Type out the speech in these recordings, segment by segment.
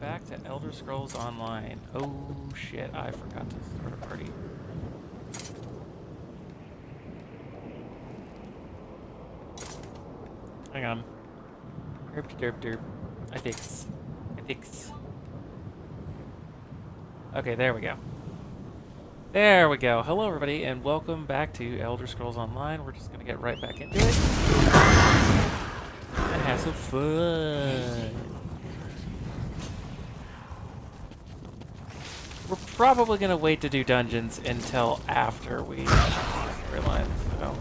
back to Elder Scrolls Online. Oh shit, I forgot to start a party. Hang on. Derp derp derp. I fix. Okay, there we go. There we go. Hello everybody and welcome back to Elder Scrolls Online. We're just gonna get right back into it. And have some fun. We're probably gonna wait to do dungeons until after we storyline, so.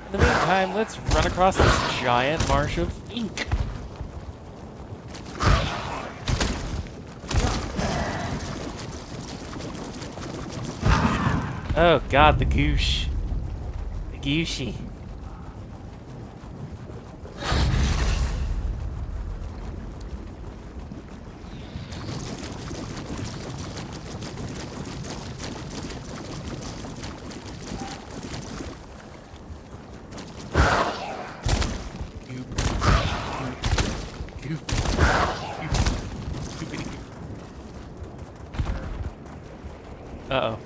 In the meantime, let's run across this giant marsh of ink. Oh god, the goosh. The gooshy. Uh-oh.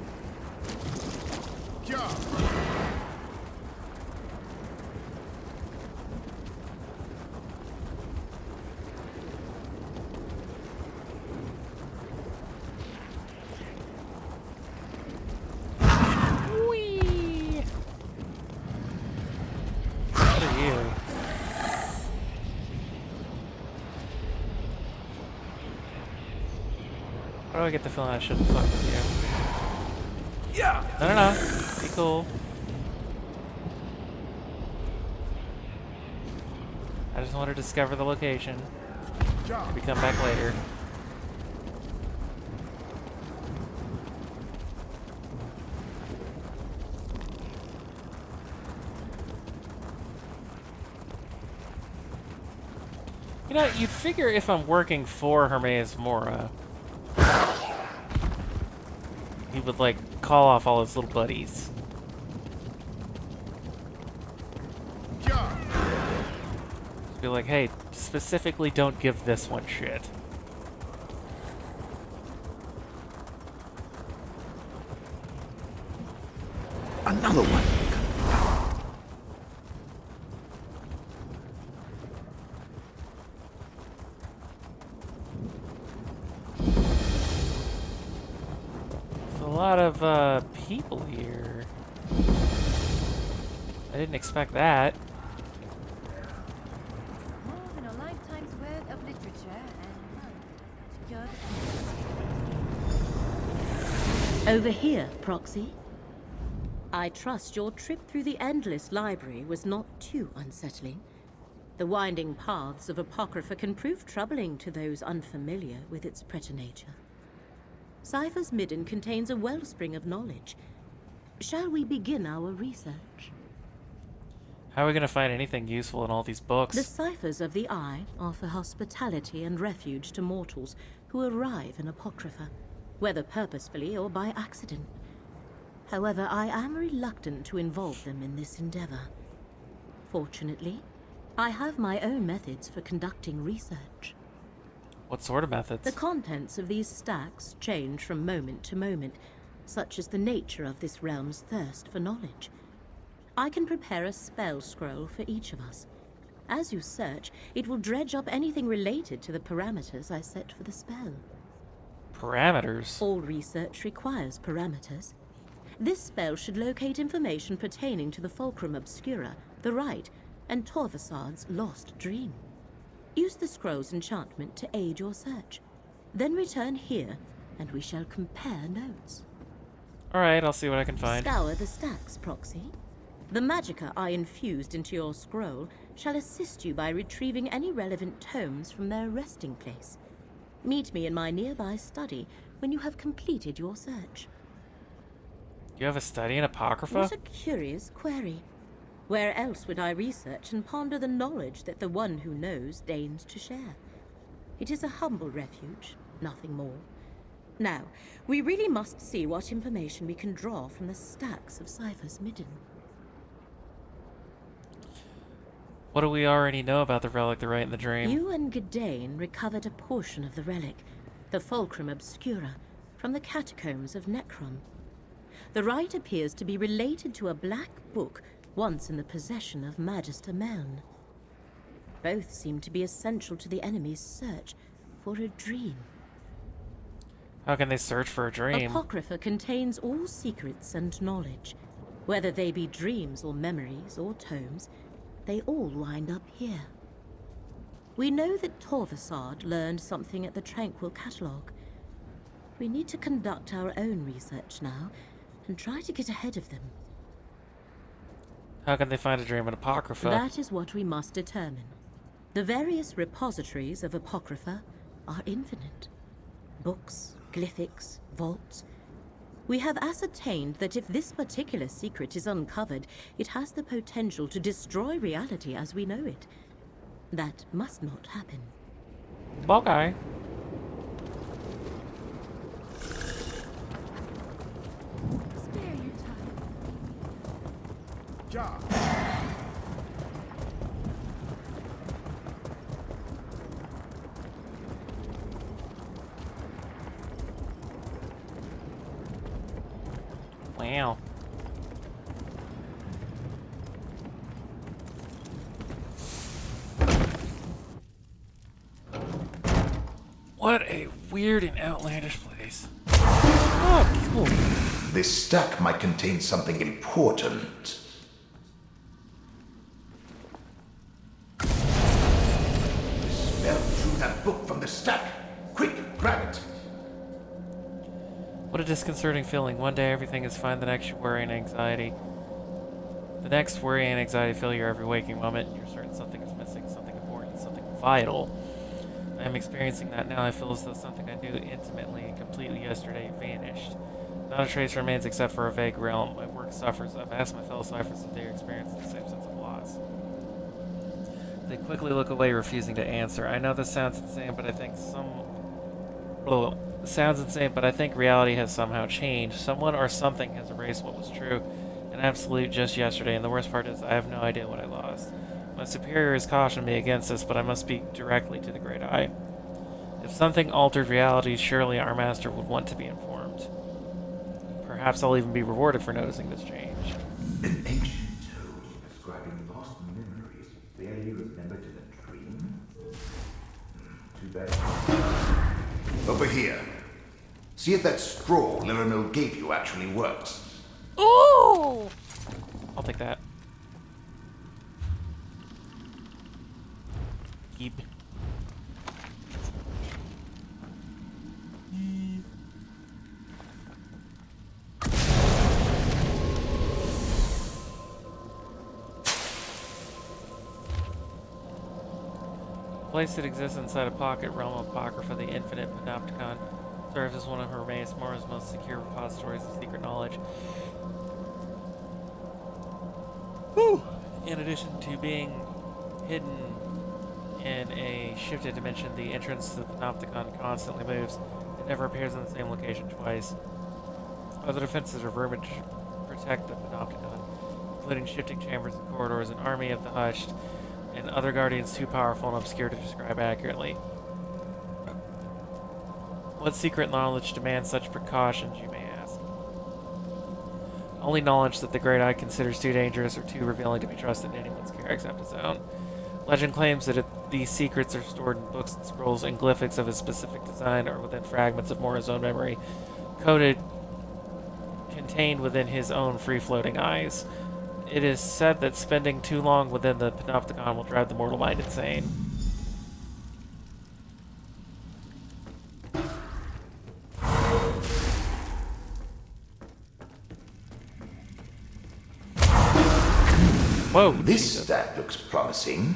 Why do I get the feeling I shouldn't fuck with you? Yeah! No. Be cool. I just want to discover the location. Maybe come back later. You know, you'd figure if I'm working for Hermes Mora, he would, like, call off all his little buddies. Just be like, hey, specifically don't give this one shit. Another one. A lot of people here. I didn't expect that. More than a lifetime's worth of literature and Over here, Proxy. I trust your trip through the endless library was not too unsettling. The winding paths of Apocrypha can prove troubling to those unfamiliar with its preternature. Cypher's Midden contains a wellspring of knowledge. Shall we begin our research? How are we going to find anything useful in all these books? The ciphers of the Eye offer hospitality and refuge to mortals who arrive in Apocrypha, whether purposefully or by accident. However, I am reluctant to involve them in this endeavor. Fortunately, I have my own methods for conducting research. What sort of methods? The contents of these stacks change from moment to moment, such as the nature of this realm's thirst for knowledge. I can prepare a spell scroll for each of us. As you search, it will dredge up anything related to the parameters I set for the spell. Parameters? All research requires parameters. This spell should locate information pertaining to the Fulcrum Obscura, the Rite, and Torvasad's lost dream. Use the scroll's enchantment to aid your search. Then return here, and we shall compare notes. Alright, I'll see what I can find. Scour the stacks, Proxy. The magicka I infused into your scroll shall assist you by retrieving any relevant tomes from their resting place. Meet me in my nearby study when you have completed your search. You have a study in Apocrypha? What a curious query. Where else would I research and ponder the knowledge that the one who knows deigns to share? It is a humble refuge, nothing more. Now, we really must see what information we can draw from the stacks of Cypher's Midden. What do we already know about the relic, the rite, and the dream? You and Gadain recovered a portion of the relic, the Fulcrum Obscura, from the catacombs of Necron. The rite appears to be related to a black book once in the possession of Magister Meln. Both seem to be essential to the enemy's search for a dream. How can they search for a dream? Apocrypha contains all secrets and knowledge. Whether they be dreams or memories or tomes, they all wind up here. We know that Torvasard learned something at the Tranquil Catalogue. We need to conduct our own research now and try to get ahead of them. How can they find a dream in Apocrypha? That is what we must determine. The various repositories of Apocrypha are infinite. Books, glyphics, vaults. We have ascertained that if this particular secret is uncovered, it has the potential to destroy reality as we know it. That must not happen. Okay. Spare your time. Job. Wow. What a weird and outlandish place. Oh, cool. This stack might contain something important. Smell through that book from the stack. Quick, grab it. What a disconcerting feeling. One day everything is fine, the next you worry and anxiety. The next worry and anxiety fill your every waking moment. You're certain something is missing, something important, something vital. I am experiencing that now. I feel as though something I knew intimately and completely yesterday vanished. Not a trace remains except for a vague realm. My work suffers. I've asked my fellow ciphers if they experience the same sense of loss. They quickly look away, refusing to answer. I know this sounds insane, but I think sounds insane, but I think reality has somehow changed. Someone or something has erased what was true and absolute just yesterday, and the worst part is I have no idea what I lost. My superior has cautioned me against this, but I must speak directly to the Great Eye. If something altered reality, surely our master would want to be informed. Perhaps I'll even be rewarded for noticing this change. An ancient tome describing lost memories barely remembered in a dream? Too bad. Over here. See if that scroll Liramil gave you actually works. Ooh! I'll take that. Keep. Place that exists inside a pocket realm of Apocrypha, the infinite Panopticon, serves as one of Hermes Mora's most secure repositories of secret knowledge. Whew. In addition to being hidden in a shifted dimension, the entrance to the Panopticon constantly moves. It never appears in the same location twice. Other defenses are vermin to protect the Panopticon, including shifting chambers and corridors, an army of the hushed, and other guardians too powerful and obscure to describe accurately. What secret knowledge demands such precautions, you may ask? Only knowledge that the Great Eye considers too dangerous or too revealing to be trusted in anyone's care except his own. Legend claims that these secrets are stored in books and scrolls and glyphics of a specific design or within fragments of Mora's own memory, contained within his own free-floating eyes. It is said that spending too long within the Panopticon will drive the mortal mind insane. Whoa, This Jesus. stack looks promising.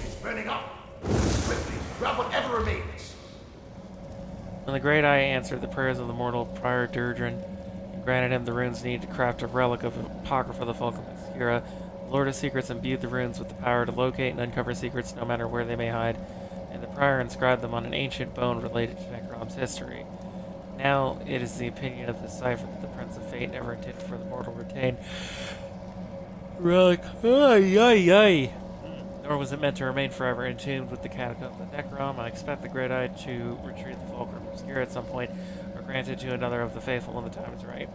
It's burning up. Quickly, grab whatever remains. When the Great Eye answered the prayers of the mortal Prior Durdrin and granted him the runes needed to craft a relic of Apocrypha the Fulcrum Obscura. The Lord of Secrets imbued the runes with the power to locate and uncover secrets no matter where they may hide, and the prior inscribed them on an ancient bone related to Necrom's history. Now it is the opinion of the cipher that the Prince of Fate never intended for the mortal retained relic. Ay, ay, ay. Nor was it meant to remain forever entombed with the catacombs of Necrom. I expect the Great Eye to retrieve the Fulcrum Obscura at some point, or grant it to another of the faithful when the time is right.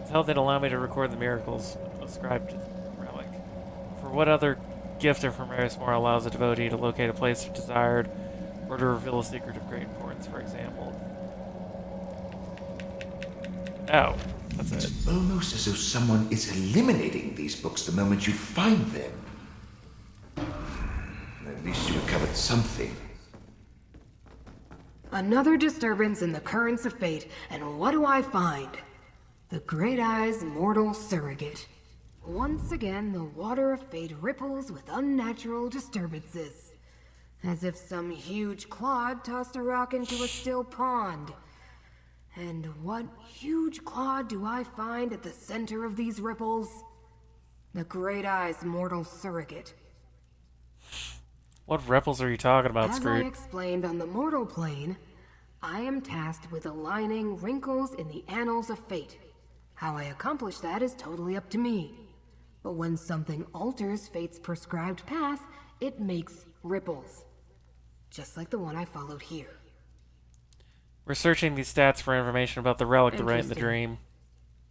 Until then, allow me to record the miracles ascribed to the relic. For what other gift of Hermaeus Mora allows a devotee to locate a place desired, or to reveal a secret of great importance, for example? Oh, that's it. It's almost as though someone is eliminating these books the moment you find them. At least you recovered something. Another disturbance in the currents of fate, and what do I find? The Great Eye's mortal surrogate. Once again, the water of fate ripples with unnatural disturbances. As if some huge clod tossed a rock into a still pond. And what huge clod do I find at the center of these ripples? The Great Eye's mortal surrogate. What ripples are you talking about, As I Scroot? explained on the mortal plane, I am tasked with aligning wrinkles in the annals of fate. How I accomplish that is totally up to me. But when something alters fate's prescribed path, it makes ripples. Just like the one I followed here. We're searching these stats for information about the relic to write in the Interesting. dream.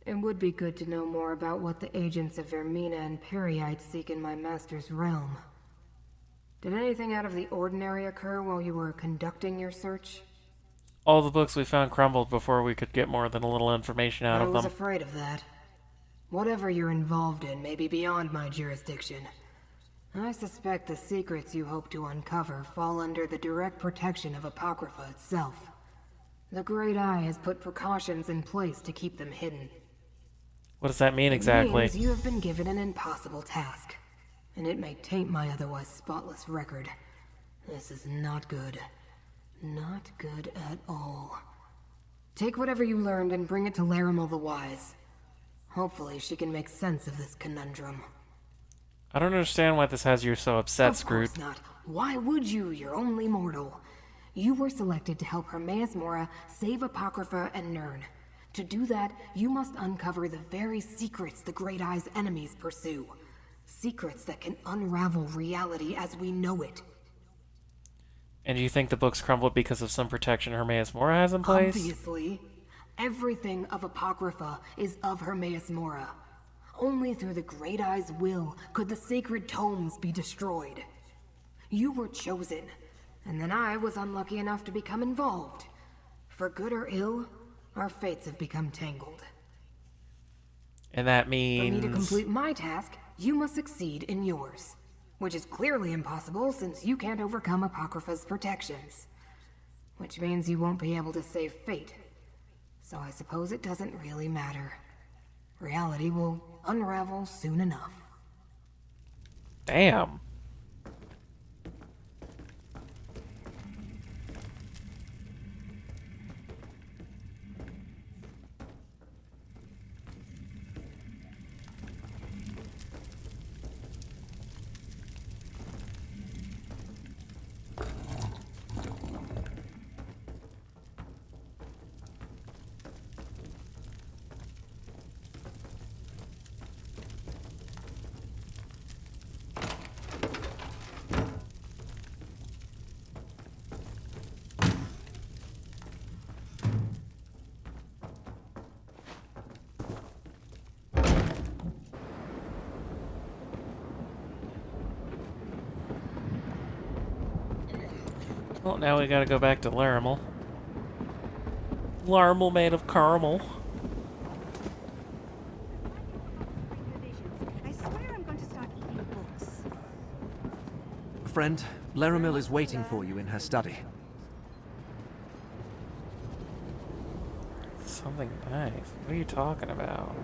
It would be good to know more about what the agents of Vermina and Periite seek in my master's realm. Did anything out of the ordinary occur while you were conducting your search? All the books we found crumbled before we could get more than a little information out I of was them. afraid of that. Whatever you're involved in may be beyond my jurisdiction. I suspect the secrets you hope to uncover fall under the direct protection of Apocrypha itself. The Great Eye has put precautions in place to keep them hidden. What does that mean It exactly? means you have been given an impossible task, and it may taint my otherwise spotless record. This is not good. Not good at all. Take whatever you learned and bring it to Larimel the Wise. Hopefully she can make sense of this conundrum. I don't understand why this has you so upset, Of Scroot. course not. Why would you? You're only mortal. You were selected to help Hermaeus Mora save Apocrypha and Nirn. To do that, you must uncover the very secrets the Great Eye's enemies pursue. Secrets that can unravel reality as we know it. And do you think the books crumbled because of some protection Hermaeus Mora has in place? Obviously. Everything of Apocrypha is of Hermaeus Mora. Only through the Great Eye's will could the sacred tomes be destroyed. You were chosen, and then I was unlucky enough to become involved. For good or ill, our fates have become tangled. And that For me to means... complete my task, you must succeed in yours. Which is clearly impossible since you can't overcome Apocrypha's protections. Which means you won't be able to save fate. So I suppose it doesn't really matter. Reality will unravel soon enough. Damn. Well, now we gotta go back to Larimel. Larimel made of caramel. I swear I'm going to start eating books. Friend, Larimel is waiting for you in her study. Something nice. What are you talking about?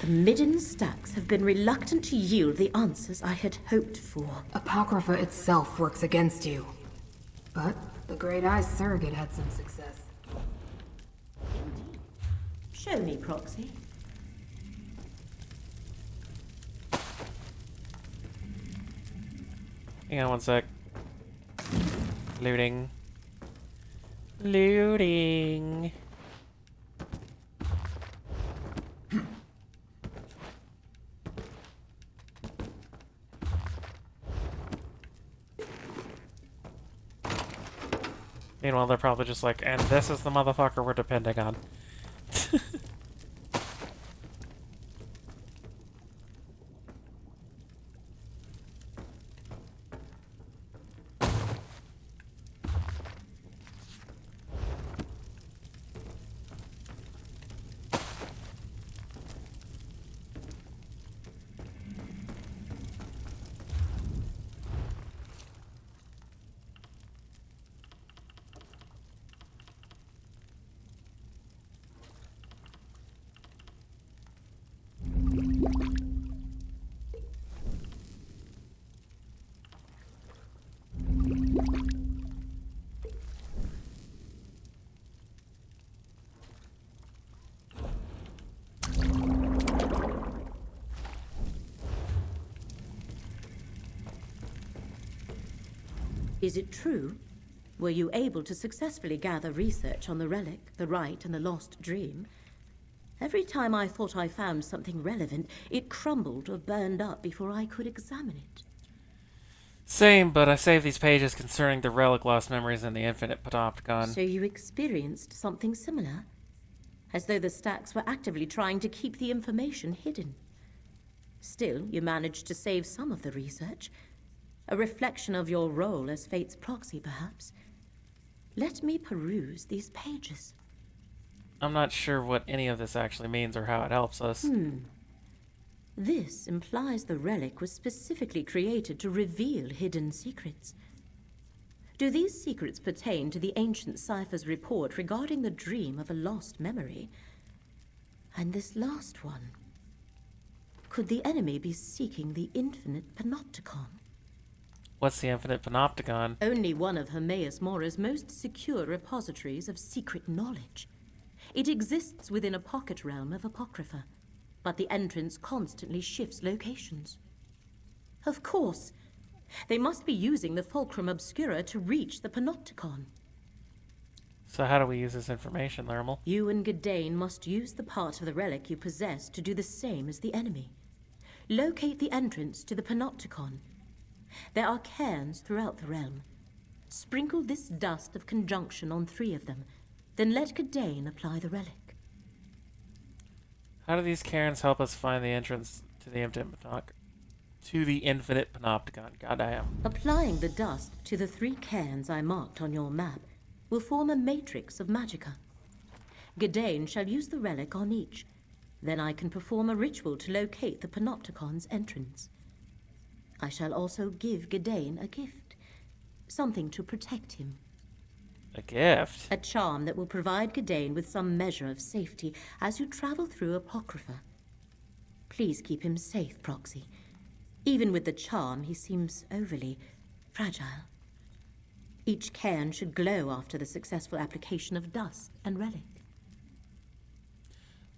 The Midden stacks have been reluctant to yield the answers I had hoped for. Apocrypha itself works against you. But the Great Eyes surrogate had some success. Show me, Proxy. Hang on one sec. Looting. Looting. Meanwhile, they're probably just like, and this is the motherfucker we're depending on. Is it true? Were you able to successfully gather research on the relic, the rite, and the lost dream? Every time I thought I found something relevant, it crumbled or burned up before I could examine it. Same, but I saved these pages concerning the relic lost memories and the infinite panopticon. So you experienced something similar? As though the stacks were actively trying to keep the information hidden. Still, you managed to save some of the research. A reflection of your role as Fate's proxy, perhaps. Let me peruse these pages. I'm not sure what any of this actually means or how it helps us. This implies the relic was specifically created to reveal hidden secrets. Do these secrets pertain to the ancient cipher's report regarding the dream of a lost memory? And this last one? Could the enemy be seeking the infinite panopticon? What's the infinite panopticon? Only one of Hermaeus Mora's most secure repositories of secret knowledge. It exists within a pocket realm of Apocrypha, but the entrance constantly shifts locations. Of course, they must be using the Fulcrum Obscura to reach the Panopticon. So how do we use this information, Larimal? You and Gadain must use the part of the relic you possess to do the same as the enemy. Locate the entrance to the Panopticon. There are cairns throughout the realm. Sprinkle this dust of conjunction on 3 of them, then let Gadain apply the relic. How do these cairns help us find the entrance to the infinite panopticon? Goddamn. Applying the dust to the 3 cairns I marked on your map will form a matrix of magicka. Gadain shall use the relic on each. Then I can perform a ritual to locate the Panopticon's entrance. I shall also give Gadain a gift. Something to protect him. A gift? A charm that will provide Gadain with some measure of safety as you travel through Apocrypha. Please keep him safe, Proxy. Even with the charm, he seems overly fragile. Each cairn should glow after the successful application of dust and relic.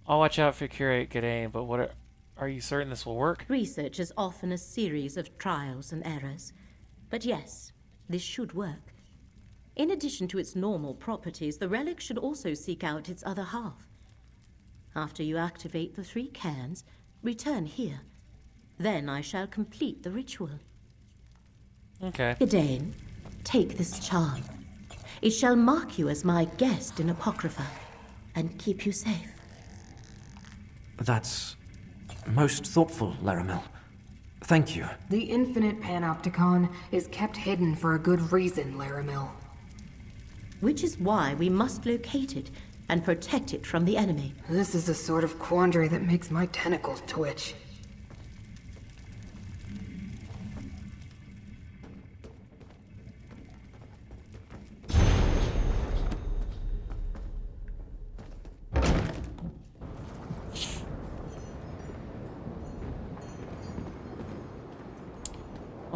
I'll watch out for Curate Gadain, but are you certain this will work? Research is often a series of trials and errors. But yes, this should work. In addition to its normal properties, the relic should also seek out its other half. After you activate the 3 cairns, return here. Then I shall complete the ritual. Okay. Gadain, take this charm. It shall mark you as my guest in Apocrypha, and keep you safe. That's most thoughtful, Laramil. Thank you. The infinite panopticon is kept hidden for a good reason, Laramil. Which is why we must locate it and protect it from the enemy. This is the sort of quandary that makes my tentacles twitch.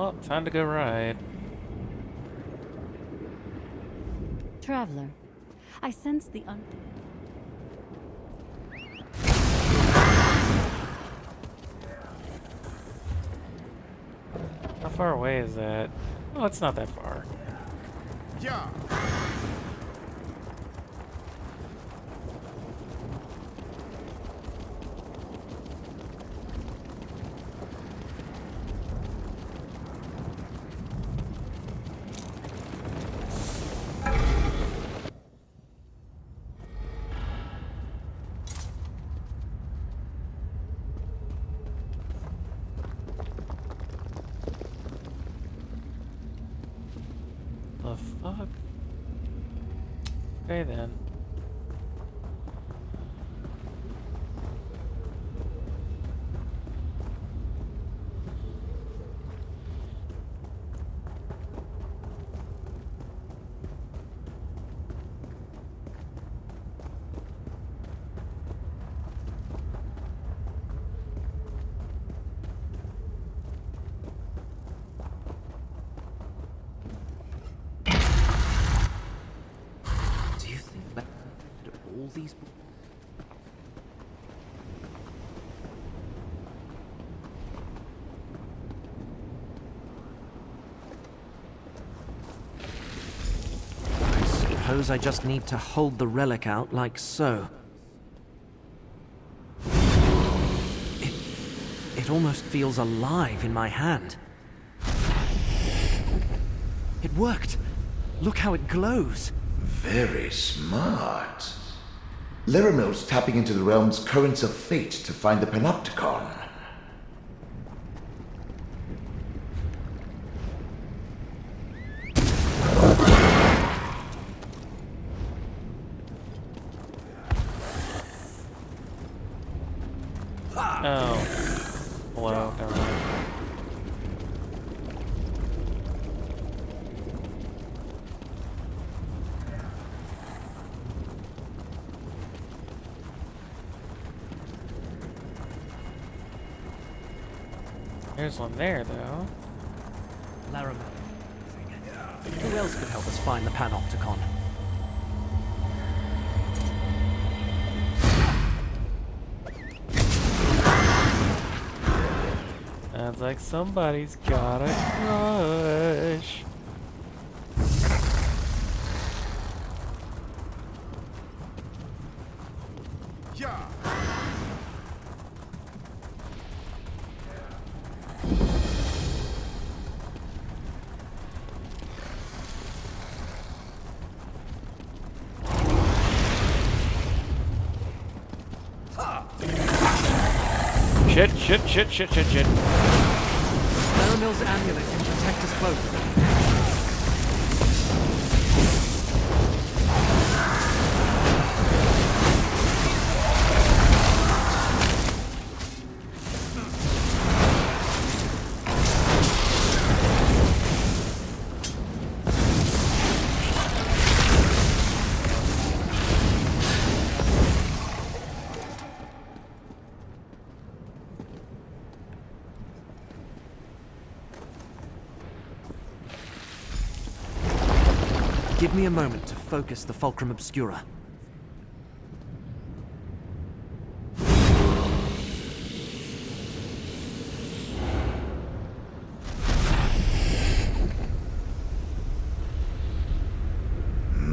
Well, time to go ride. Traveler, I sense the How far away is that? Oh, it's not that far. Yeah. The fuck? Okay then. Do you think that all these books? I suppose I just need to hold the relic out like so. It almost feels alive in my hand. It worked! Look how it glows! Very smart. Laramil's tapping into the realm's currents of fate to find the Panopticon. Oh. Hello, never mind. There's one there, though. Laramel. Who else could help us find the Panopticon? Sounds like somebody's got a crush. Yeah. Shit. Laramel's amulet can protect us both. Give me a moment to focus the Fulcrum Obscura.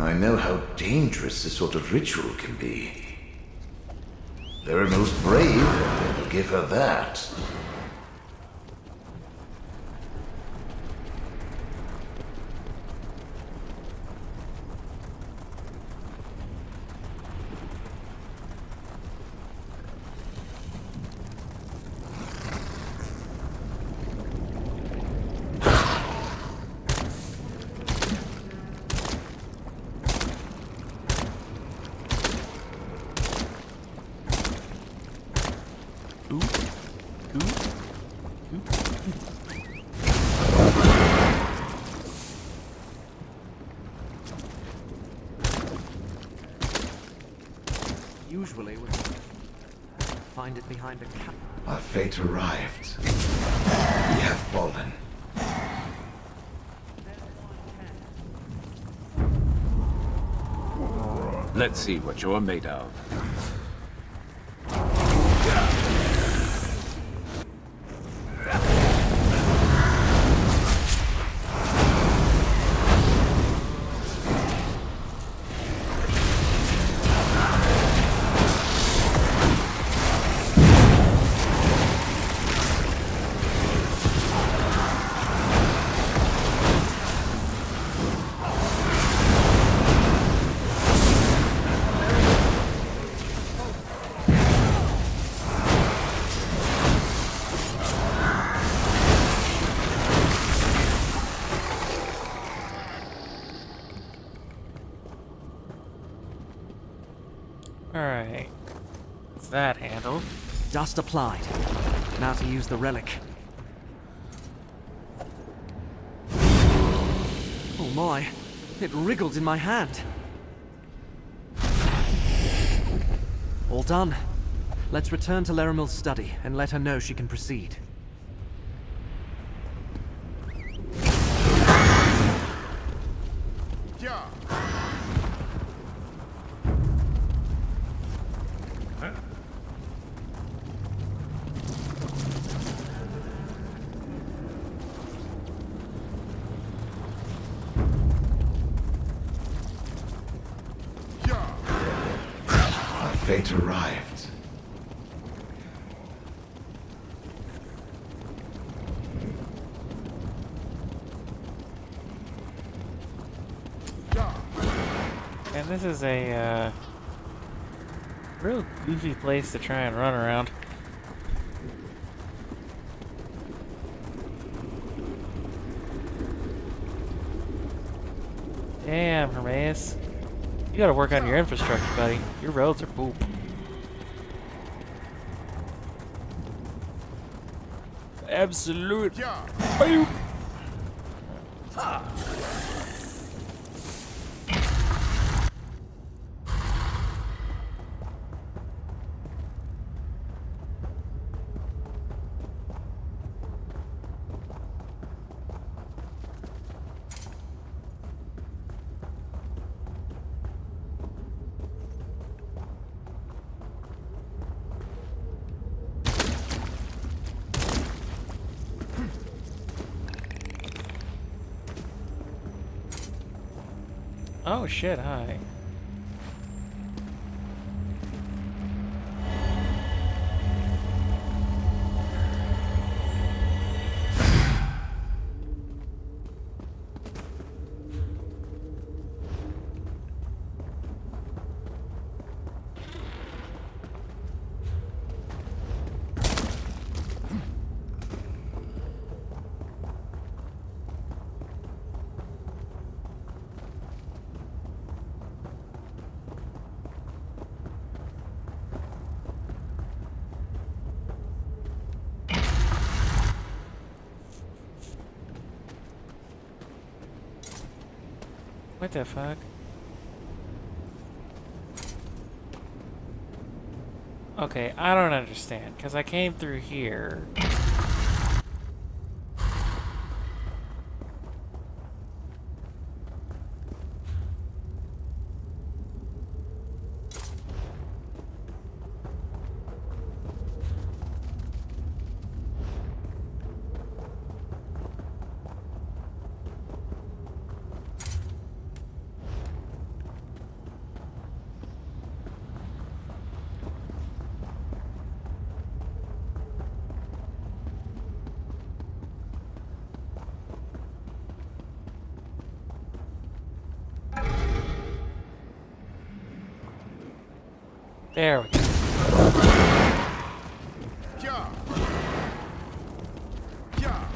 I know how dangerous this sort of ritual can be. They're most brave, I'll give her that. Usually we find it behind a cap. Our fate arrived. We have fallen. Let's see what you're made of. Alright. What's that handle? Dust applied. Now to use the relic. Oh my, it wriggled in my hand. All done. Let's return to Laramil's study and let her know she can proceed. Fate arrived. And this is a real goofy place to try and run around. Damn, Hermes. You gotta work on your infrastructure, buddy. Your roads are poop. Absolute poop. Oh shit, hi. What the fuck? Okay, I don't understand, because I came through here. There we go.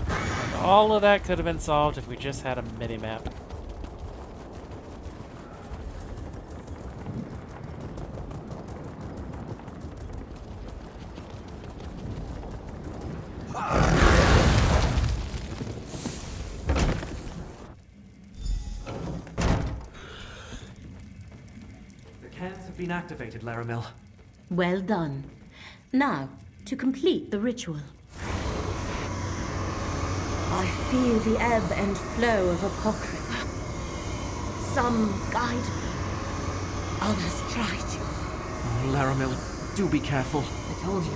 And all of that could have been solved if we just had a mini-map. The cans have been activated, Laramil. Well done. Now, to complete the ritual. I feel the ebb and flow of Apocrypha. Some guide me. others tried to. Oh, Laramil, do be careful. I told you.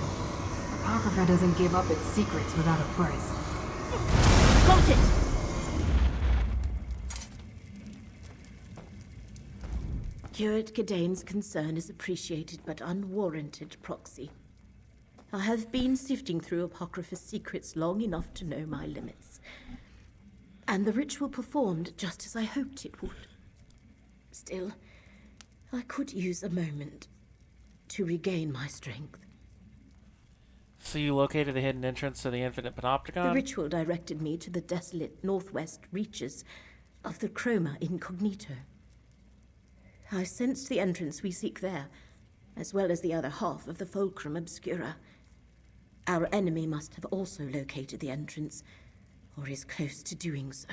Apocrypha doesn't give up its secrets without a price. Got it! Curate Gidane's concern is appreciated but unwarranted, Proxy. I have been sifting through Apocrypha's secrets long enough to know my limits. And the ritual performed just as I hoped it would. Still, I could use a moment to regain my strength. So you located the hidden entrance to the Infinite Panopticon? The ritual directed me to the desolate northwest reaches of the Chroma Incognito. I sensed the entrance we seek there, as well as the other half of the Fulcrum Obscura. Our enemy must have also located the entrance, or is close to doing so.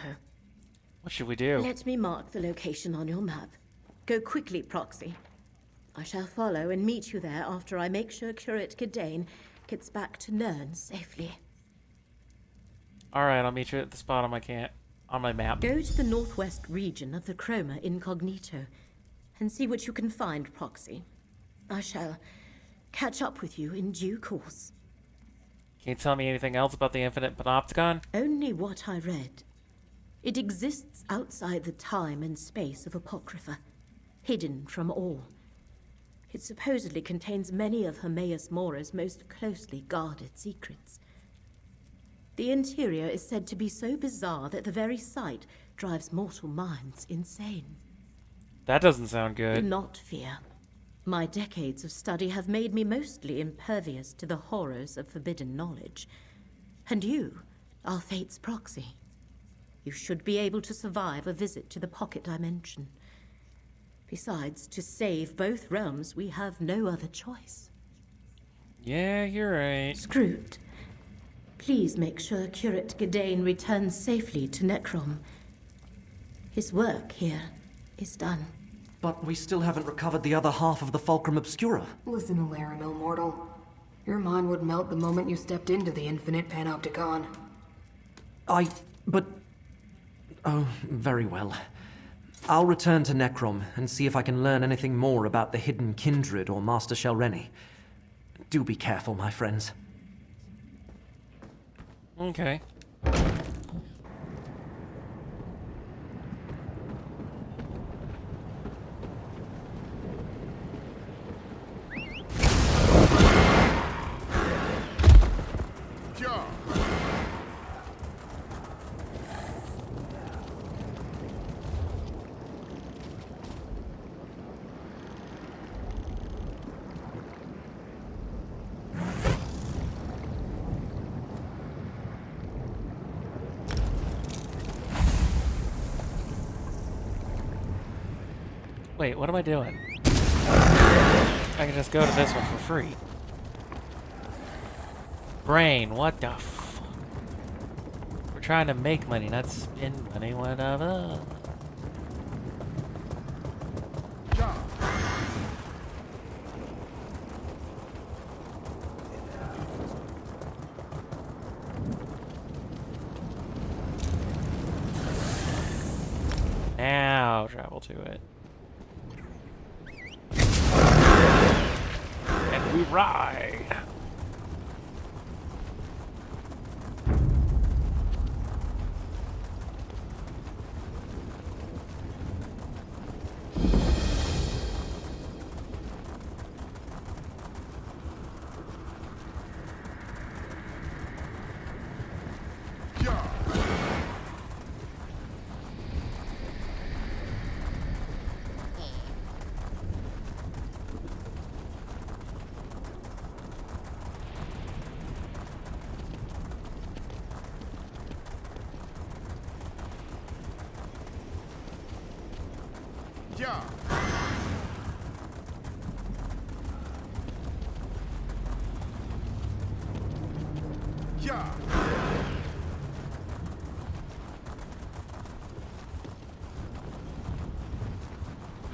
What should we do? Let me mark the location on your map. Go quickly, Proxy. I shall follow and meet you there after I make sure Curate Gidane gets back to Nern safely. Alright, I'll meet you at the spot on my map. Go to the northwest region of the Chroma Incognito and see what you can find, Proxy. I shall catch up with you in due course. Can you tell me anything else about the Infinite Panopticon? Only what I read. It exists outside the time and space of Apocrypha, hidden from all. It supposedly contains many of Hermaeus Mora's most closely guarded secrets. The interior is said to be so bizarre that the very sight drives mortal minds insane. That doesn't sound Do good. not fear. My decades of study have made me mostly impervious to the horrors of forbidden knowledge. And you are Fate's proxy. You should be able to survive a visit to the pocket dimension. Besides, to save both realms, we have no other choice. Yeah, you're right. Scroot, please make sure Curate Gidane returns safely to Necrom. His work here is done. But we still haven't recovered the other half of the Fulcrum Obscura. Listen to Laramil, mortal. Your mind would melt the moment you stepped into the Infinite Panopticon. But... Oh, very well. I'll return to Necrom and see if I can learn anything more about the hidden kindred or Master Shelreni. Do be careful, my friends. Okay. Wait, what am I doing? I can just go to this one for free. Brain, what the f... We're trying to make money, not spend money, whatever. Now travel to it. And we ride.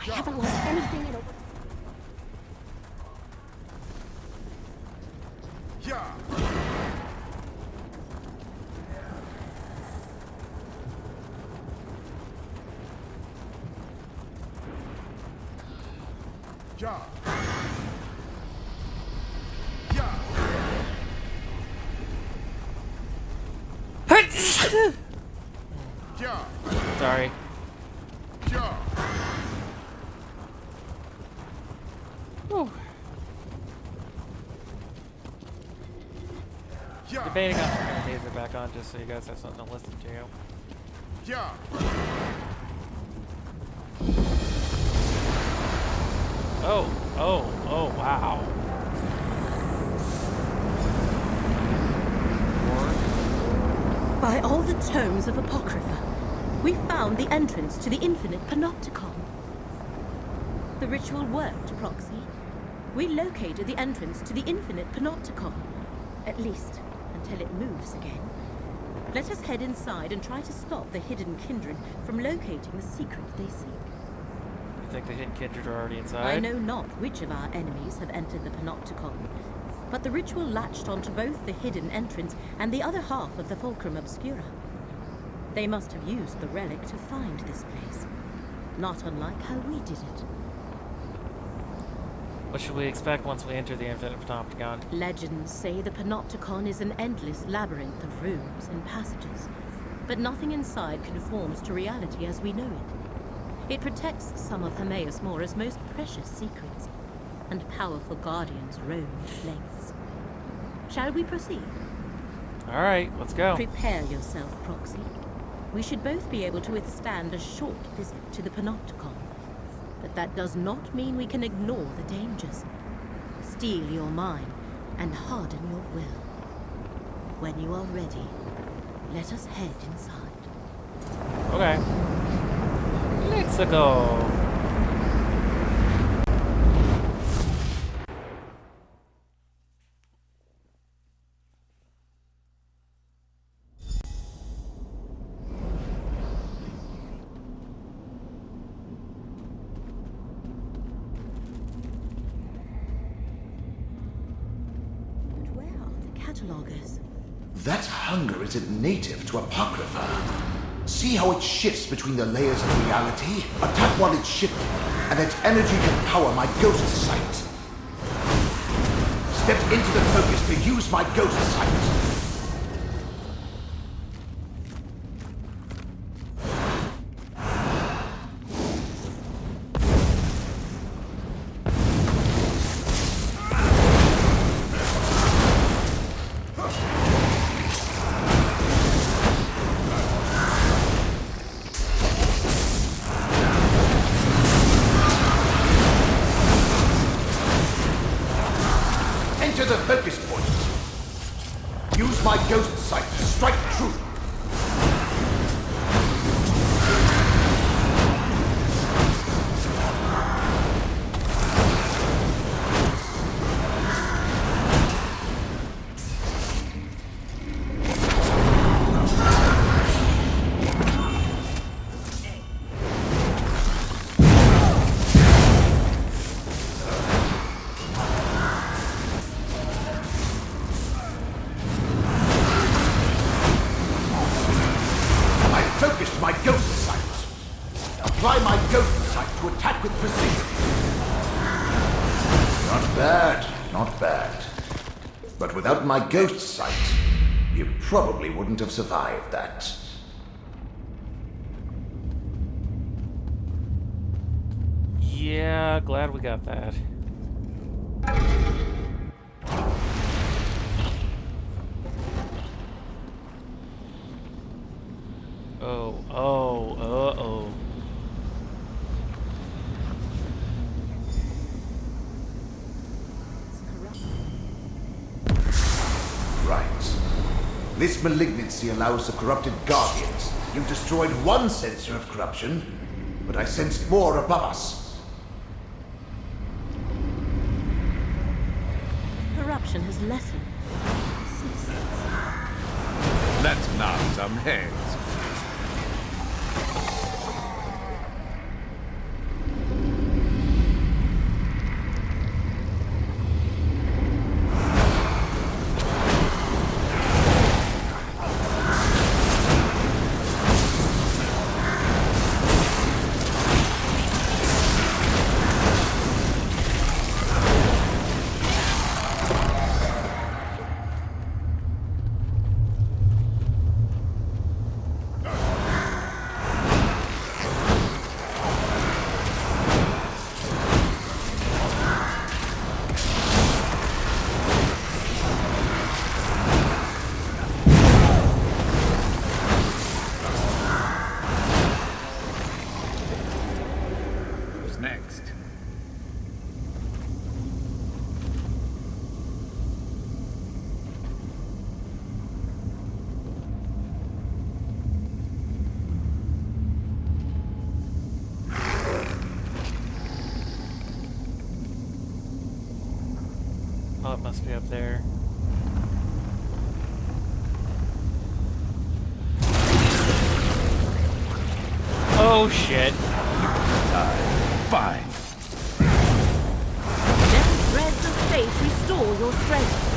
I haven't lost anything in a... Sorry. Whew. Debating on turning the taser back on just so you guys have something to listen to. Oh, wow. By all the tomes of Apocrypha, we found the entrance to the infinite panopticon. The ritual worked, Proxy. We located the entrance to the infinite panopticon. At least, until it moves again. Let us head inside and try to stop the hidden kindred from locating the secret they seek. You think the hidden kindred are already inside? I know not which of our enemies have entered the panopticon, but the ritual latched onto both the hidden entrance and the other half of the Fulcrum Obscura. They must have used the relic to find this place, not unlike how we did it. What should we expect once we enter the infinite panopticon? Legends say the panopticon is an endless labyrinth of rooms and passages, but nothing inside conforms to reality as we know it. It protects some of Hermaeus Mora's most precious secrets, and powerful guardians roam its lengths. Shall we proceed? Alright, let's go. Prepare yourself, Proxy. We should both be able to withstand a short visit to the panopticon. But that does not mean we can ignore the dangers. Steel your mind and harden your will. When you are ready, let us head inside. Okay. Let's go. But where are the catalogers? That hunger isn't native to Apocrypha. See how it shifts between the layers of reality? Attack while it's shifting, and its energy can power my ghost sight. Stepped into the focus to use my ghost sight. Enter the focus point. Use my ghost sight to strike truth. Focused my ghost sight. Apply my ghost sight to attack with precision. Not bad, not bad. But without my ghost sight, you probably wouldn't have survived that. Yeah, glad we got that. Uh-oh. Right. This malignancy allows the corrupted guardians. You've destroyed one sensor of corruption, but I sensed more above us. Corruption has lessened. Let's nod some heads. Oh, it must be up there. Oh shit. Fine. Let the threads of fate restore your strength.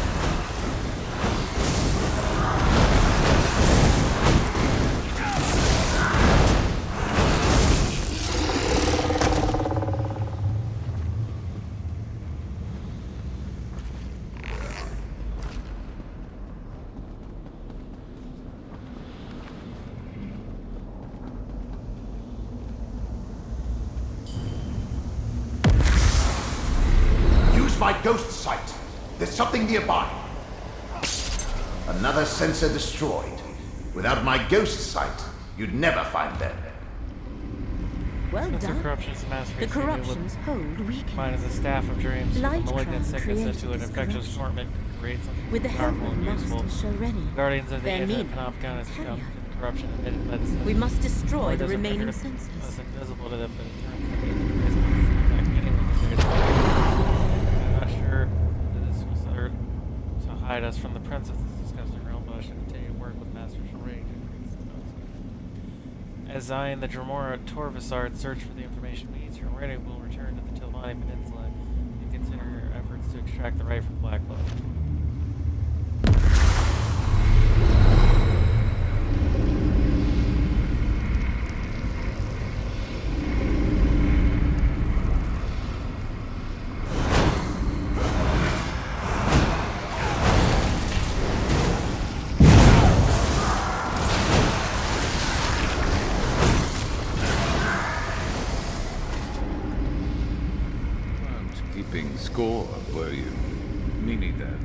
My ghost sight. There's something nearby. Another sensor destroyed. Without my ghost sight, you'd never find them. Well Since the done. corruption's The masterpiece, corruption's hold weakens. mine is a staff of dreams, Light from a malignant Crown sickness created into an this infectious corruption. torment could create something With the help powerful of and Master useful. Shalreni, Guardians of the their Infinite meaning Panopticon has carry succumbed out. to the corruption emitted by the system. We must destroy Or the doesn't remaining render us sensors. invisible to them, but it turns them into protect anyone who dares to. I'm not sure that this was there to hide us from the prince of this disgusting realm, but I should continue to work with Master Shalreni to increase the potency. As I and the Dremora Torvasard search for the information we need, Shalreni will return to the Tilmani Peninsula and consider efforts to extract the right from the Black Book. Keeping score, were you? Me neither.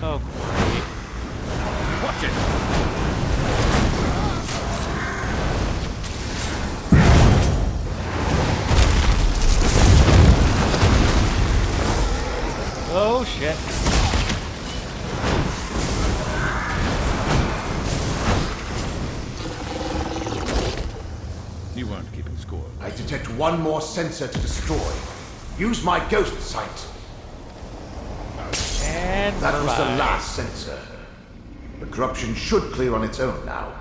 Oh, great. Watch it! Oh, shit. You weren't keeping score. I detect one more sensor to destroy. Use my ghost sight. And That was the bye. last sensor. The corruption should clear on its own now.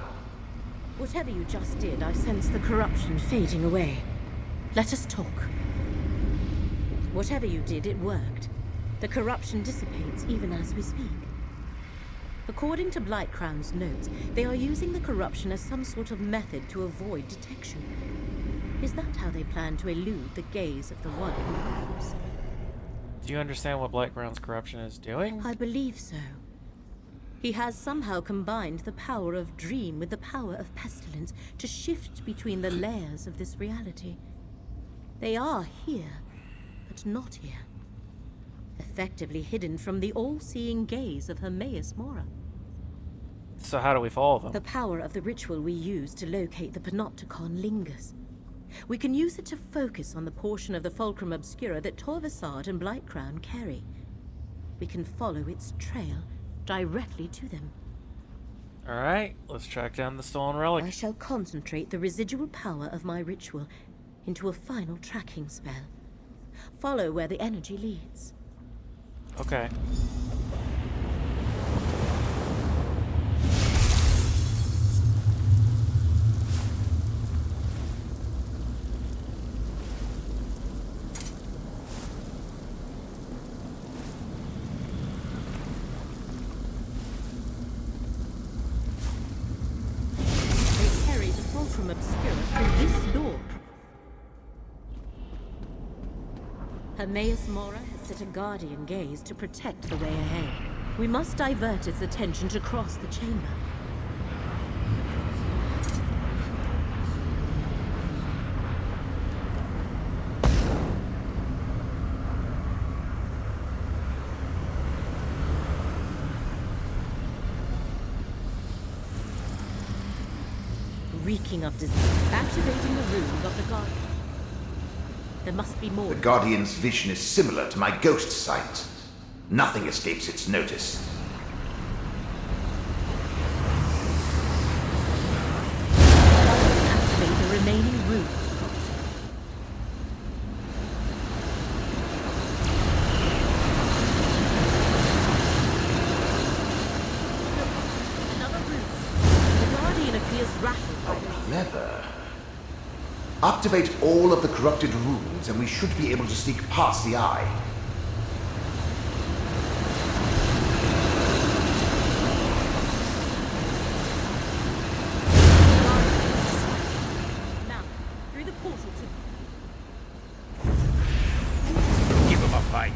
Whatever you just did, I sense the corruption fading away. Let us talk. Whatever you did, it worked. The corruption dissipates even as we speak. According to Blightcrown's notes, they are using the corruption as some sort of method to avoid detection. Is that how they plan to elude the gaze of the one who knows? Do you understand what Blightground's corruption is doing? I believe so. He has somehow combined the power of dream with the power of pestilence to shift between the layers of this reality. They are here, but not here. Effectively hidden from the all-seeing gaze of Hermaeus Mora. So how do we follow them? The power of the ritual we use to locate the Panopticon lingers. We can use it to focus on the portion of the Fulcrum Obscura that Torvasard and Blightcrown carry. We can follow its trail directly to them. Alright, let's track down the stolen relic. I shall concentrate the residual power of my ritual into a final tracking spell. Follow where the energy leads. Okay. Hermaeus Mora has set a guardian gaze to protect the way ahead. We must divert its attention to cross the chamber. Reeking of disease. Activating the rune of the guardian. There must be more. The Guardian's vision is similar to my ghost sight. Nothing escapes its notice. Activate the remaining runes. Another rune. The Guardian appears rattled. Clever. Activate all of the corrupted runes and we should be able to sneak past the eye. Now, through the portal to... Give him a fight.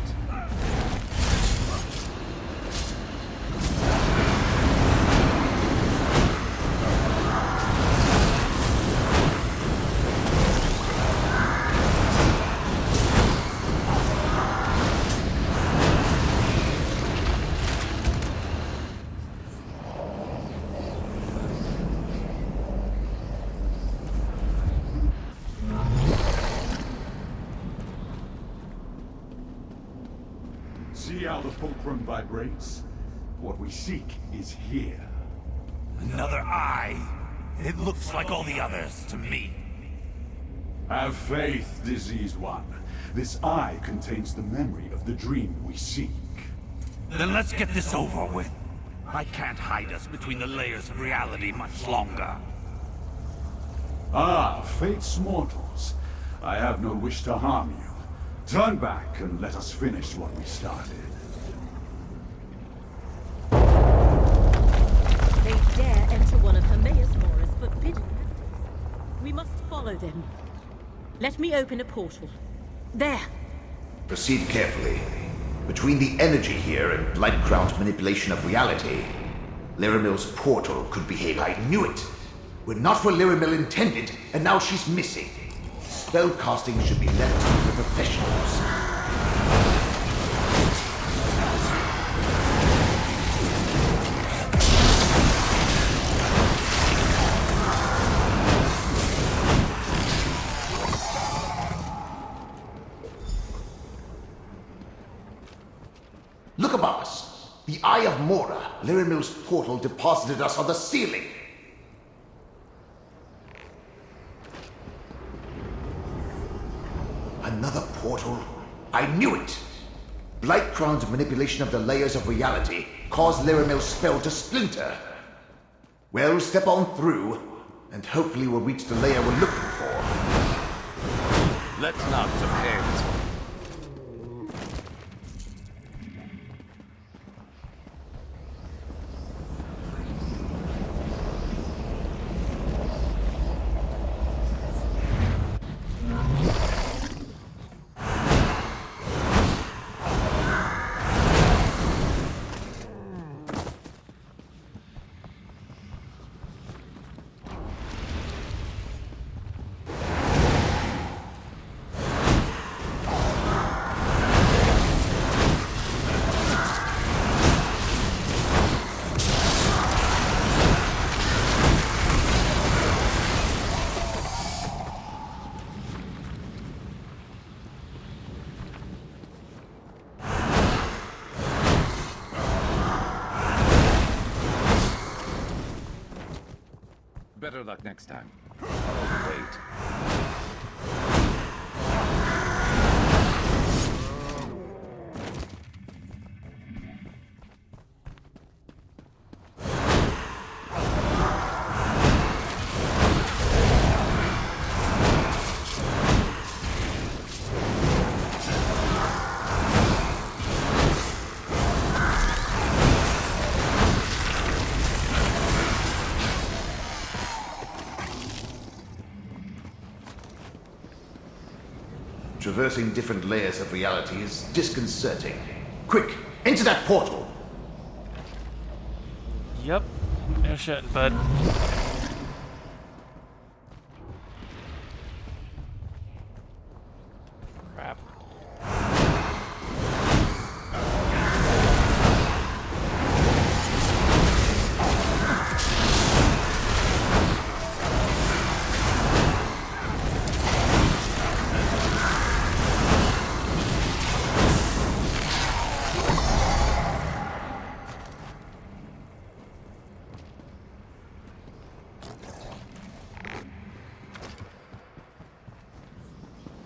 See how the fulcrum vibrates? What we seek is here. Another eye. It looks like all the others to me. Have faith, diseased one. This eye contains the memory of the dream we seek. Then let's get this over with. I can't hide us between the layers of reality much longer. Ah, fate's mortals. I have no wish to harm you. Turn back and let us finish what we started. They dare enter one of Hermaeus Mora's forbidden methods. We must follow them. Let me open a portal. There! Proceed carefully. Between the energy here and Blightcrown's manipulation of reality, Lyramil's portal could behave. I knew it! We're not where Lyramil intended, and now she's missing. Spellcasting should be left to the professionals. Look above us. The Eye of Mora, Lyramil's portal, deposited us on the ceiling. Another portal? I knew it! Blightcrown's manipulation of the layers of reality caused Lyramil's spell to splinter. Well, step on through, and hopefully we'll reach the layer we're looking for. Let's knock some heads. Better luck next time. Oh, wait. Traversing different layers of reality is disconcerting. Quick, into that portal! Yep. No shitting, bud. Crap.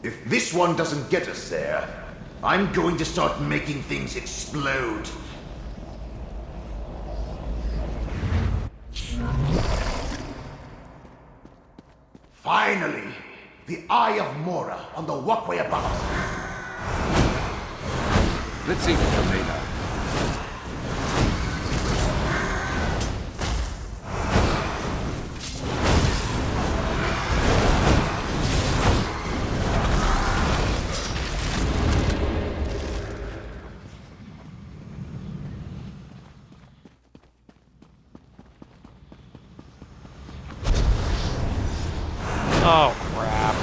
If this one doesn't get us there, I'm going to start making things explode. Finally! The Eye of Mora on the walkway above us. Let's see what you're made of. Oh, crap.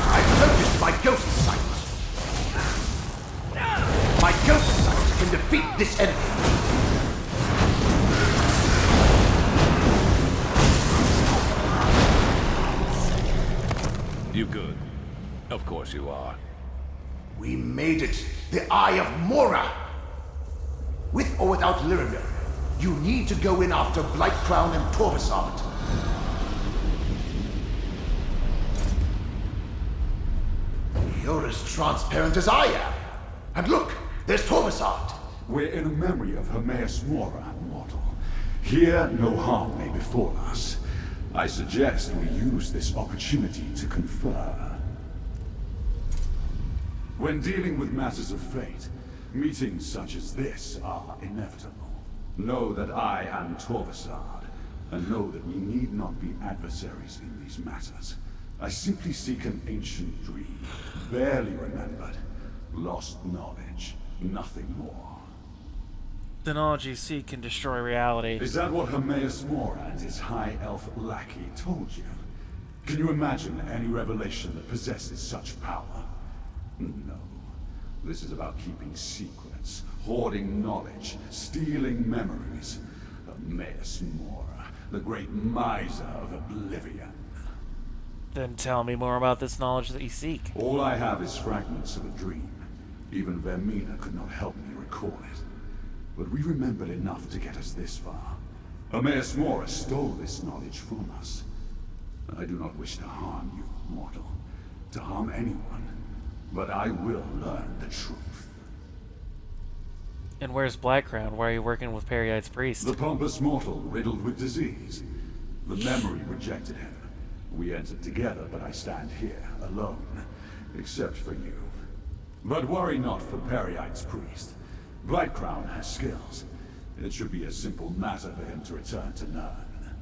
I've noticed my ghost sight. My ghost sight can defeat this enemy. You good? Of course you are. We made it. The Eye of Mora. With or without Lyrimir, you need to go in after Blightcrown and Torvasart. You're as transparent as I am. And look, there's Torvasart. We're in a memory of Hermaeus Mora, mortal. Here, no harm may befall us. I suggest we use this opportunity to confer. When dealing with matters of fate, meetings such as this are inevitable. Know that I am Torvasard, and know that we need not be adversaries in these matters. I simply seek an ancient dream, barely remembered, lost knowledge, nothing more. The knowledge you seek can destroy reality. Is that what Hermaeus Mora and his high elf lackey told you? Can you imagine any revelation that possesses such power? No. This is about keeping secrets, hoarding knowledge, stealing memories. Hermaeus Mora, the great miser of oblivion. Then tell me more about this knowledge that you seek. All I have is fragments of a dream. Even Vermina could not help me recall it. But we remembered enough to get us this far. Hermaeus Mora stole this knowledge from us. I do not wish to harm you, mortal. To harm anyone. But I will learn the truth. And where's Blackcrown? Why are you working with Periite's priest? The pompous mortal riddled with disease. The memory rejected him. We entered together, but I stand here, alone. Except for you. But worry not for Periite's priest. Blightcrown has skills. It should be a simple matter for him to return to Nirn.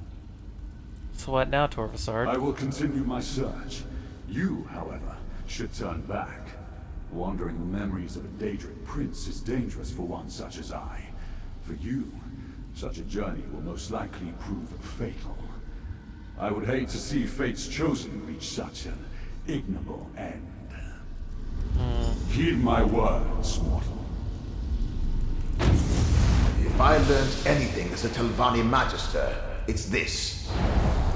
So what now, Torvasard? I will continue my search. You, however, should turn back. Wandering the memories of a Daedric prince is dangerous for one such as I. For you, such a journey will most likely prove fatal. I would hate to see Fate's Chosen reach such an ignoble end. Heed my words, mortal. If I learned anything as a Telvanni Magister, it's this.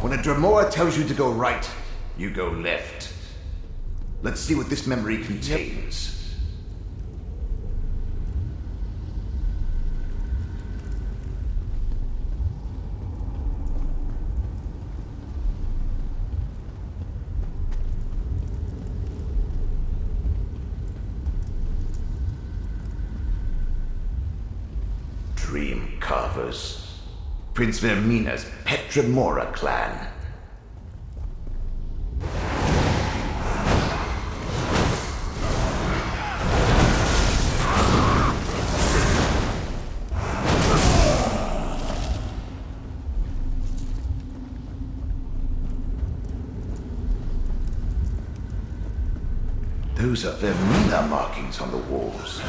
When a Dremora tells you to go right, you go left. Let's see what this memory contains. Dream Carvers. Prince Vermina's pet Dremora clan. Those are their Mina markings on the walls.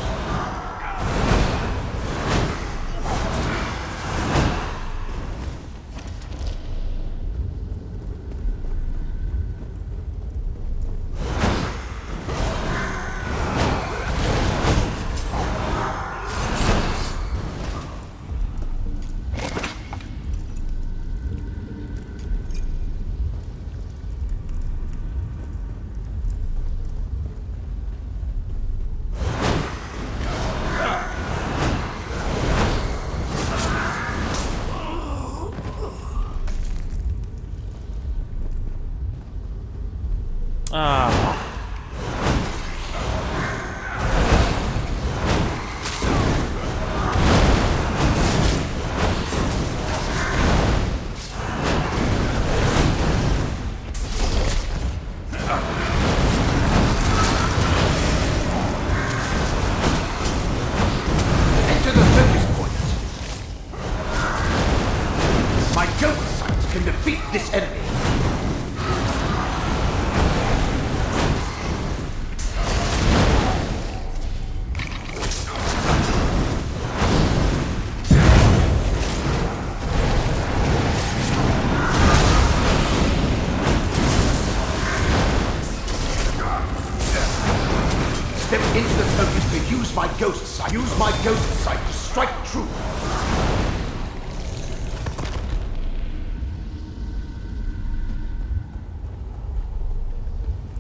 Ah. Enter the focus point. My ghost sight can defeat this enemy. Step into the focus to use my ghost sight. Use my ghost sight to strike true.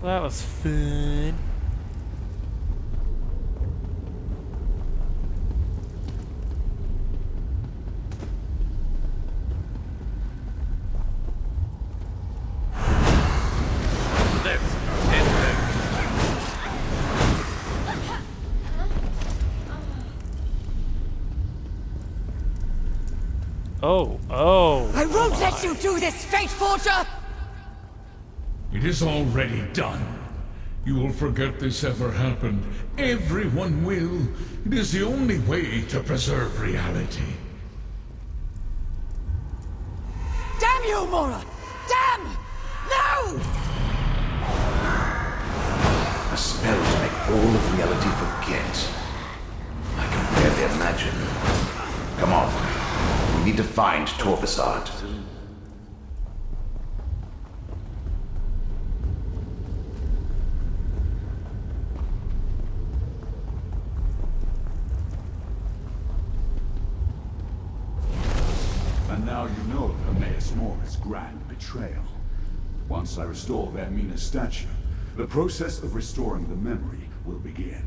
That was fun. Oh. I won't let you do this, Fate Forger! It is already done. You will forget this ever happened. Everyone will. It is the only way to preserve reality. Damn you, Mora! Damn! No! A spell to make all of reality forget. I can barely imagine. Come on. We need to find Torvasad. And now you know of Hermaeus Mora's grand betrayal. Once I restore Vermina's statue, the process of restoring the memory will begin.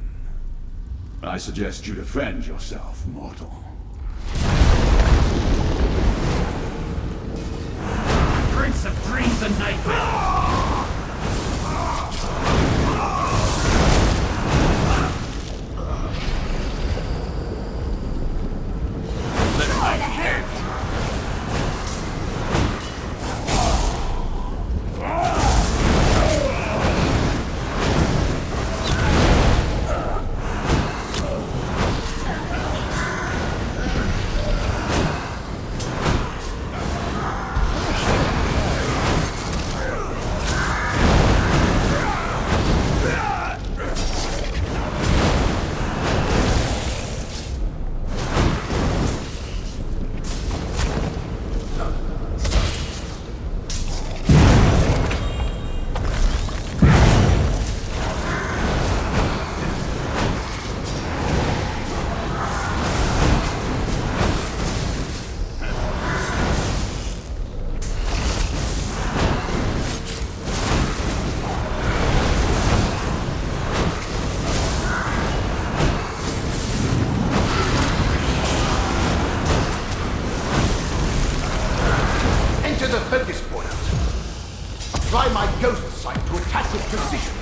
I suggest you defend yourself, mortal. Prince of dreams and nightmares! Let my head! Focus point. Apply my ghost sight to attack with precision.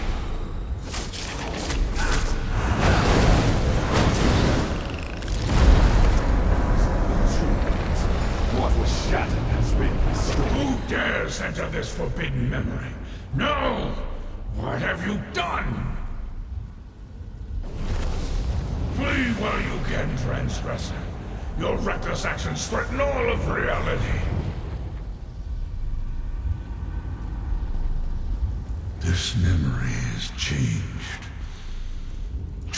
What was shattered has been restored. Who dares enter this forbidden memory? No! What have you done? Flee while you can, transgressor. Your reckless actions threaten all of reality. This memory is changed.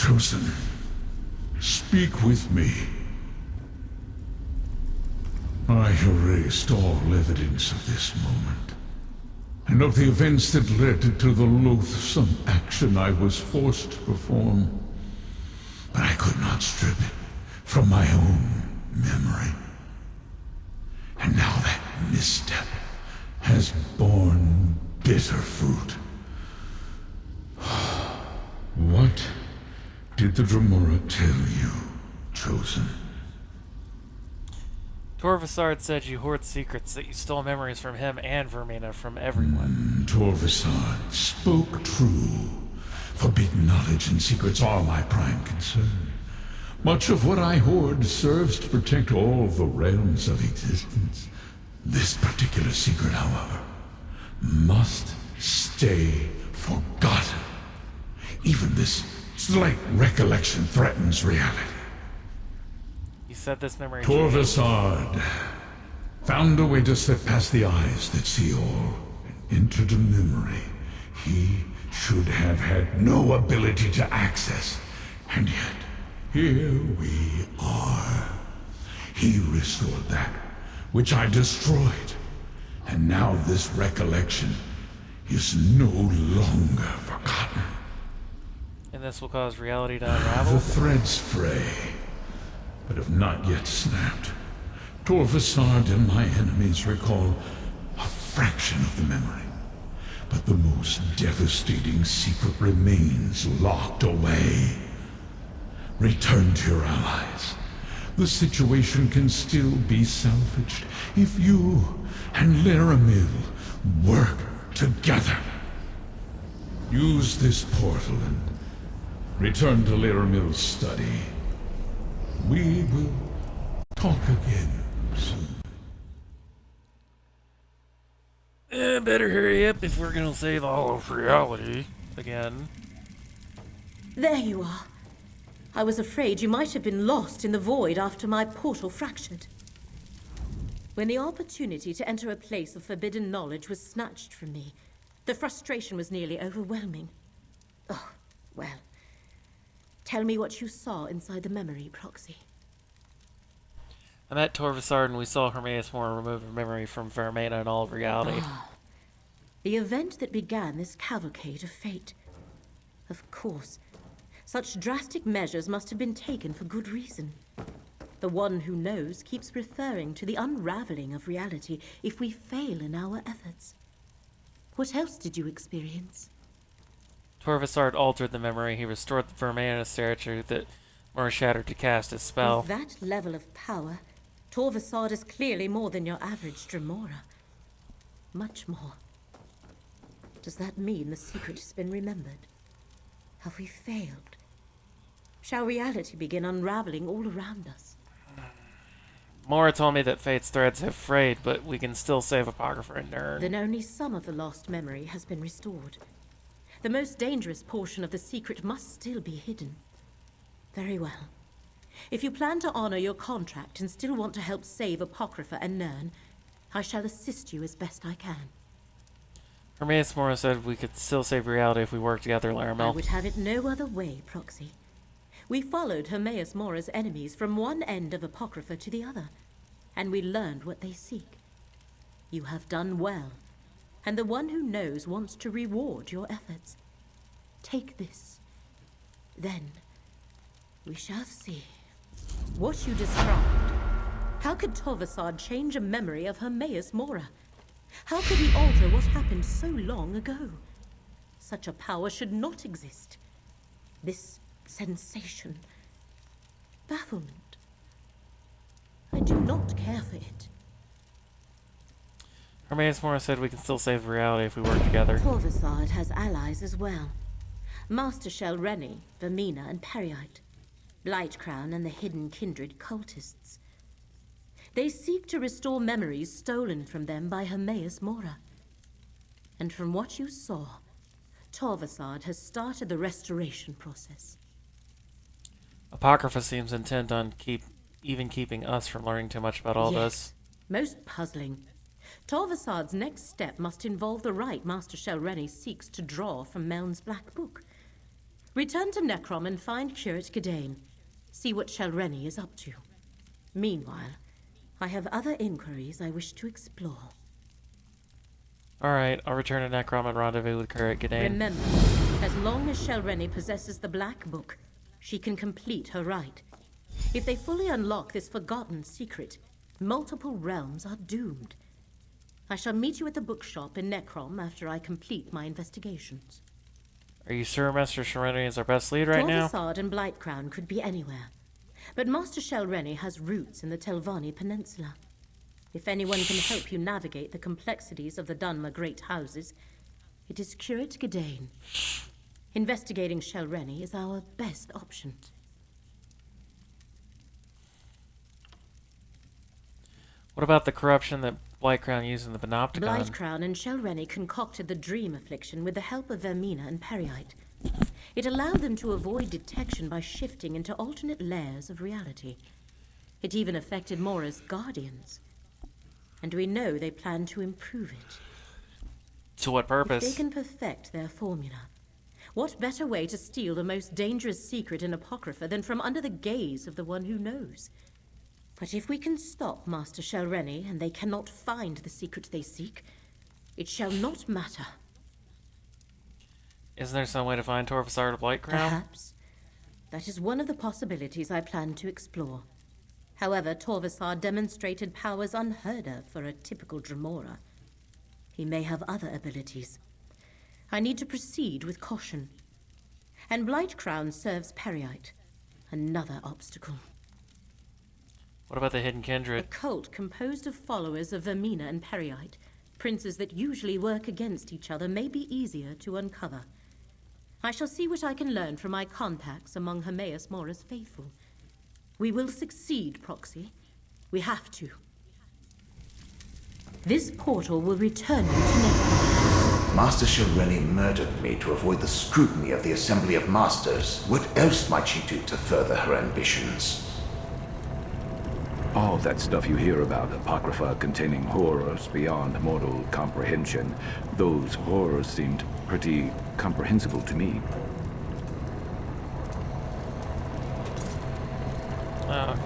Chosen, speak with me. I erased all evidence of this moment, and of the events that led to the loathsome action I was forced to perform. But I could not strip it from my own memory. And now that misstep has borne bitter fruit. What did the Dremora tell you, Chosen? Torvasard said you hoard secrets, that you stole memories from him and Vermina from everyone. Torvasard spoke true. Forbidden knowledge and secrets are my prime concern. Much of what I hoard serves to protect all the realms of existence. This particular secret, however, must stay forgotten. Even this slight recollection threatens reality. You said this memory Torvasard found a way to slip past the eyes that see all and entered a memory he should have had no ability to access. And yet, here we are. He restored that which I destroyed. And now this recollection is no longer forgotten. And this will cause reality to The unravel? threads fray, but have not yet snapped. Torvasard and my enemies recall a fraction of the memory, but the most devastating secret remains locked away. Return to your allies. The situation can still be salvaged if you and Laramil work together. Use this portal and return to Laramil's study. We will talk again soon. Better hurry up if we're gonna save all of reality again. There you are. I was afraid you might have been lost in the void after my portal fractured. When the opportunity to enter a place of forbidden knowledge was snatched from me, the frustration was nearly overwhelming. Oh, well. Tell me what you saw inside the memory, Proxy. I met Torvasard and we saw Hermaeus Mora remove a memory from Vermina and all of reality. The event that began this cavalcade of fate. Of course, such drastic measures must have been taken for good reason. The one who knows keeps referring to the unraveling of reality if we fail in our efforts. What else did you experience? Torvasard altered the memory. He restored the Vermina statue that Mora shattered to cast his spell. With that level of power, Torvasard is clearly more than your average Dremora. Much more. Does that mean the secret has been remembered? Have we failed? Shall reality begin unraveling all around us? Mora told me that Fate's threads have frayed, but we can still save Apocrypha and Nern. Then only some of the lost memory has been restored. The most dangerous portion of the secret must still be hidden. Very well. If you plan to honor your contract and still want to help save Apocrypha and Nern, I shall assist you as best I can. Hermaeus Mora said we could still save reality if we work together, Laramil. I would have it no other way, Proxy. We followed Hermaeus Mora's enemies from one end of Apocrypha to the other, and we learned what they seek. You have done well, and the one who knows wants to reward your efforts. Take this. Then, we shall see. What you described. How could Torvasard change a memory of Hermaeus Mora? How could he alter what happened so long ago? Such a power should not exist. This sensation. Bafflement. I do not care for it. Hermaeus Mora said we can still save reality if we work together. Torvasard has allies as well. Master Shell Rennie, Vermina, and Periite. Blightcrown and the hidden kindred cultists. They seek to restore memories stolen from them by Hermaeus Mora. And from what you saw, Torvasard has started the restoration process. Apocrypha seems intent on keeping us from learning too much about all this. Most puzzling. Torvasard's next step must involve the right Master Shell Rennie seeks to draw from Meln's Black Book. Return to Necrom and find Curate Gadain. See what Shelreni is up to. Meanwhile, I have other inquiries I wish to explore. Alright, I'll return to Necrom and rendezvous with Curate Gadain. Remember, as long as Shelreni possesses the Black Book, she can complete her rite. If they fully unlock this forgotten secret, multiple realms are doomed. I shall meet you at the bookshop in Necrom after I complete my investigations. Are you sure Master Shelreni is our best lead right now? Torvasard and Blightcrown could be anywhere, but Master Shelreni has roots in the Telvanni Peninsula. If anyone can help you navigate the complexities of the Dunmer Great Houses, it is Curate Gadain. Investigating Shelreni is our best option. What about the corruption that Blightcrown used in the Panopticon? Blightcrown and Shelreni concocted the Dream Affliction with the help of Vermina and Periite. It allowed them to avoid detection by shifting into alternate layers of reality. It even affected Mora's guardians. And we know they plan to improve it. To what purpose? If they can perfect their formula, what better way to steal the most dangerous secret in Apocrypha than from under the gaze of the one who knows? But if we can stop Master Shelreni and they cannot find the secret they seek, it shall not matter. Isn't there some way to find Torvasard or Blightcrown? Perhaps. That is one of the possibilities I plan to explore. However, Torvasard demonstrated powers unheard of for a typical Dremora. He may have other abilities. I need to proceed with caution. And Blightcrown serves Periite, another obstacle. What about the Hidden A Kindred? cult composed of followers of Vermina and Periite, princes that usually work against each other, may be easier to uncover. I shall see what I can learn from my contacts among Hermaeus Mora's faithful. We will succeed, Proxy. We have to. This portal will return you to Necrom. Master Shelreni murdered me to avoid the scrutiny of the Assembly of Masters. What else might she do to further her ambitions? All that stuff you hear about, Apocrypha containing horrors beyond mortal comprehension, those horrors seemed pretty comprehensible to me. Oh.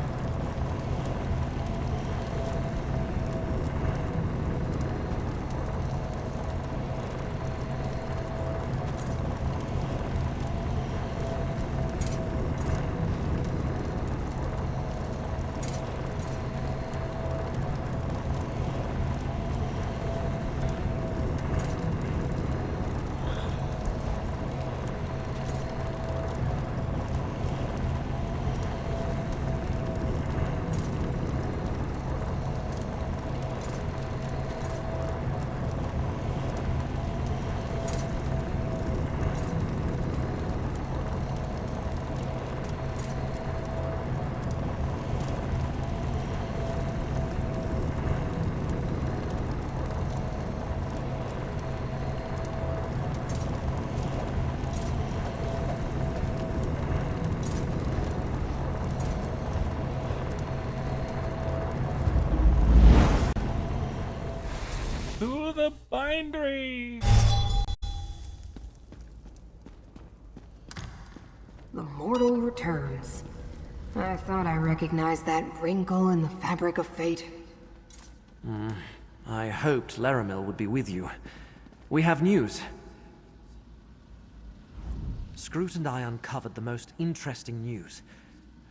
To the bindery! The mortal returns. I thought I recognized that wrinkle in the fabric of fate. I hoped Laramil would be with you. We have news. Scroot and I uncovered the most interesting news.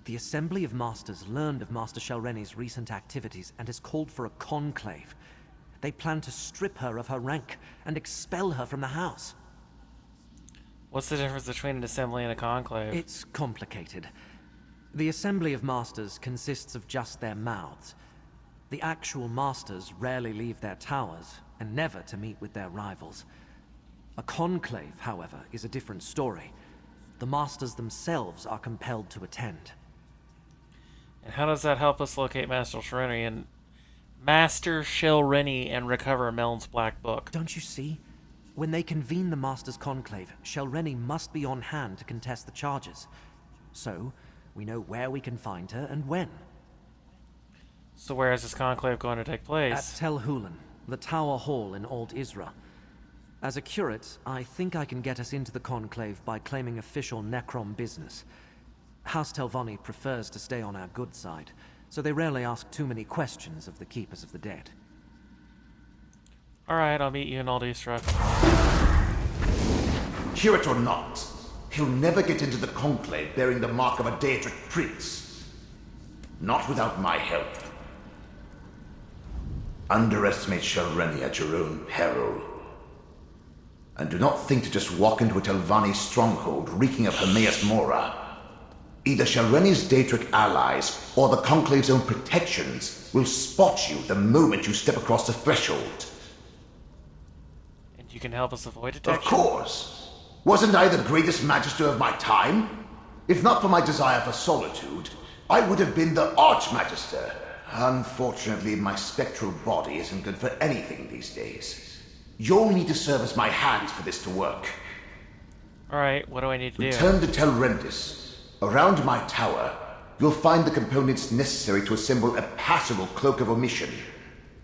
The Assembly of Masters learned of Master Shelreni's recent activities and has called for a conclave. They plan to strip her of her rank and expel her from the house. What's the difference between an assembly and a conclave? It's complicated. The Assembly of Masters consists of just their mouths. The actual Masters rarely leave their towers, and never to meet with their rivals. A conclave, however, is a different story. The Masters themselves are compelled to attend. And how does that help us locate Master Shelreni and recover Meln's Black Book? Don't you see? When they convene the Masters' Conclave, Shelreni must be on hand to contest the charges. So, we know where we can find her and when. So where is this conclave going to take place? At Tel Hulan, the Tower Hall in Old Isra. As a curate, I think I can get us into the Conclave by claiming official Necrom business. House Telvanni prefers to stay on our good side, so they rarely ask too many questions of the Keepers of the Dead. Alright, I'll meet you in Aldestruct. Curate or not, he'll never get into the Conclave bearing the mark of a Daedric prince. Not without my help. Underestimate Shalreni at your own peril. And do not think to just walk into a Telvanni stronghold reeking of Hermaeus Mora. Either Shalreni's Daedric allies or the Conclave's own protections will spot you the moment you step across the threshold. And you can help us avoid detection? Of course. Wasn't I the greatest magister of my time? If not for my desire for solitude, I would have been the Archmagister. Unfortunately, my spectral body isn't good for anything these days. You'll need to serve as my hands for this to work. Alright, what do I need to do? Return to Telrendis. Around my tower, you'll find the components necessary to assemble a passable cloak of omission.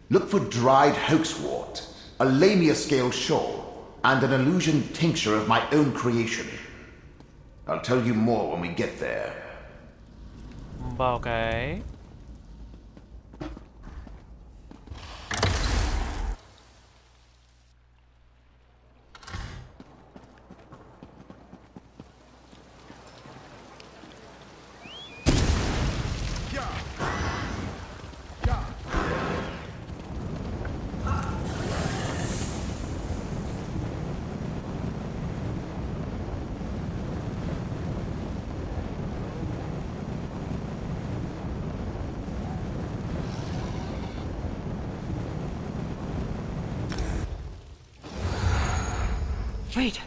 Look for dried hoaxwort, a lamia-scale shawl, and an illusion tincture of my own creation. I'll tell you more when we get there. Okay. Wait,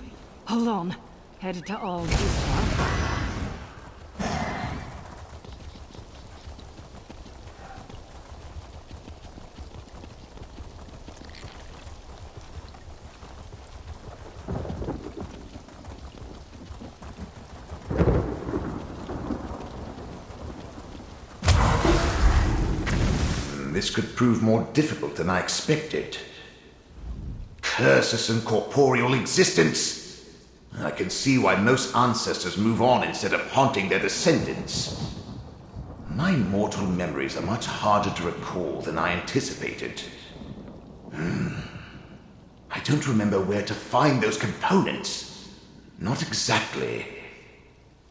hold on. Headed to Aldestruct. This could prove more difficult than I expected. Curses and corporeal existence. I can see why most ancestors move on instead of haunting their descendants. My mortal memories are much harder to recall than I anticipated. I don't remember where to find those components. Not exactly.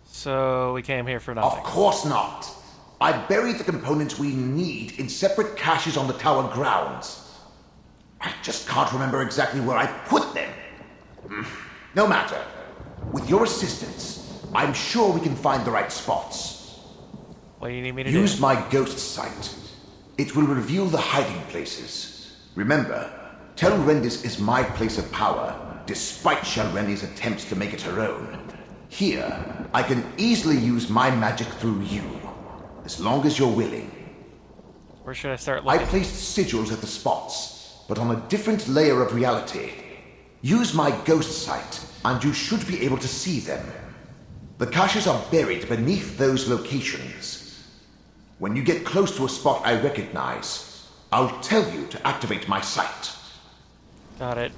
So we came here for nothing. Of course not. I buried the components we need in separate caches on the tower grounds. I just can't remember exactly where I put them. No matter. With your assistance, I'm sure we can find the right spots. What do you need me to do? Use my ghost sight. It will reveal the hiding places. Remember, Telrendis is my place of power, despite Shalreni's attempts to make it her own. Here, I can easily use my magic through you, as long as you're willing. Where should I start I looking? placed sigils at the spots, but on a different layer of reality. Use my ghost sight, and you should be able to see them. The caches are buried beneath those locations. When you get close to a spot I recognize, I'll tell you to activate my sight. Got it.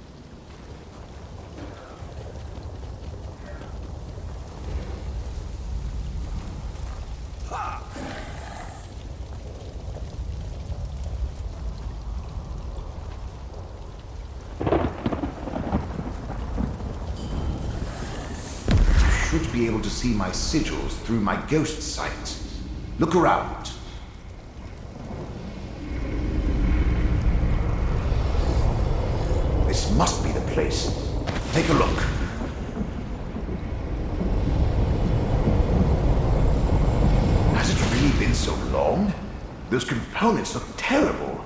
Should be able to see my sigils through my ghost sight. Look around. This must be the place. Take a look. Has it really been so long? Those components look terrible.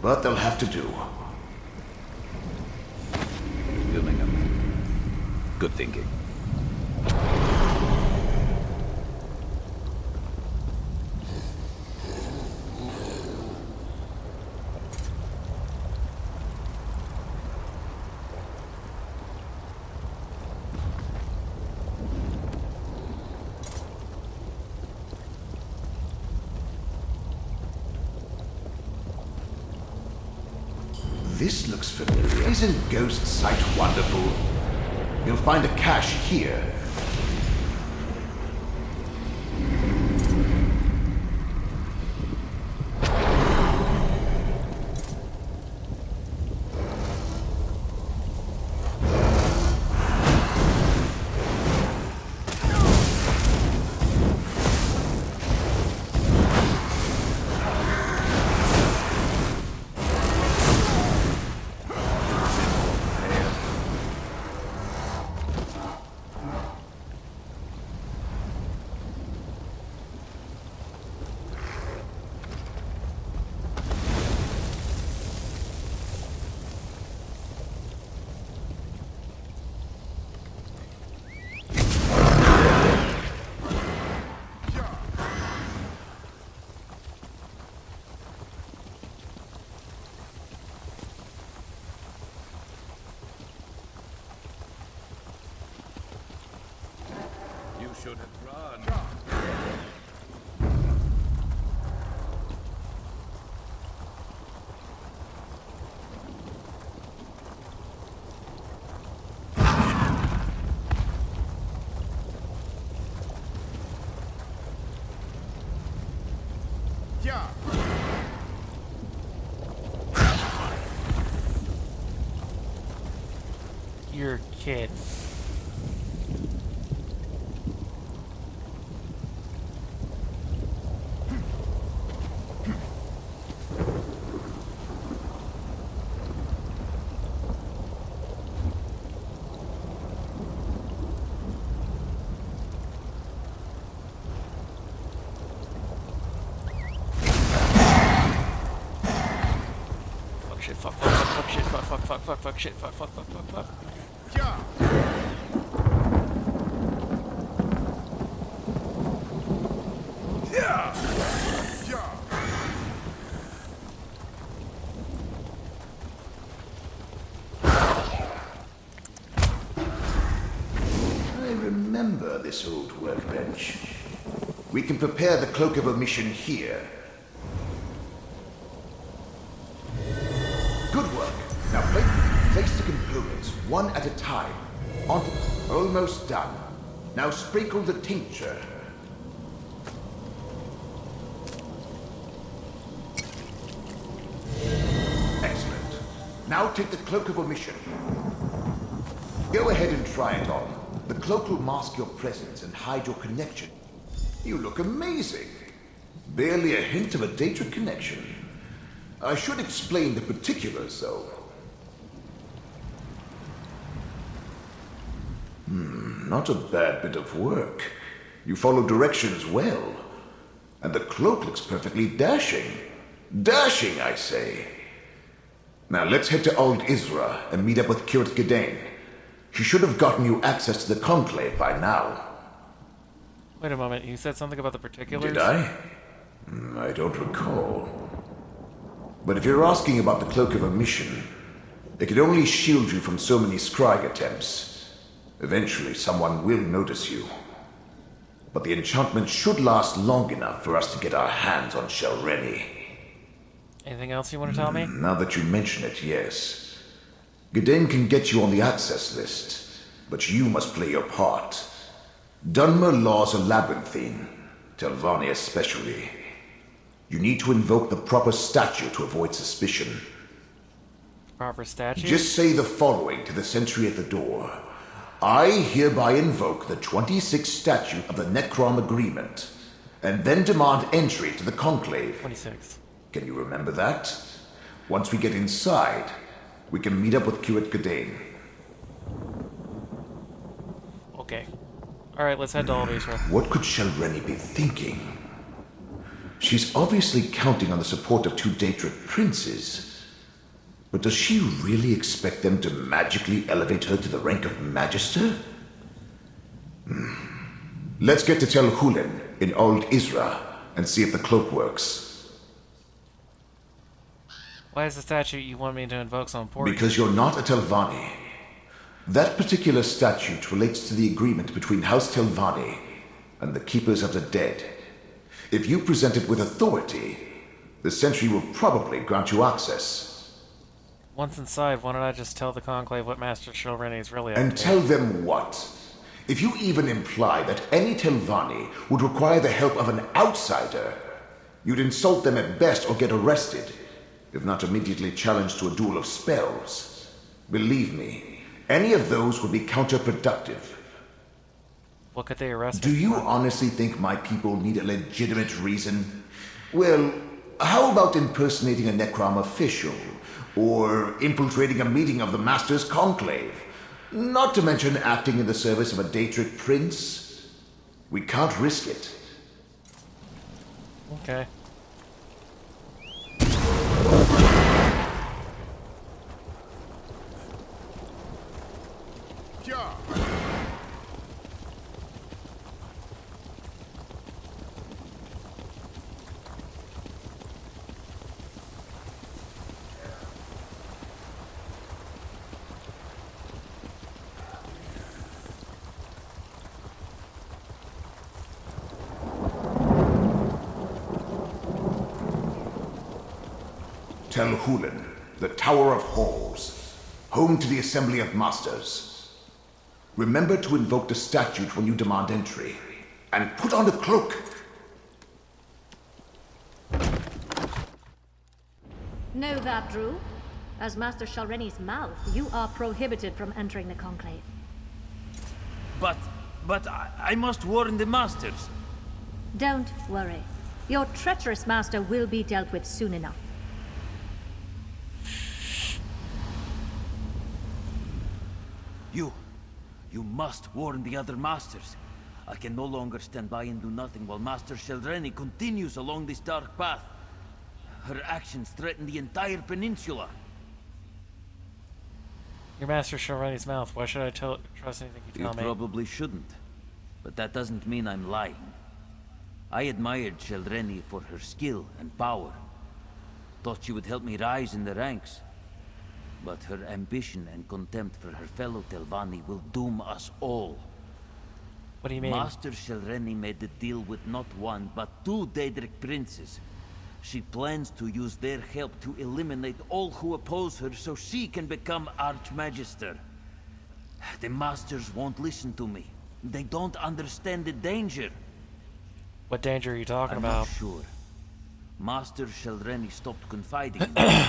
But they'll have to do. Gillingham. Good thinking. This looks familiar. Isn't Ghost Sight wonderful? You'll find a cache here. You shouldn't run. You're a kid. Fuck shit, fuck. I remember this old workbench. We can prepare the Cloak of Omission here. Good work. Now place the components one at a time. Almost done. Now sprinkle the tincture. Excellent. Now take the Cloak of Omission. Go ahead and try it on. The cloak will mask your presence and hide your connection. You look amazing. Barely a hint of a Daedric connection. I should explain the particulars, though. Not a bad bit of work. You follow directions well. And the cloak looks perfectly dashing. Dashing, I say. Now let's head to Old Isra and meet up with Kirit Gedain. She should have gotten you access to the Conclave by now. Wait a moment, you said something about the particulars? Did I? I don't recall. But if you're asking about the Cloak of Omission, it can only shield you from so many scrying attempts. Eventually, someone will notice you. But the enchantment should last long enough for us to get our hands on Shelreni. Anything else you want to tell me? Now that you mention it, yes. Gedain can get you on the access list, but you must play your part. Dunmer laws are labyrinthine, Telvanni especially. You need to invoke the proper statue to avoid suspicion. Proper statue? Just say the following to the sentry at the door. I hereby invoke the 26th statute of the Necrom Agreement, and then demand entry to the Conclave. 26. Can you remember that? Once we get inside, we can meet up with Kirit Gedain. Okay. Alright, let's head to Old Isra. What could Shelreni be thinking? She's obviously counting on the support of two Daedric princes. But does she really expect them to magically elevate her to the rank of Magister? Let's get to Tel Hulen in Old Isra and see if the cloak works. Why is the statute you want me to invoke so important? Because you're not a Telvanni. That particular statute relates to the agreement between House Telvanni and the Keepers of the Dead. If you present it with authority, the Sentry will probably grant you access. Once inside, why don't I just tell the Conclave what Master Shilreni is really up And to? tell them what? If you even imply that any Telvanni would require the help of an outsider, you'd insult them at best or get arrested, if not immediately challenged to a duel of spells. Believe me, any of those would be counterproductive. What could they arrest Do me you for? honestly think my people need a legitimate reason? Well, how about impersonating a Necrom official? Or infiltrating a meeting of the Master's Conclave? Not to mention acting in the service of a Daedric prince? We can't risk it. Okay. Tel Hulen, the Tower of Halls, home to the Assembly of Masters. Remember to invoke the statute when you demand entry, and put on the cloak. Know that, Drew? As Master Shilreni's mouth, you are prohibited from entering the Conclave. But I must warn the Masters. Don't worry. Your treacherous master will be dealt with soon enough. You must warn the other Masters. I can no longer stand by and do nothing while Master Shilreni continues along this dark path. Her actions threaten the entire peninsula. Your Master Shilreni's mouth. Why should I trust anything you tell me? You probably shouldn't. But that doesn't mean I'm lying. I admired Shilreni for her skill and power. Thought she would help me rise in the ranks. But her ambition and contempt for her fellow Telvanni will doom us all. What do you mean? Master Shilreni made a deal with not one, but two Daedric princes. She plans to use their help to eliminate all who oppose her so she can become Archmagister. The Masters won't listen to me. They don't understand the danger. What danger are you talking I'm about? not sure. Master Shilreni stopped confiding in me.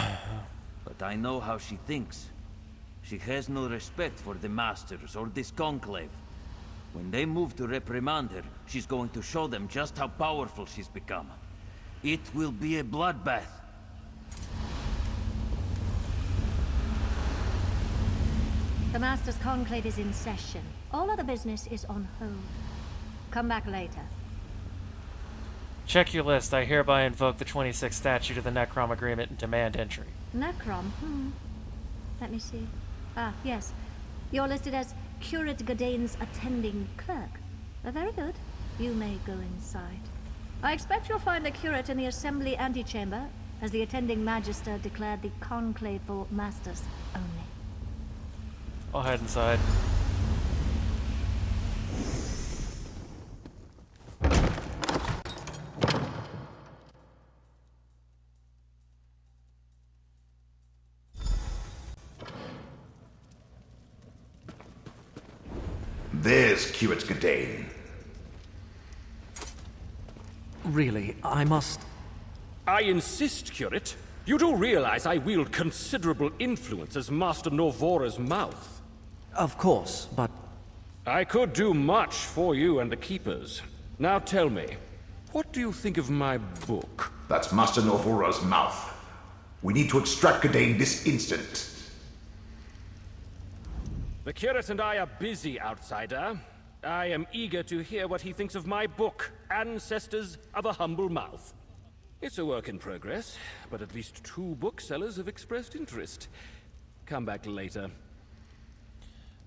But I know how she thinks. She has no respect for the Masters or this Conclave. When they move to reprimand her, she's going to show them just how powerful she's become. It will be a bloodbath. The Master's Conclave is in session. All other business is on hold. Come back later. Check your list. I hereby invoke the 26th statute of the Necrom Agreement and demand entry. Necrom? Let me see. Ah, yes. You're listed as Curate Godane's attending clerk. Very good. You may go inside. I expect you'll find the curate in the Assembly antechamber, as the attending Magister declared the conclave for Masters only. I'll head inside. There's Curate Godane. Really, I must... I insist, Curate. You do realize I wield considerable influence as Master Norvora's mouth. Of course, but... I could do much for you and the Keepers. Now tell me, what do you think of my book? That's Master Norvora's mouth. We need to extract Godane this instant. The Curate and I are busy, outsider. I am eager to hear what he thinks of my book, Ancestors of a Humble Mouth. It's a work in progress, but at least 2 booksellers have expressed interest. Come back later.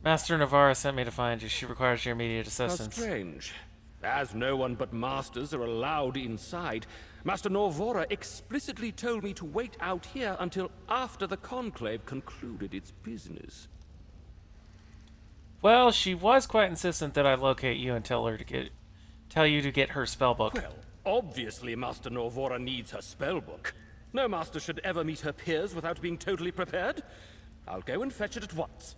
Master Navarra sent me to find you. She requires your immediate How assistance. strange. As no one but Masters are allowed inside, Master Norvora explicitly told me to wait out here until after the Conclave concluded its business. Well, she was quite insistent that I locate you and tell you to get her spellbook. Well, obviously Master Norvora needs her spellbook. No master should ever meet her peers without being totally prepared. I'll go and fetch it at once.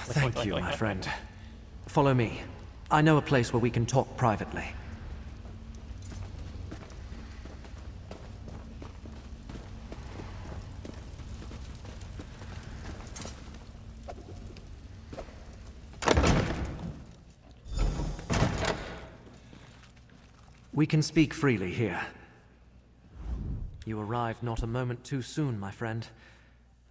Thank you, my friend. Follow me. I know a place where we can talk privately. We can speak freely here. You arrived not a moment too soon, my friend.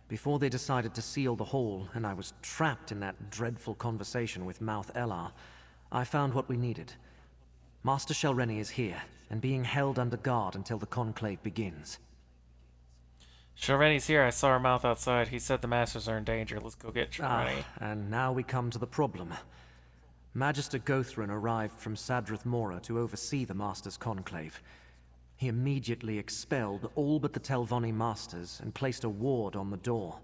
Before they decided to seal the hall, and I was trapped in that dreadful conversation with Mouth Elar, I found what we needed. Master Shelreni is here, and being held under guard until the conclave begins. Shelreni's here. I saw her mouth outside. He said the masters are in danger. Let's go get Shelreni. And now we come to the problem. Magister Gothran arrived from Sadrith Mora to oversee the Master's Conclave. He immediately expelled all but the Telvanni Masters and placed a ward on the door.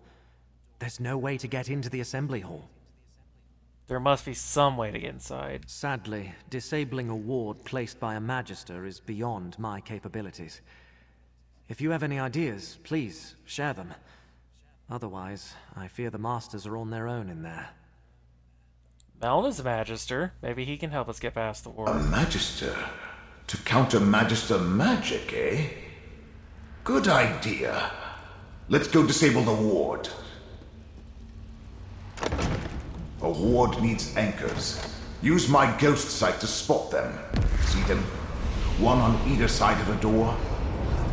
There's no way to get into the Assembly Hall. There must be some way to get inside. Sadly, disabling a ward placed by a Magister is beyond my capabilities. If you have any ideas, please, share them. Otherwise, I fear the Masters are on their own in there. Meln is a Magister. Maybe he can help us get past the war. A Magister? To counter Magister magic, eh? Good idea. Let's go disable the ward. A ward needs anchors. Use my ghost sight to spot them. See them? One on either side of a door.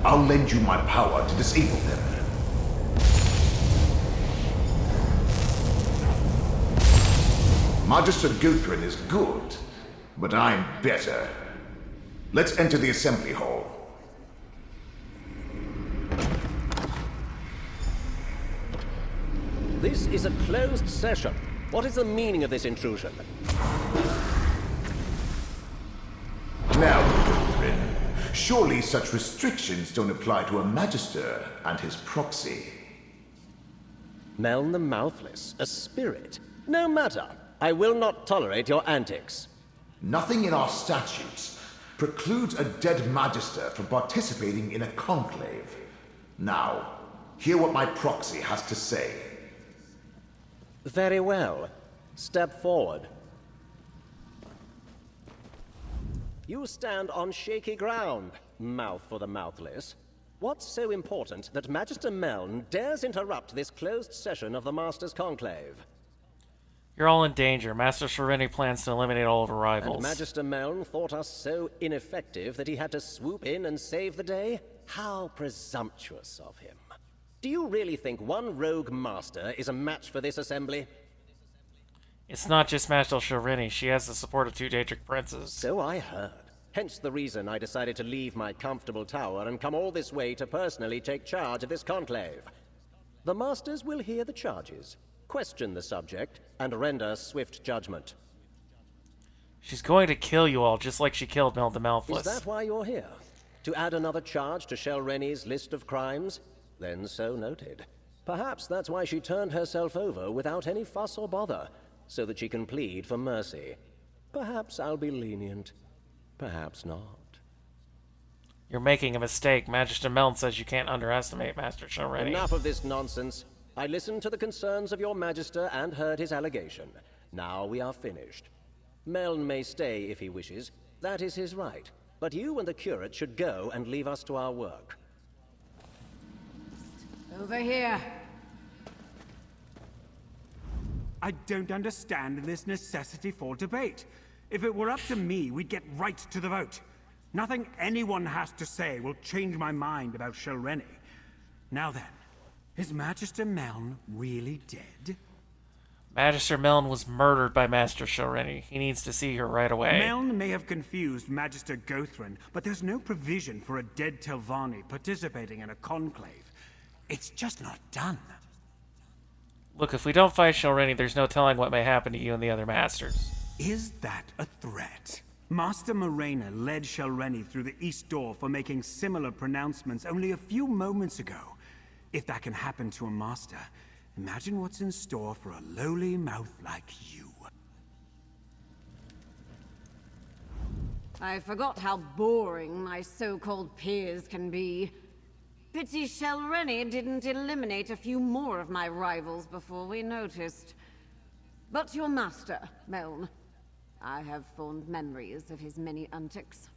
I'll lend you my power to disable them. Magister Gothran is good, but I'm better. Let's enter the assembly hall. This is a closed session. What is the meaning of this intrusion? Now, Gothran, surely such restrictions don't apply to a Magister and his proxy. Meln the Mouthless, a spirit. No matter. I will not tolerate your antics. Nothing in our statutes precludes a dead Magister from participating in a conclave. Now, hear what my proxy has to say. Very well. Step forward. You stand on shaky ground, Mouth for the Mouthless. What's so important that Magister Meln dares interrupt this closed session of the Master's Conclave? You're all in danger. Master Shelreni plans to eliminate all of our rivals. And Magister Meln thought us so ineffective that he had to swoop in and save the day? How presumptuous of him. Do you really think one rogue master is a match for this assembly? It's not just Master Shelreni. She has the support of 2 Daedric princes. So I heard. Hence the reason I decided to leave my comfortable tower and come all this way to personally take charge of this conclave. The masters will hear the charges, question the subject, and render swift judgment. She's going to kill you all, just like she killed Meln the Mouthless. Is that why you're here? To add another charge to Shelreni's list of crimes? Then so noted. Perhaps that's why she turned herself over without any fuss or bother, so that she can plead for mercy. Perhaps I'll be lenient. Perhaps not. You're making a mistake. Magister Meln says you can't underestimate Master Shelreni. Enough of this nonsense. I listened to the concerns of your Magister and heard his allegation. Now we are finished. Meln may stay if he wishes. That is his right. But you and the curate should go and leave us to our work. Over here. I don't understand this necessity for debate. If it were up to me, we'd get right to the vote. Nothing anyone has to say will change my mind about Shelreni. Now then, is Magister Meln really dead? Magister Meln was murdered by Master Shelreni. He needs to see her right away. Meln may have confused Magister Gothran, but there's no provision for a dead Telvanni participating in a conclave. It's just not done. Look, if we don't fight Shelreni, there's no telling what may happen to you and the other masters. Is that a threat? Master Morena led Shelreni through the East Door for making similar pronouncements only a few moments ago. If that can happen to a master, imagine what's in store for a lowly mouth like you. I forgot how boring my so-called peers can be. Pity Shelreni didn't eliminate a few more of my rivals before we noticed. But your master, Meln. I have fond memories of his many antics.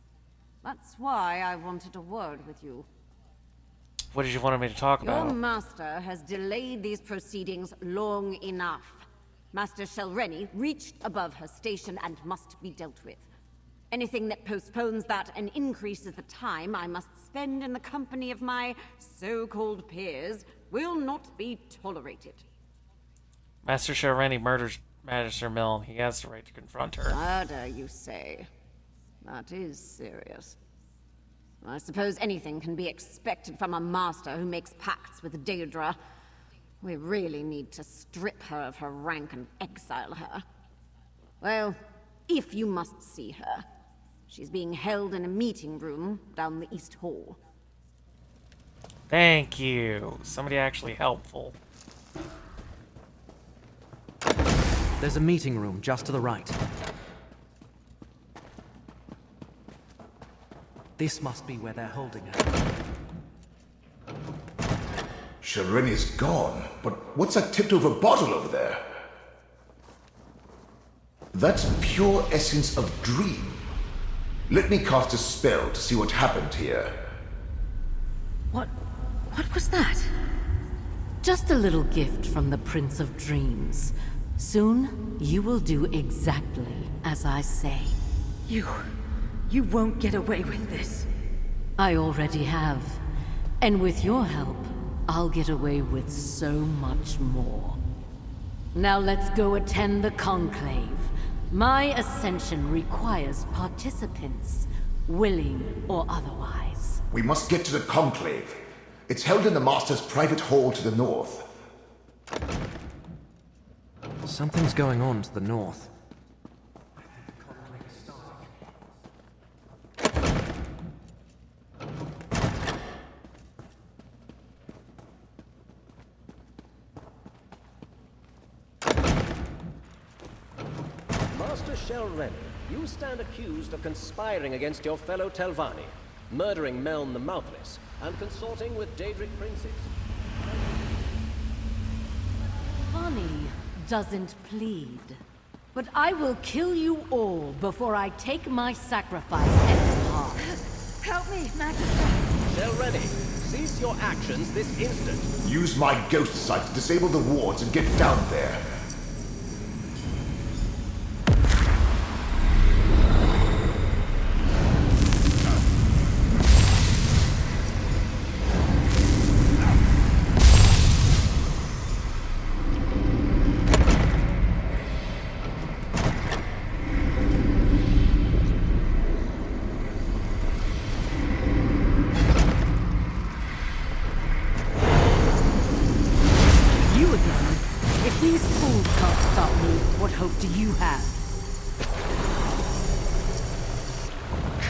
That's why I wanted a word with you. What did you want me to talk about? Your master has delayed these proceedings long enough. Master Shelreni reached above her station and must be dealt with. Anything that postpones that and increases the time I must spend in the company of my so-called peers will not be tolerated. Master Shelreni murders Magister Milne. He has the right to confront her. Murder, you say? That is serious. I suppose anything can be expected from a master who makes pacts with Daedra. We really need to strip her of her rank and exile her. Well, if you must see her, she's being held in a meeting room down the East Hall. Thank you. Somebody actually helpful. There's a meeting room just to the right. This must be where they're holding her. Shelreni's gone, but what's that tipped-over bottle over there? That's pure essence of dream. Let me cast a spell to see what happened here. What was that? Just a little gift from the Prince of Dreams. Soon, you will do exactly as I say. You won't get away with this. I already have. And with your help, I'll get away with so much more. Now let's go attend the conclave. My ascension requires participants, willing or otherwise. We must get to the conclave. It's held in the Master's private hall to the north. Something's going on to the north. Master Shelreni, you stand accused of conspiring against your fellow Telvanni, murdering Meln the Mouthless, and consorting with Daedric princes. Honey doesn't plead. But I will kill you all before I take my sacrifice and depart. Help me, Magister. Shelreni, cease your actions this instant. Use my ghost sight to disable the wards and get down there.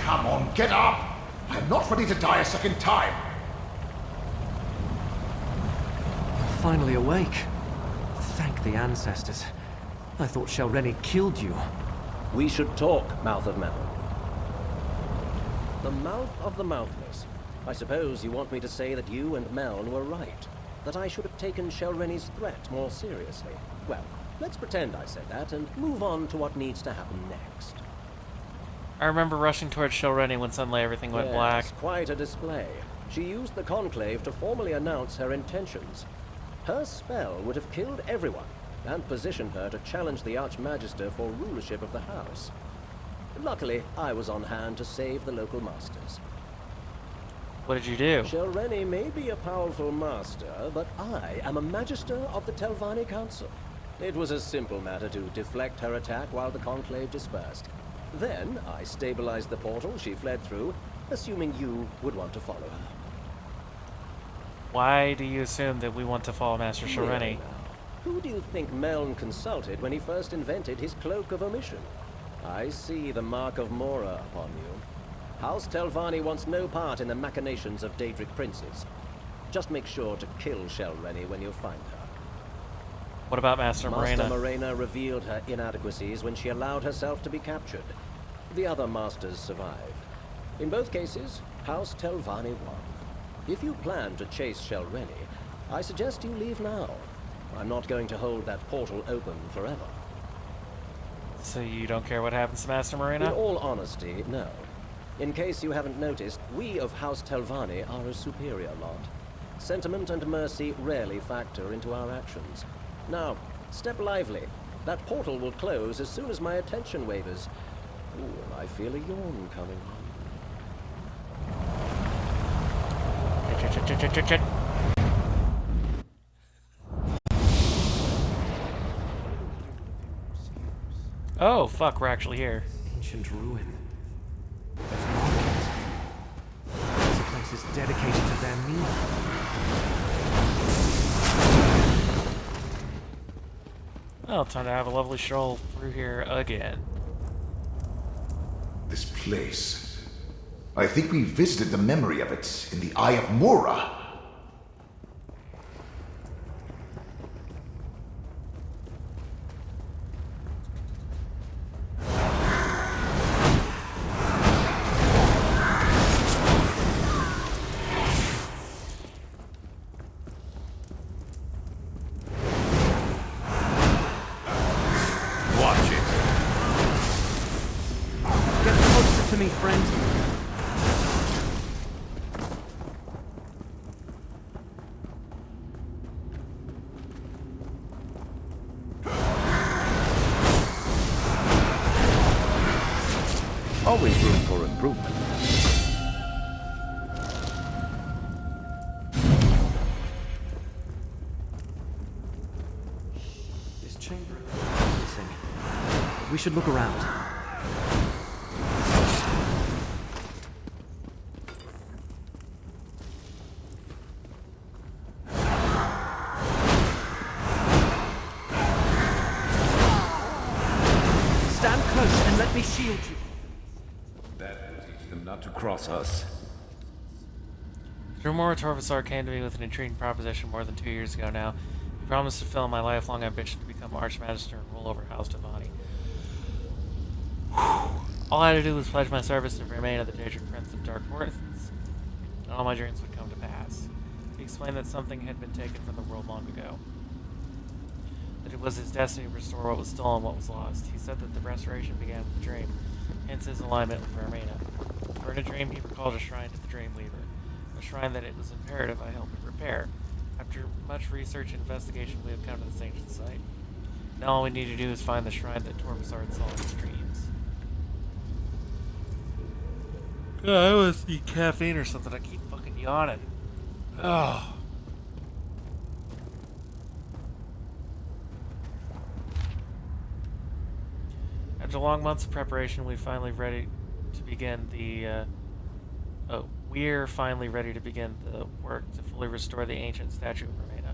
Come on, get up! I'm not ready to die a second time! You're finally awake. Thank the ancestors. I thought Shelreni killed you. We should talk, Mouth of Meln. The Mouth of the Mouthless. I suppose you want me to say that you and Meln were right. That I should have taken Shelreni's threat more seriously. Well, let's pretend I said that and move on to what needs to happen next. I remember rushing towards Shelreni when suddenly everything went black. Quite a display. She used the conclave to formally announce her intentions. Her spell would have killed everyone, and positioned her to challenge the Archmagister for rulership of the house. Luckily, I was on hand to save the local masters. What did you do? Shelreni may be a powerful master, but I am a Magister of the Telvanni Council. It was a simple matter to deflect her attack while the conclave dispersed. Then, I stabilized the portal she fled through, assuming you would want to follow her. Why do you assume that we want to follow Master Shelreni? Who do you think Meln consulted when he first invented his Cloak of Omission? I see the mark of Mora upon you. House Telvanni wants no part in the machinations of Daedric princes. Just make sure to kill Shelreni when you find her. What about Master Morena? Master Morena revealed her inadequacies when she allowed herself to be captured. The other masters survived. In both cases, House Telvanni won. If you plan to chase Shelreni, I suggest you leave now. I'm not going to hold that portal open forever. So you don't care what happens to Master Marina? In all honesty, no. In case you haven't noticed, we of House Telvanni are a superior lot. Sentiment and mercy rarely factor into our actions. Now, step lively. That portal will close as soon as my attention wavers. Ooh, I feel a yawn coming on. Oh, fuck, we're actually here. Ancient ruin. There's markings. This place is dedicated to their meaning. Well, time to have a lovely stroll through here again. This place. I think we visited the memory of it in the Eye of Mora. To me, friend. Always room for improvement. This chamber is missing. We should look around. Let me shield you. That will teach them not to cross us. Drumora Torvasar came to me with an intriguing proposition more than 2 years ago now. He promised to fulfill my lifelong ambition to become Archmagister and rule over House Telvanni. All I had to do was pledge my service to remain at the Daedric Prince of Dark Portents, and all my dreams would come to pass. He explained that something had been taken from the world long ago. That it was his destiny to restore what was stolen, what was lost. He said that the restoration began with a dream, hence his alignment with Vermina. For in a dream he recalled a shrine to the Dreamweaver, a shrine that it was imperative I help it repair. After much research and investigation, we have come to this ancient site. Now all we need to do is find the shrine that Torvasard saw in his dreams. God, I must need caffeine or something. I keep fucking yawning. Oh. After long months of preparation, we're finally ready to begin the work to fully restore the ancient statue of Vermina.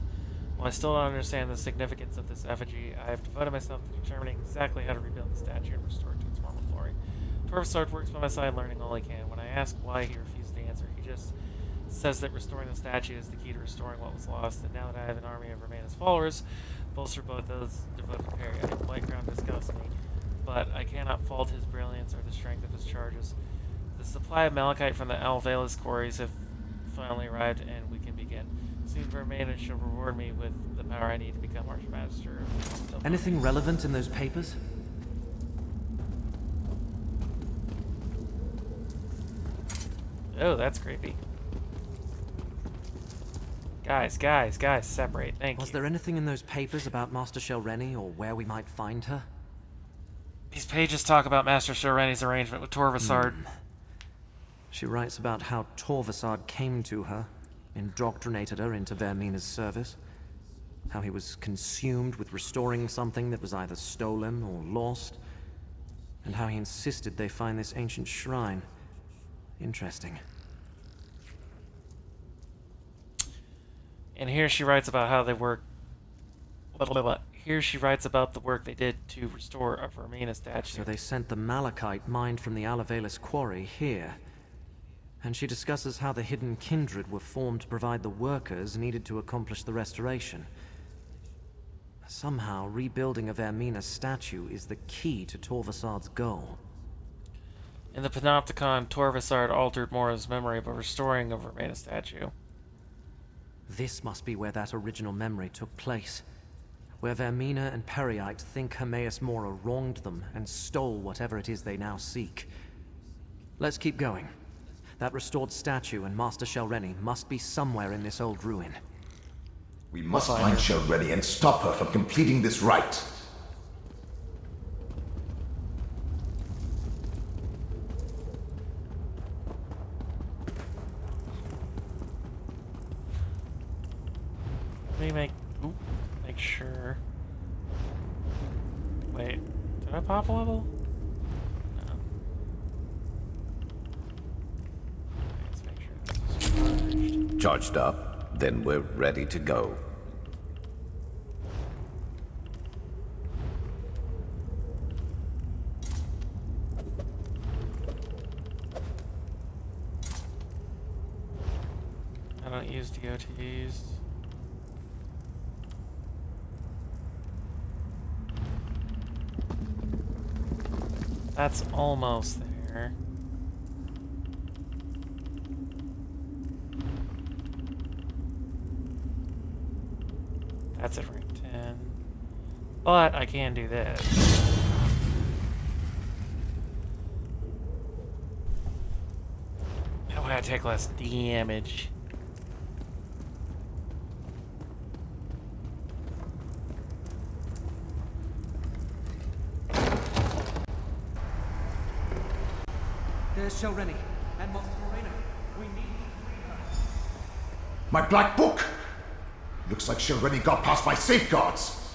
While I still don't understand the significance of this effigy, I have devoted myself to determining exactly how to rebuild the statue and restore it to its former glory. Torvasard works by my side, learning all he can. When I ask why he refused to answer, he just says that restoring the statue is the key to restoring what was lost, and now that I have an army of Vermina's followers, bolster both those devoted to Perry. Whiteground disgusts me, but I cannot fault his brilliance or the strength of his charges. The supply of malachite from the Alvelis quarries have finally arrived, and we can begin. Soon Vermina shall reward me with the power I need to become Archmagister. Anything relevant in those papers? Oh, that's creepy. Guys, separate. Thank you. Was there anything in those papers about Master Shelreni or where we might find her? These pages talk about Master Shelreni's arrangement with Torvasard. She writes about how Torvasard came to her, indoctrinated her into Vermina's service, how he was consumed with restoring something that was either stolen or lost, and how he insisted they find this ancient shrine. Interesting. And here she writes about how they work. Here she writes about the work they did to restore a Vermina statue. So they sent the malachite mined from the Alvelis quarry here. And she discusses how the hidden kindred were formed to provide the workers needed to accomplish the restoration. Somehow, rebuilding a Vermina statue is the key to Torvasard's goal. In the Panopticon, Torvasard altered Mora's memory by restoring a Vermena statue. This must be where that original memory took place. Where Vermina and Periite think Hermaeus Mora wronged them and stole whatever it is they now seek. Let's keep going. That restored statue and Master Shelreni must be somewhere in this old ruin. We must find Shelreni and stop her from completing this rite. Let me make sure. Wait, did I pop a level? No. Let's make sure this is charged. Charged up, then we're ready to go. I don't use DOTs. That's almost there. That's at rank 10. But I can do this. That way I take less damage. There's Shelreni and Master Morena. We need to free her. My black book! Looks like Shelreni got past my safeguards.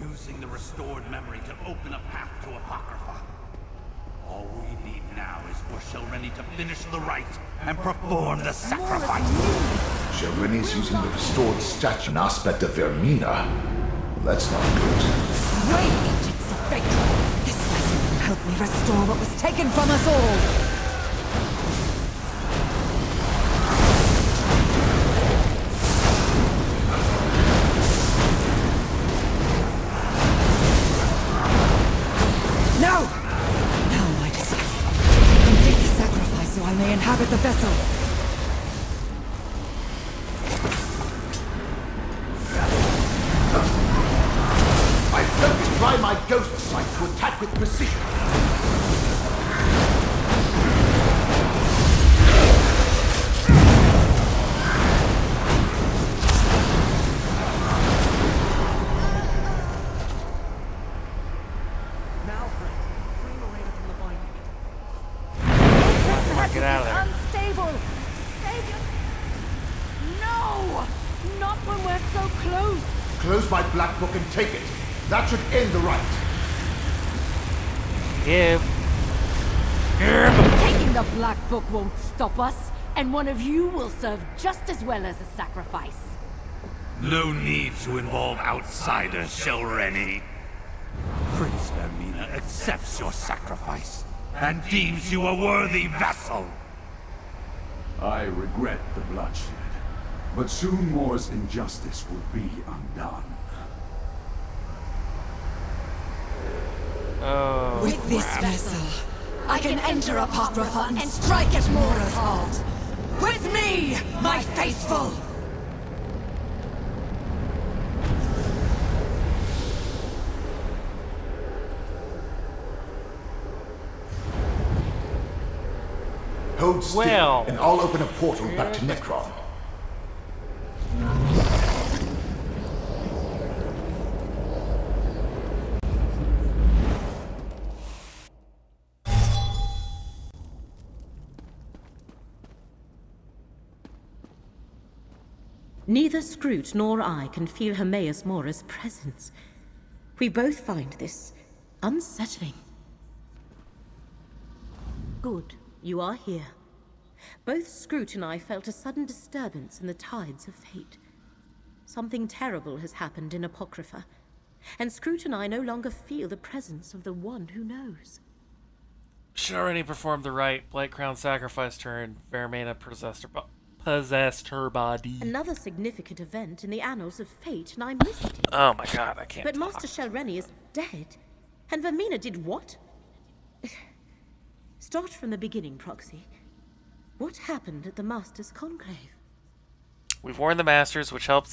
Using the restored memory to open a path to Apocrypha. All we need now is for Shelreni to finish the rite and perform the sacrifice. Shelreni's using the restored statue, an aspect of Vermina. That's not good. Wait, agents of fate! This lesson will help me restore what was taken from us all! No! Now my desire. Complete the sacrifice so I may inhabit the vessel. Try my ghost sight to attack with precision. Now, friend, free Morena from the binding. Come on, get out of there. Unstable! Save your... No! Not when we're so close! Close my black book and take it. That should end the rite. Yep. Taking the Black Book won't stop us, and one of you will serve just as well as a sacrifice. No need to involve outsiders, Shelreni. Prince Vermina accepts your sacrifice and deems you a worthy vassal. I regret the bloodshed, but soon Mora's injustice will be undone. Oh. With this vessel, I can enter Apocrypha and strike at Mora's heart. With me, my faithful! Hold still, Well. and I'll open a portal back to Necron. Neither Scroot nor I can feel Hermaeus Mora's presence. We both find this unsettling. Good, you are here. Both Scroot and I felt a sudden disturbance in the tides of fate. Something terrible has happened in Apocrypha, and Scroot and I no longer feel the presence of the one who knows. Shelreni performed the rite. Blight Crown sacrificed her, and Vermena possessed her possessed her body. Another significant event in the annals of fate, and I missed it. Oh my god, I can't But talk. Master Shelreni is dead. And Vermina did what? Start from the beginning, Proxy. What happened at the Master's Conclave? We've warned the Masters, which helped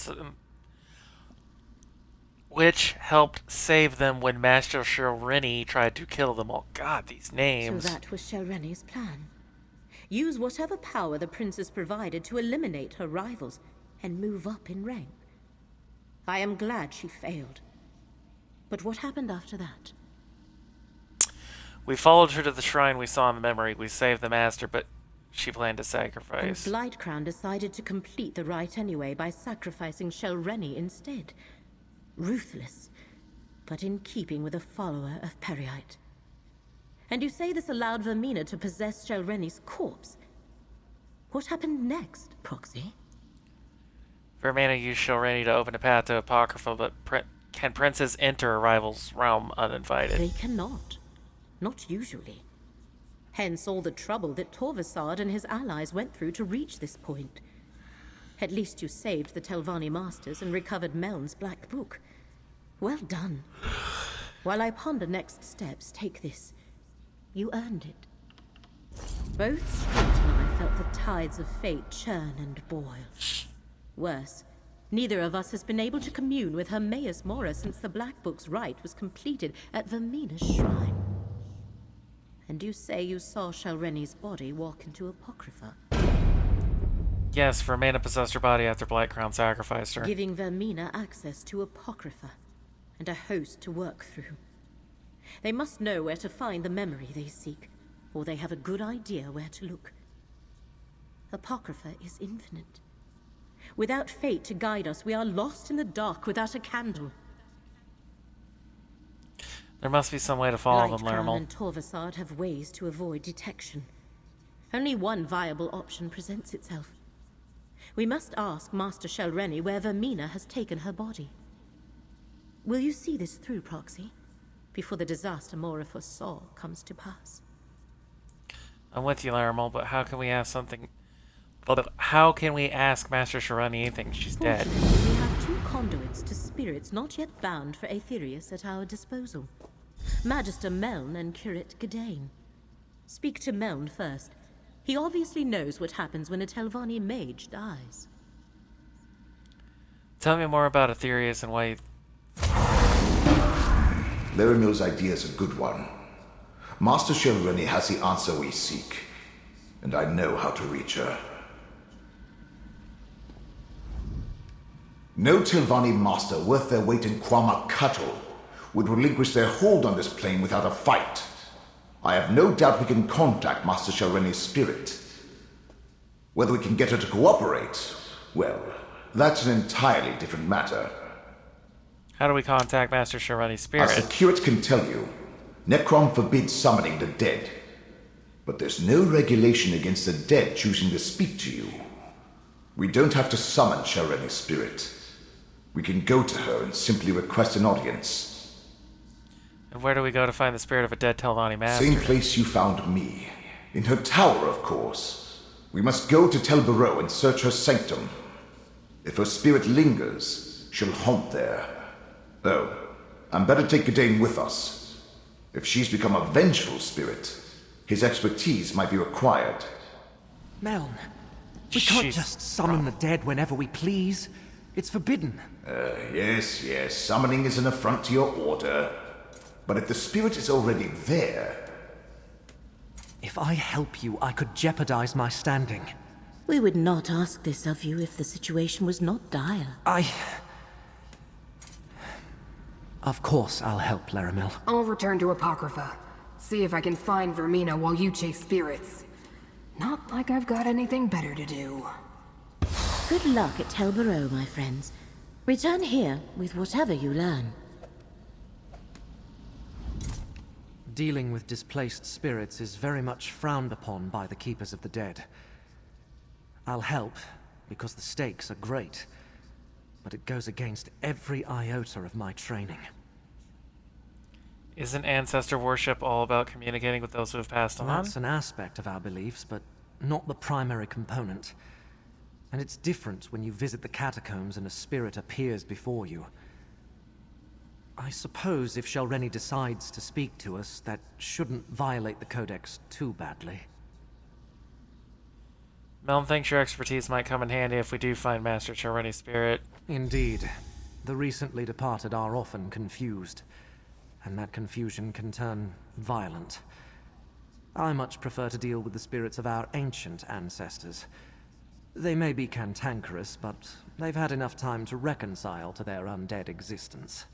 save them when Master Shelreni tried to kill them all. God, these names. So that was Shelreni's plan. Use whatever power the princess provided to eliminate her rivals and move up in rank. I am glad she failed. But what happened after that? We followed her to the shrine we saw in the memory. We saved the Master, but she planned to And sacrifice. Blightcrown decided to complete the rite anyway by sacrificing Shelreni instead. Ruthless, but in keeping with a follower of Periite. And you say this allowed Vermina to possess Shelreni's corpse. What happened next, Proxy? Vermina used Shelreni to open a path to Apocrypha, but can princes enter a rival's realm uninvited? They cannot. Not usually. Hence all the trouble that Torvasard and his allies went through to reach this point. At least you saved the Telvanni Masters and recovered Meln's Black Book. Well done. While I ponder next steps, take this. You earned it. Both Street and I felt the tides of fate churn and boil. Worse, neither of us has been able to commune with Hermaeus Mora since the Black Book's rite was completed at Vermina's shrine. And you say you saw Shelreni's body walk into Apocrypha? Yes, Vermina possessed her body after Blightcrown sacrificed her. Giving Vermina access to Apocrypha and a host to work through. They must know where to find the memory they seek, or they have a good idea where to look. Apocrypha is infinite. Without fate to guide us, we are lost in the dark without a candle. There must be some way to follow them, Blightcrown Lermal. and Torvasard have ways to avoid detection. Only one viable option presents itself. We must ask Master Shelreni where Vermina has taken her body. Will you see this through, Proxy, before the disaster Mora foresaw comes to pass? I'm with you, Lermal, but how can we ask something... But how can we ask Master Shelreni anything? She's dead. Fortunately, we have two conduits to spirits not yet bound for Aetherius at our disposal. Magister Meln and Curate Gadain. Speak to Meln first. He obviously knows what happens when a Telvanni mage dies. Tell me more about Aetherius and why... Laramil's idea is a good one. Master Shelreni has the answer we seek, and I know how to reach her. No Telvanni master worth their weight in Quama cattle would relinquish their hold on this plane without a fight. I have no doubt we can contact Master Shelreni's spirit. Whether we can get her to cooperate, well, that's an entirely different matter. How do we contact Master Shelreni's spirit? As the curate can tell you, Necrom forbids summoning the dead. But there's no regulation against the dead choosing to speak to you. We don't have to summon Shelreni's spirit. We can go to her and simply request an audience. And where do we go to find the spirit of a dead Telvanni master? Same place you found me. In her tower, of course. We must go to Tel Barrow and search her sanctum. If her spirit lingers, she'll haunt there. Oh, and better take Gadain with us. If she's become a vengeful spirit, his expertise might be required. Meln, we can't just summon the dead whenever we please. It's forbidden. Yes. Summoning is an affront to your order. But if the spirit is already there... If I help you, I could jeopardize my standing. We would not ask this of you if the situation was not dire. Of course I'll help, Laramil. I'll return to Apocrypha. See if I can find Vermina while you chase spirits. Not like I've got anything better to do. Good luck at Tel Barrow, my friends. Return here with whatever you learn. Dealing with displaced spirits is very much frowned upon by the Keepers of the Dead. I'll help, because the stakes are great, but it goes against every iota of my training. Isn't ancestor worship all about communicating with those who have passed on? That's an aspect of our beliefs, but not the primary component. And it's different when you visit the catacombs and a spirit appears before you. I suppose if Shelreni decides to speak to us, that shouldn't violate the Codex too badly. Melon thinks your expertise might come in handy if we do find Master Shelreni's spirit. Indeed. The recently departed are often confused, and that confusion can turn violent. I much prefer to deal with the spirits of our ancient ancestors. They may be cantankerous, but they've had enough time to reconcile to their undead existence.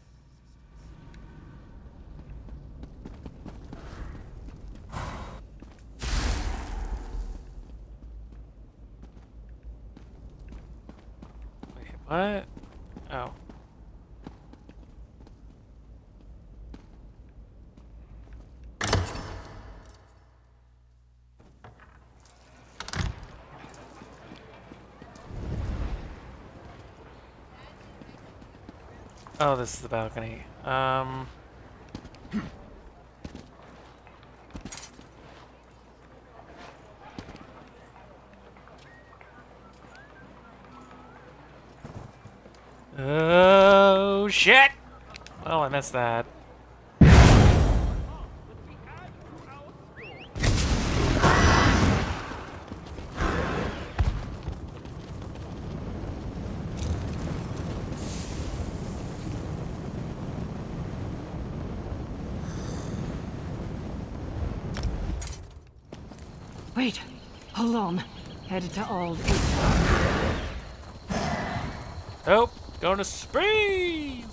Wait, what? Oh. Oh, this is the balcony. Oh, shit! Well, I missed that. Wait, hold on. Headed to Ald. Nope, going to Sprees!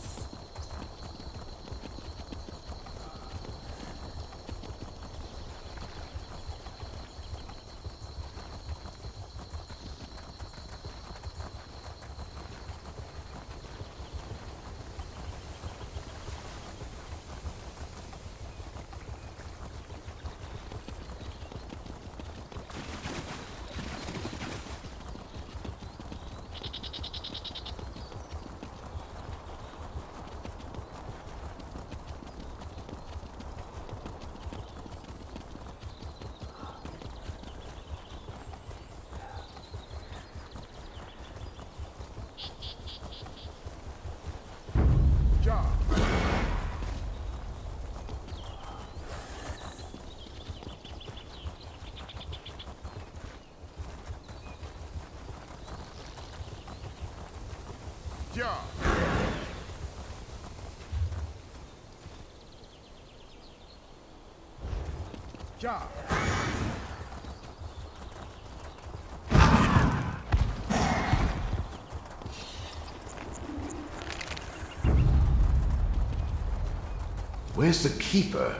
Where's the Keeper?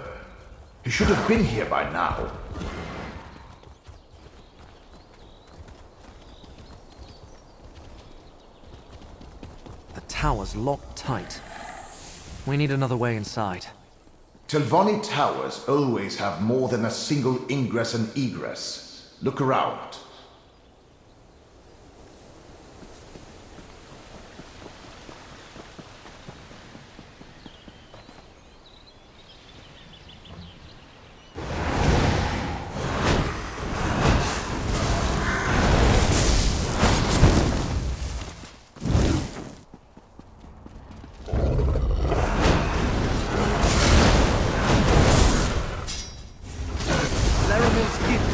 He should have been here by now. The tower's locked tight. We need another way inside. Telvanni towers always have more than a single ingress and egress. Look around.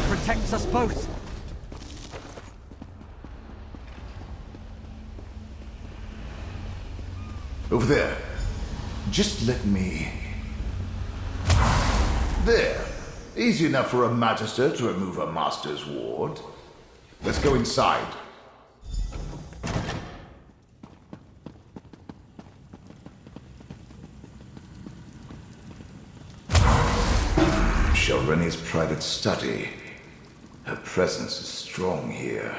Protects us both. Over there. Just let me... There. Easy enough for a Magister to remove a Master's ward. Let's go inside. Shelreni's private study. Her presence is strong here.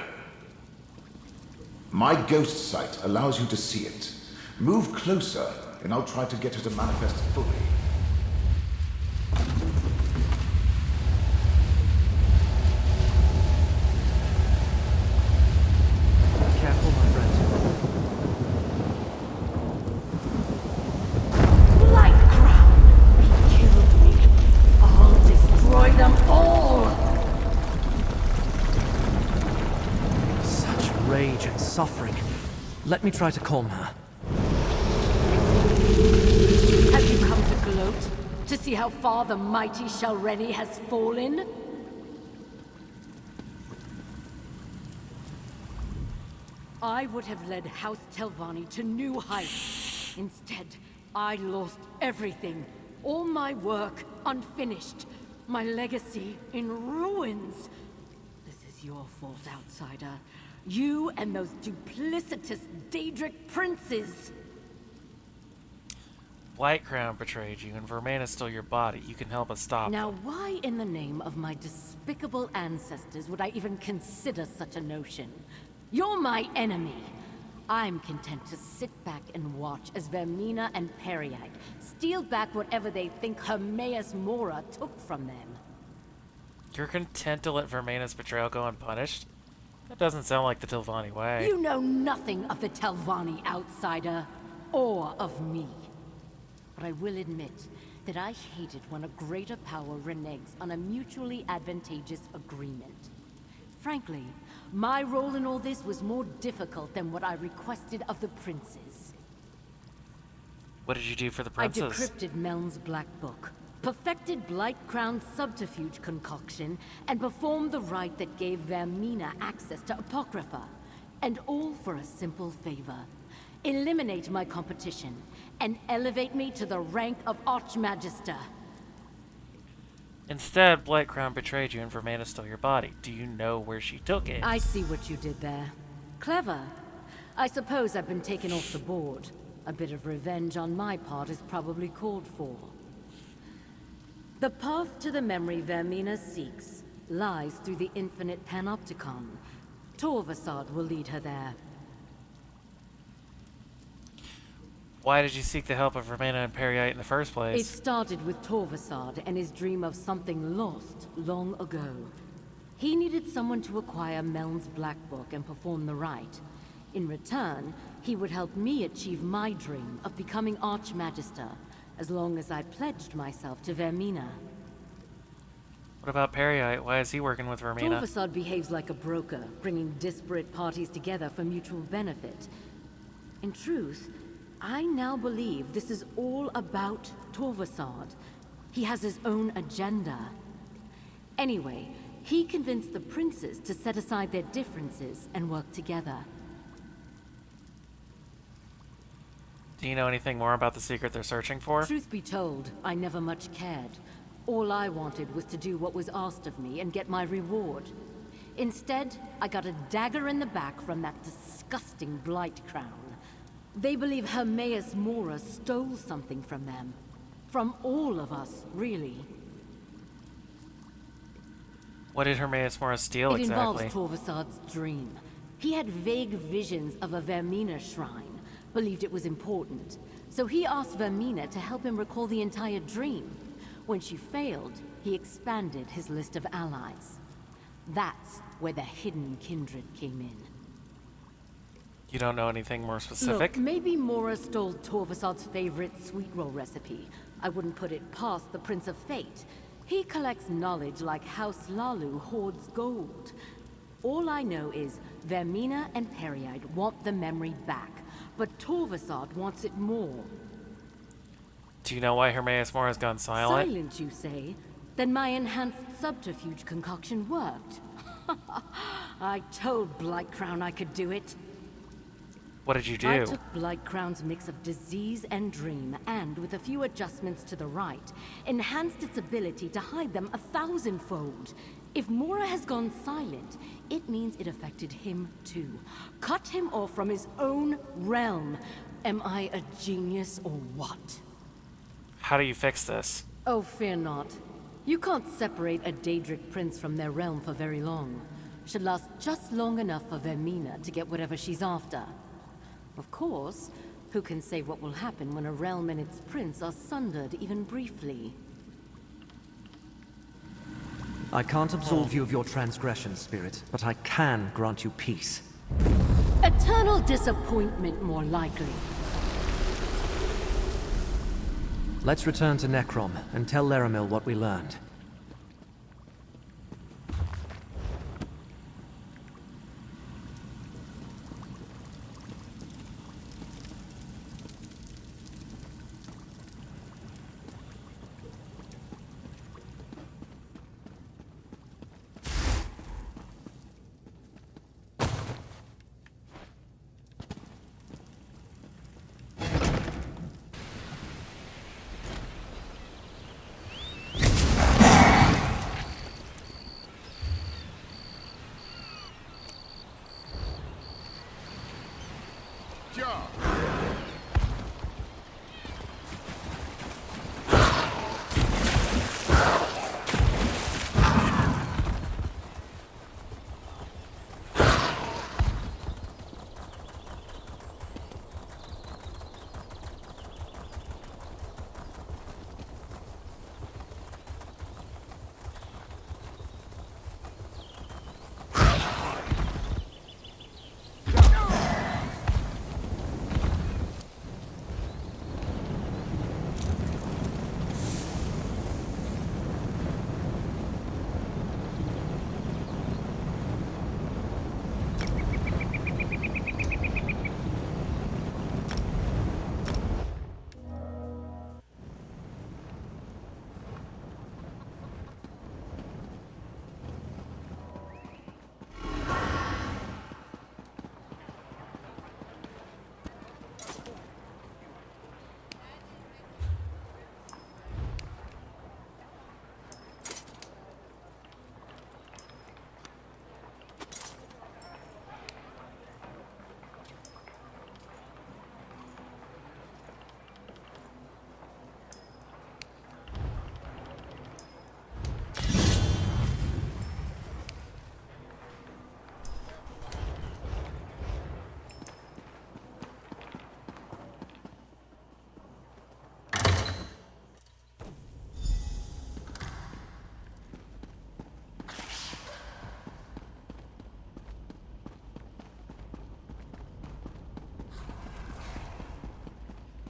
My ghost sight allows you to see it. Move closer, and I'll try to get her to manifest fully. Careful, my friend. Light Crown! He killed me. I'll destroy them all! Such rage suffering. Let me try to calm her. Have you come to gloat? To see how far the mighty Shalreni has fallen? I would have led House Telvanni to new heights. Instead, I lost everything. All my work unfinished. My legacy in ruins. This is your fault, outsider. You and those duplicitous Daedric princes. White Crown betrayed you, and Vermana stole your body. You can help us stop Now, them. why in the name of my despicable ancestors would I even consider such a notion? You're my enemy. I'm content to sit back and watch as Vermina and Periite steal back whatever they think Hermaeus Mora took from them. You're content to let Vermana's betrayal go unpunished? That doesn't sound like the Telvanni way. You know nothing of the Telvanni, outsider, or of me. But I will admit that I hated when a greater power reneges on a mutually advantageous agreement. Frankly, my role in all this was more difficult than what I requested of the princes. What did you do for the I princess? decrypted Meln's Black Book, perfected Blight Crown's subterfuge concoction, and performed the rite that gave Vermina access to Apocrypha. And all for a simple favor. Eliminate my competition, and elevate me to the rank of Archmagister. Instead, Blight Crown betrayed you and Vermana stole your body. Do you know where she took it? I see what you did there. Clever. I suppose I've been taken off the board. A bit of revenge on my part is probably called for. The path to the memory Vermina seeks lies through the infinite panopticon. Torvasad will lead her there. Why did you seek the help of Vermana and Periite in the first It place? started with Torvasad and his dream of something lost long ago. He needed someone to acquire Meln's Black Book and perform the rite. In return, he would help me achieve my dream of becoming Archmagister, as long as I pledged myself to Vermina. What about Periite? Why is he working with Vermina? Torvasad behaves like a broker, bringing disparate parties together for mutual benefit. In truth, I now believe this is all about Torvasad. He has his own agenda. Anyway, he convinced the princes to set aside their differences and work together. Do you know anything more about the secret they're searching for? Truth be told, I never much cared. All I wanted was to do what was asked of me and get my reward. Instead, I got a dagger in the back from that disgusting Blight Crown. They believe Hermaeus Mora stole something from them. From all of us, really. What did Hermaeus Mora steal It exactly? involves Torvasad's dream. He had vague visions of a Vermina shrine, believed it was important. So he asked Vermina to help him recall the entire dream. When she failed, he expanded his list of allies. That's where the hidden kindred came in. You don't know anything more specific? Look, maybe Mora stole Torvasad's favorite sweet roll recipe. I wouldn't put it past the Prince of Fate. He collects knowledge like House Lalu hoards gold. All I know is Vermina and Periite want the memory back, but Torvasad wants it more. Do you know why Hermaeus Mora's gone silent? Silent, you say? Then my enhanced subterfuge concoction worked. I told Blight Crown I could do it. What did you do? I took Blight Crown's mix of disease and dream, and with a few adjustments to the right, enhanced its ability to hide them 1,000-fold. If Mora has gone silent, it means it affected him too. Cut him off from his own realm. Am I a genius or what? How do you fix this? Oh, fear not. You can't separate a Daedric prince from their realm for very long. Should last just long enough for Vermina to get whatever she's after. Of course, who can say what will happen when a realm and its prince are sundered even briefly? I can't absolve you of your transgression, Spirit, but I can grant you peace. Eternal disappointment, more likely. Let's return to Necrom and tell Laramil what we learned.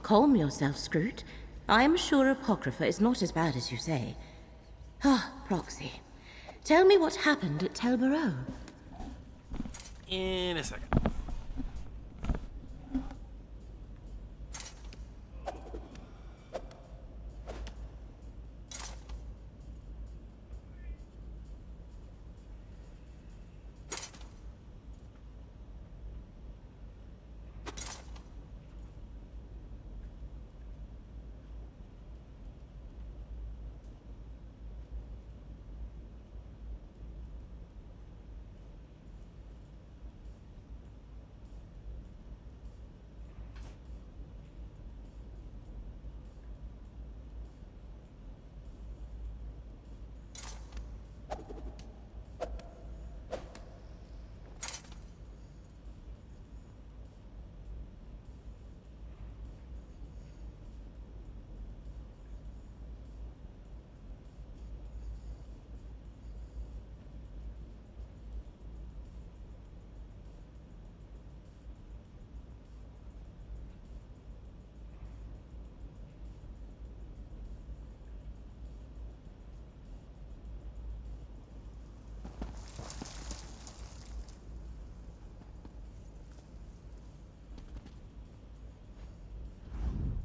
Calm yourself, Scroot. I am sure Apocrypha is not as bad as you say. Ah, Proxy. Tell me what happened at Tel Barrow. In a second.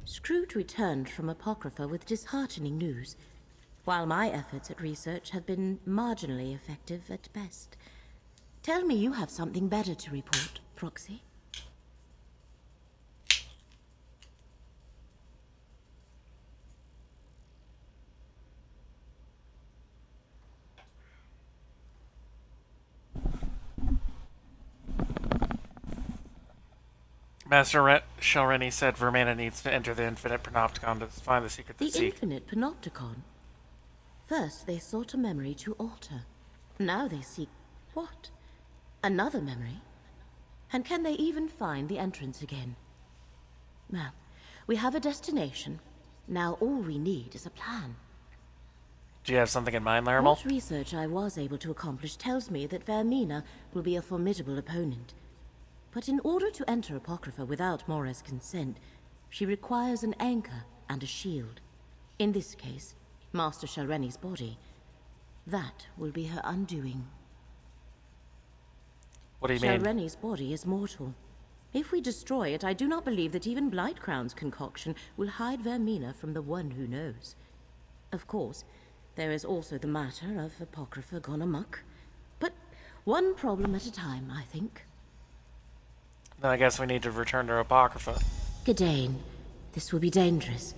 Scroot returned from Apocrypha with disheartening news, while my efforts at research have been marginally effective at best. Tell me you have something better to report, Proxy. Master Shelreni said Vermana needs to enter the Infinite Panopticon to find the secret to The seek. Infinite Panopticon? First they sought a memory to alter. Now they seek what? Another memory? And can they even find the entrance again? Well, we have a destination. Now all we need is a plan. Do you have something in mind, Larimal? What research I was able to accomplish tells me that Vermina will be a formidable opponent. But in order to enter Apocrypha without Mora's consent, she requires an anchor and a shield. In this case, Master Shelreni's body. That will be her undoing. What do you mean? Shelreni's body is mortal. If we destroy it, I do not believe that even Blightcrown's concoction will hide Vermina from the one who knows. Of course, there is also the matter of Apocrypha gone amok. But one problem at a time, I think. Then I guess we need to return to Apocrypha. Gadain, this will be dangerous.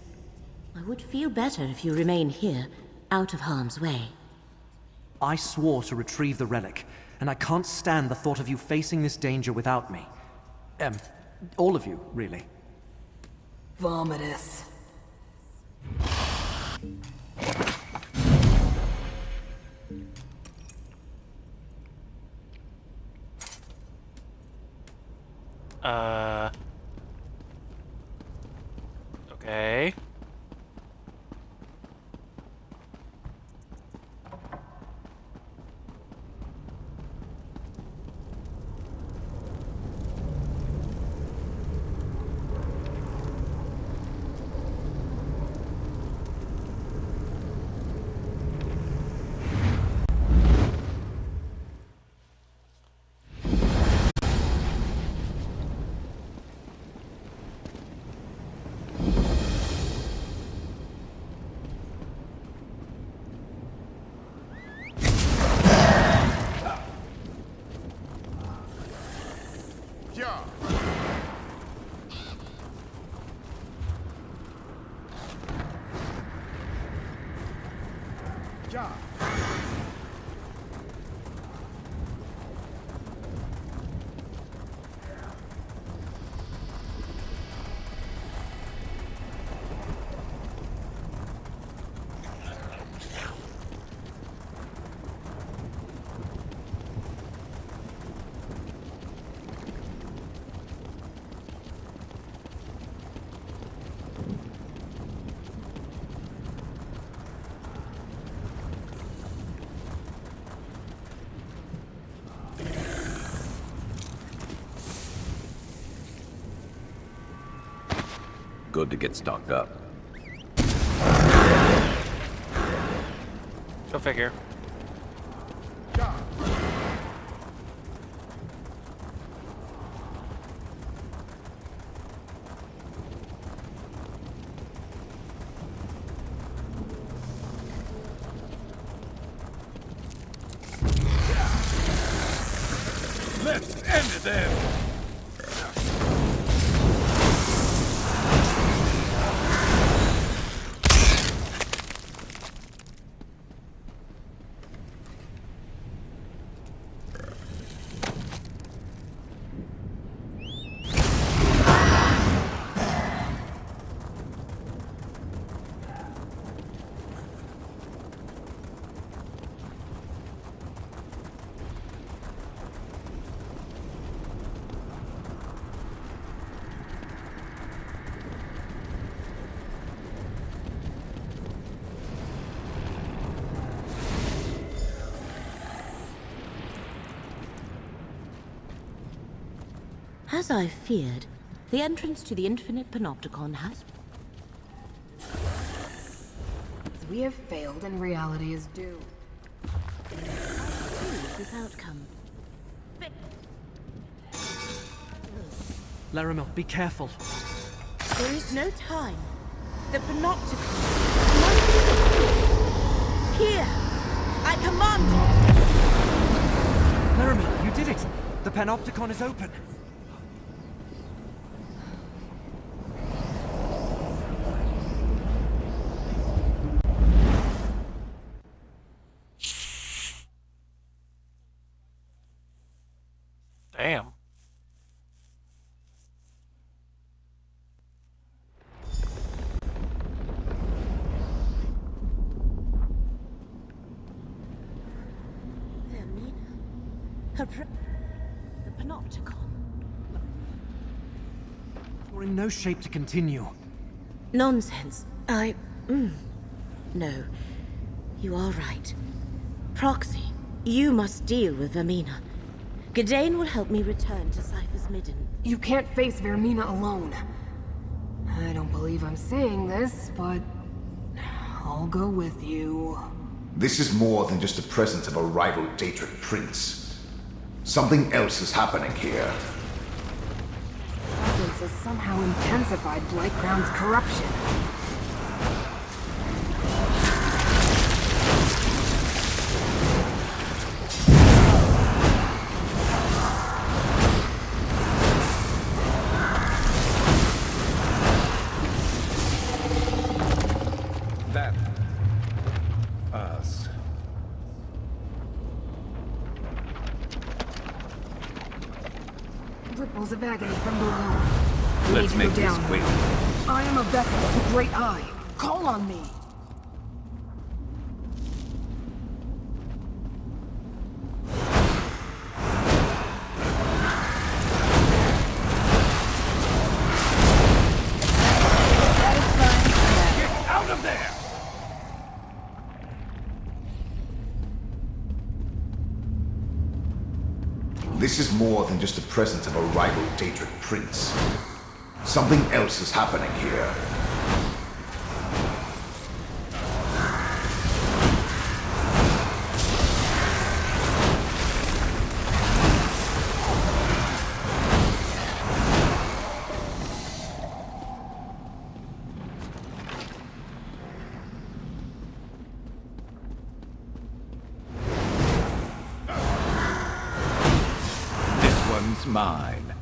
I would feel better if you remain here, out of harm's way. I swore to retrieve the relic, and I can't stand the thought of you facing this danger without me. All of you, really. Vomitus. Okay. good to get stocked up. Go figure. Let's end it then! As I feared, the entrance to the Infinite Panopticon has... We have failed and reality is due. this outcome. Laramil, be careful. There is no time. The Panopticon... Here! I command! Laramil, you did it! The Panopticon is open! Damn. The Panopticon. You're in no shape to continue. Nonsense. No. You are right. Proxy, you must deal with Vermina. Gadain will help me return to Cypher's Midden. You can't face Vermina alone. I don't believe I'm saying this, but I'll go with you. This is more than just a presence of a rival Daedric prince. Something else is happening here. Presence has somehow intensified Blightcrown's corruption. Ripples of agony from below. Let's make this quick. I am a vessel of the Great Eye. Call on me. Get out of there! This is more than just a presence of a rival Daedric prince. Something else is happening here. Mine.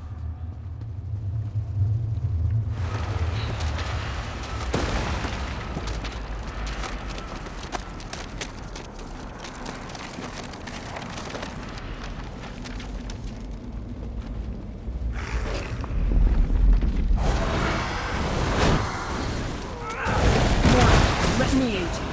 Let me aid you.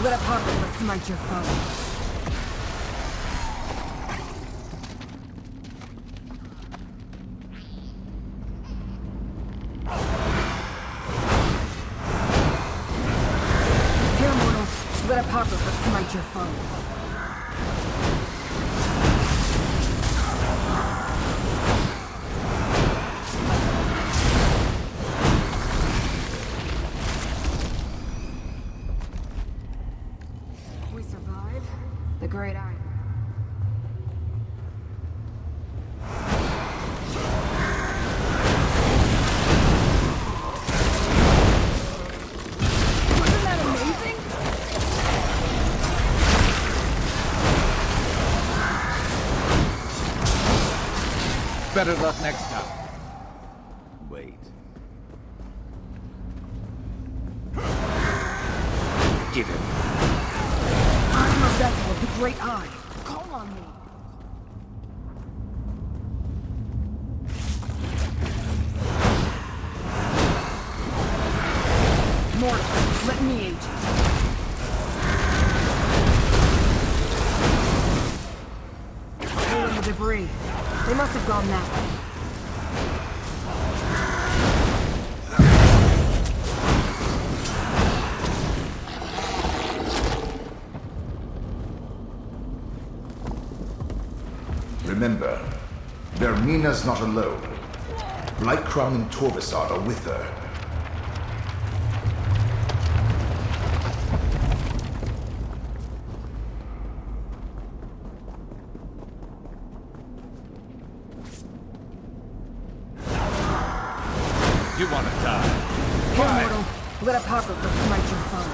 Let Apocrypha smite your foe. Apocrypha smite your foe. We survive. The Great Eye. Wasn't that amazing? Better luck next time. Wait. Give him. I'm a vessel of the Great Eye. Call on me. Mortal, let me aid you. Pull in the debris. They must have gone that way. Remember, Vermina's not alone. Blightcrown and Torvisard are with her. You want to die? Here, mortal. Let Apocrypha smite your foe.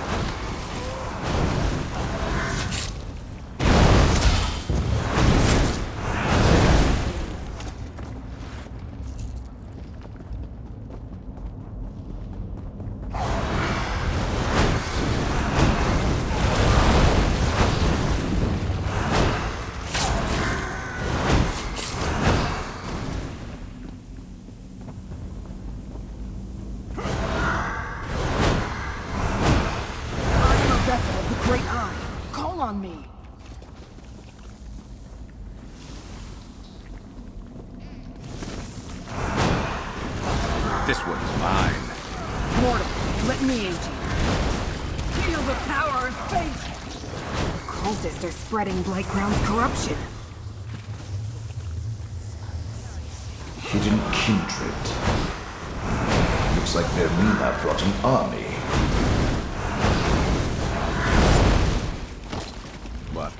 On me. This one's mine. Mortal, let me aid you. Feel the power of fate! The cultists are spreading Blightcrown's corruption. Hidden kindred. Looks like Vermina brought an army. What?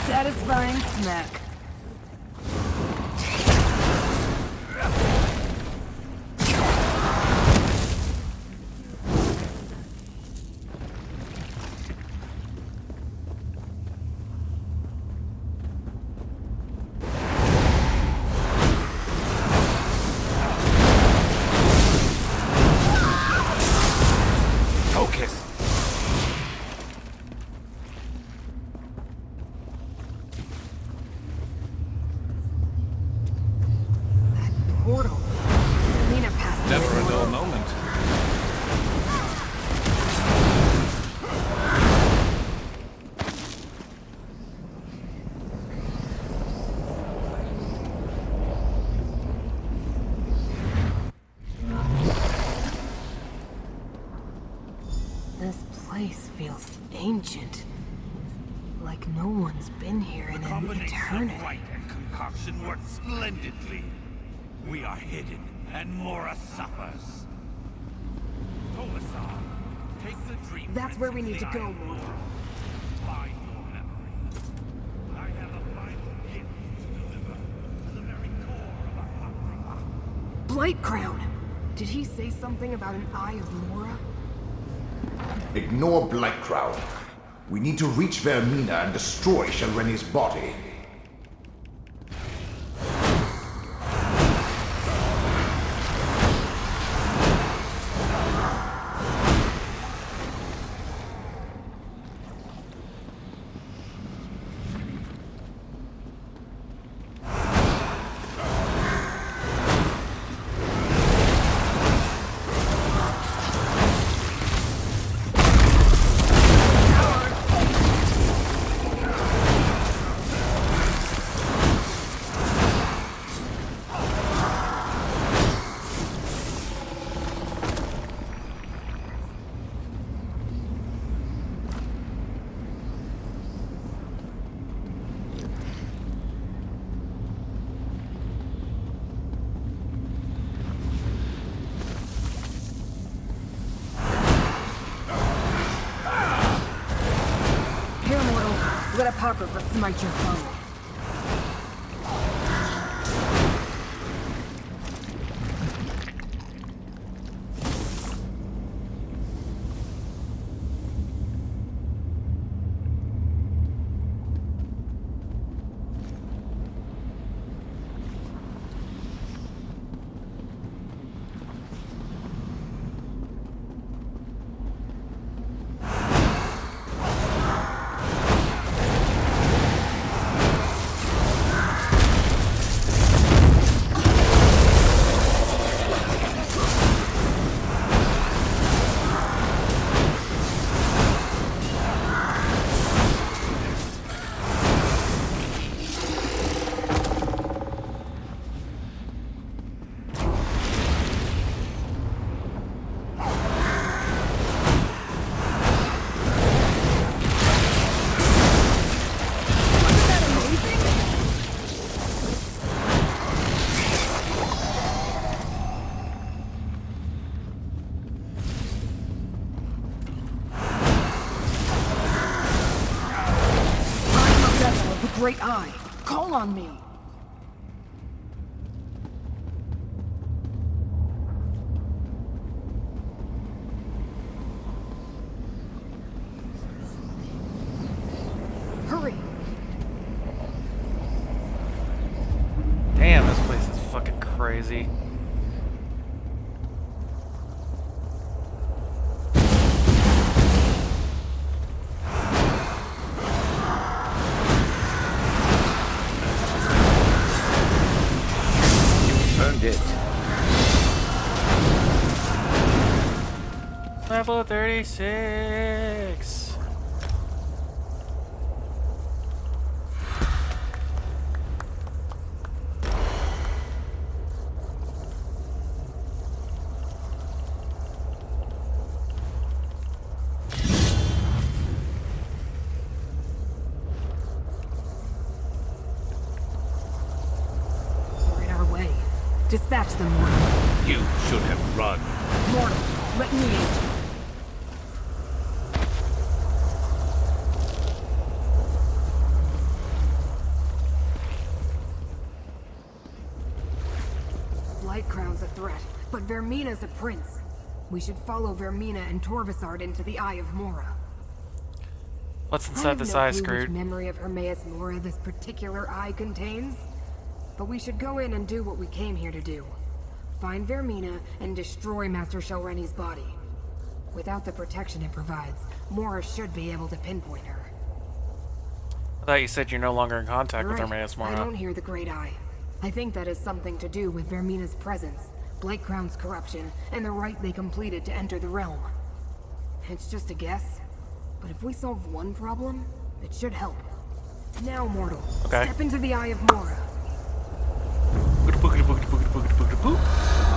Satisfying snack. Focus. Portal. Lena passed Never through a the dull portal. moment. This place feels ancient. Like no one's been here in an eternity. Of light and concoction work splendidly. We are hidden, and Mora suffers. Tolasar, take the dream. That's where we need to go, Mortal. Find your memory. I have a vital gift to deliver to the very core of Apocrypha. Blightcrown! Did he say something about an Eye of Mora? Ignore Blightcrown. We need to reach Vermina and destroy Shalreni's body. let Apocrypha smite your foe. Great Eye, call on me! Hurry! Damn, this place is fucking crazy. It. Level 36. We're in our way. Dispatch them, Mortal. You should have run. Mortal, let me aid you. Light Crown's a threat, but Vermina's a prince. We should follow Vermina and Torvasard into the Eye of Mora. What's inside this eye, Screwed? Which memory of Hermaeus Mora this particular eye contains, but we should go in and do what we came here to do. Find Vermina and destroy Master Shelreni's body. Without the protection it provides, Mora should be able to pinpoint her. I thought you said you're no longer in contact with Hermaeus Mora. I don't hear the Great Eye. I think that has something to do with Vermina's presence, Blake Crown's corruption, and the rite they completed to enter the realm. It's just a guess, but if we solve one problem, it should help. Now, Mortal, step into the Eye of Mora.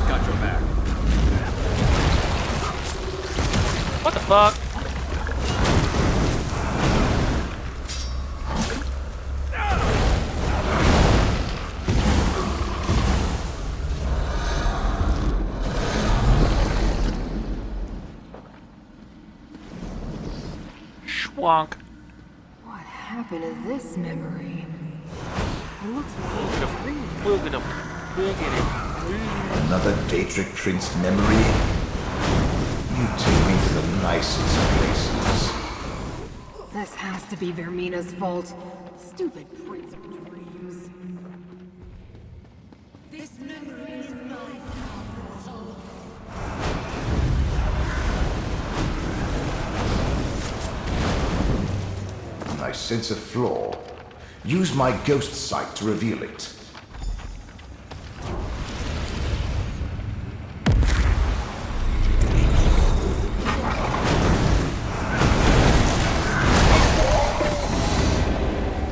Got your back. What the fuck? Schwonk. What happened to this memory? It looks like a dream. Another Daedric Prince memory? You take me to the nicest places. This has to be Vermina's fault. Stupid Prince of Dreams. This memory is mine. I sense a flaw. Use my ghost sight to reveal it.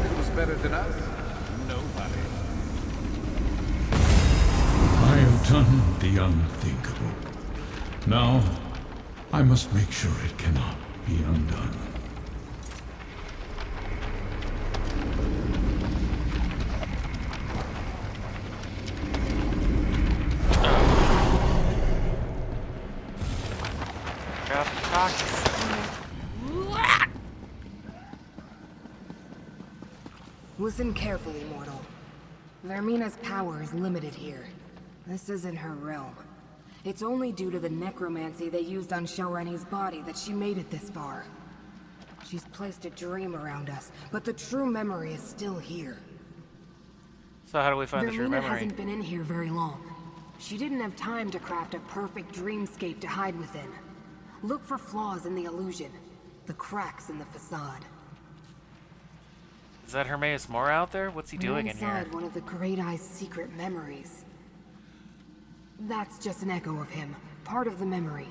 Who's better than us? Nobody. I have done the unthinkable. Now, I must make sure it cannot be undone. Listen carefully, mortal. Vermina's power is limited here. This isn't her realm. It's only due to the necromancy they used on Shelreni's body that she made it this far. She's placed a dream around us, but the true memory is still here. So how do we find the true Vermina memory? hasn't been in here very long. She didn't have time to craft a perfect dreamscape to hide within. Look for flaws in the illusion, the cracks in the facade. Is that Hermaeus Mora out there? What's he doing in here? Inside one of the Great Eye's secret memories. That's just an echo of him, part of the memory.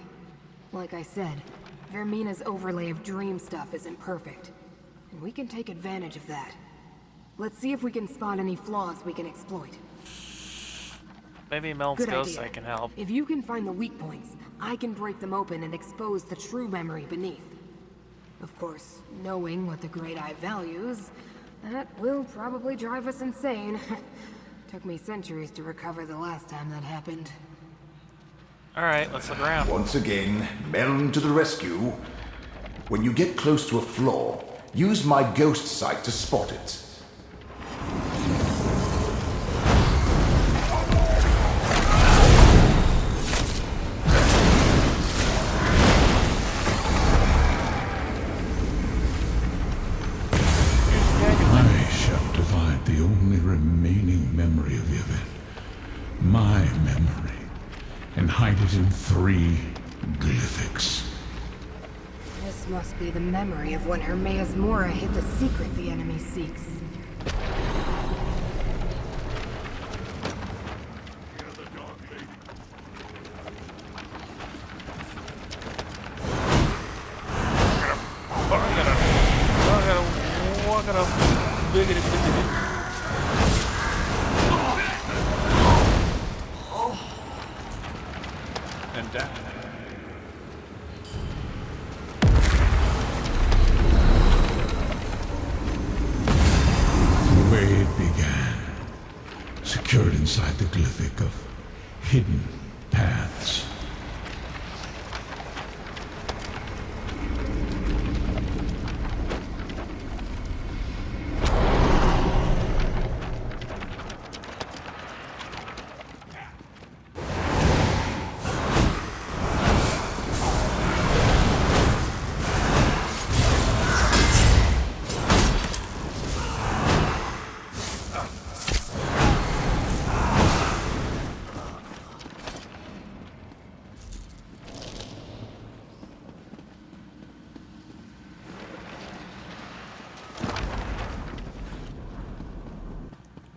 Like I said, Vermina's overlay of dream stuff isn't perfect, and we can take advantage of that. Let's see if we can spot any flaws we can exploit. Maybe Mel's Good ghost idea. I can help. If you can find the weak points, I can break them open and expose the true memory beneath. Of course, knowing what the Great Eye values, that will probably drive us insane. Took me centuries to recover the last time that happened. Alright, let's look around. Once again, Melon to the rescue. When you get close to a flaw, use my ghost sight to spot it. I shall divide the only remaining memory of the event, my memory, and hide it in 3 glyphics. This must be the memory of when Hermaeus Mora hid the secret the enemy seeks. And down. The way it began, secured inside the glyphic of hidden paths.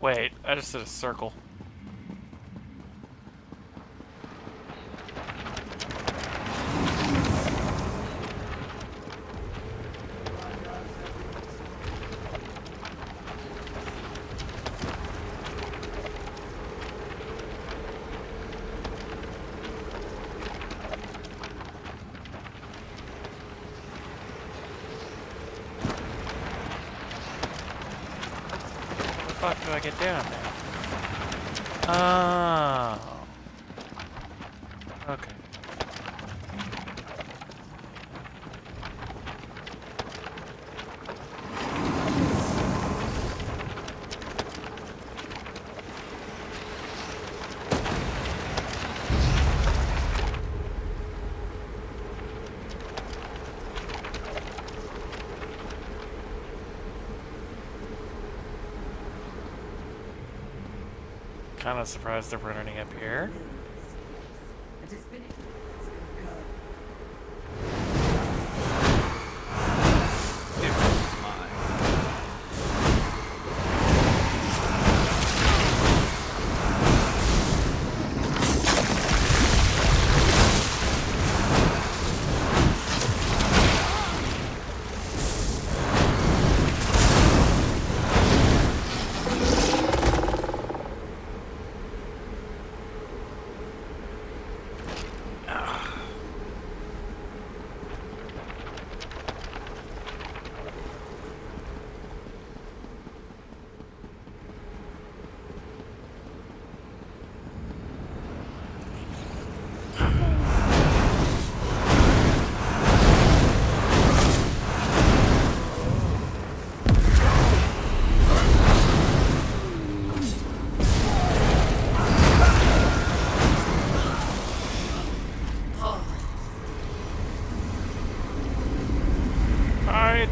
Wait, I just did a circle. How the fuck do I get down there? Oh. Okay. Kind of surprised they're running up here.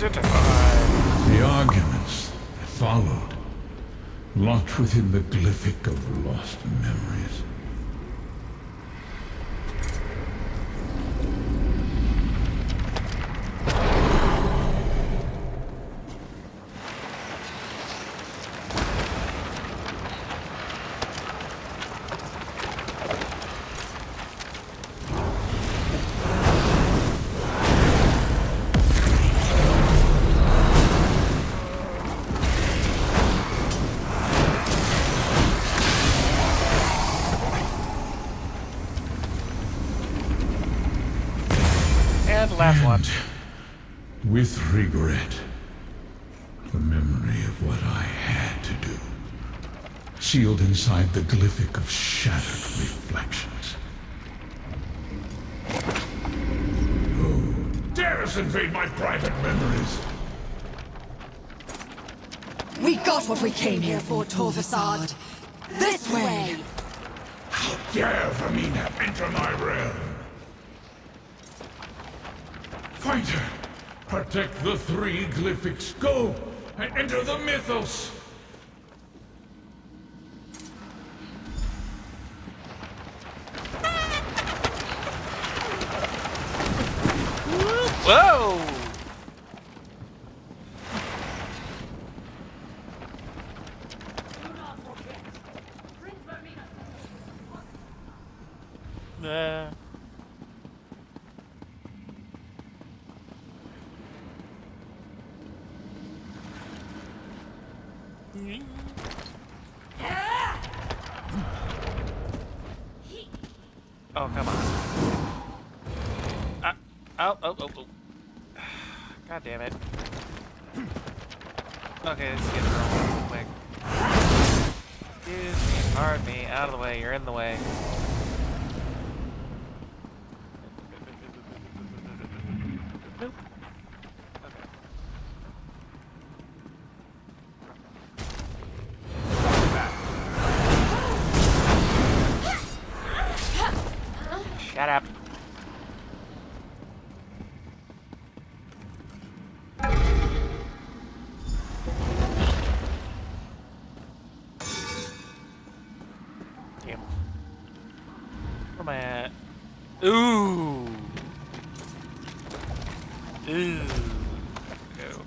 identified. The arguments that followed, locked within the glyphic of lost memories. Last one. With regret, the memory of what I had to do, sealed inside the glyphic of shattered reflections. Who dares invade my private memories? We got what we came here for, Torvasad. This way! How dare Vermina enter my realm? Fighter, protect the 3 glyphics. Go and enter the mythos. Whoa! Oh, come on. Oh. God damn it. Okay, let's get it rolling real quick. Excuse me, pardon me, out of the way, you're in the way. Nope. Shut up. Damn. Where am I at? Ooh. Ooh. Go.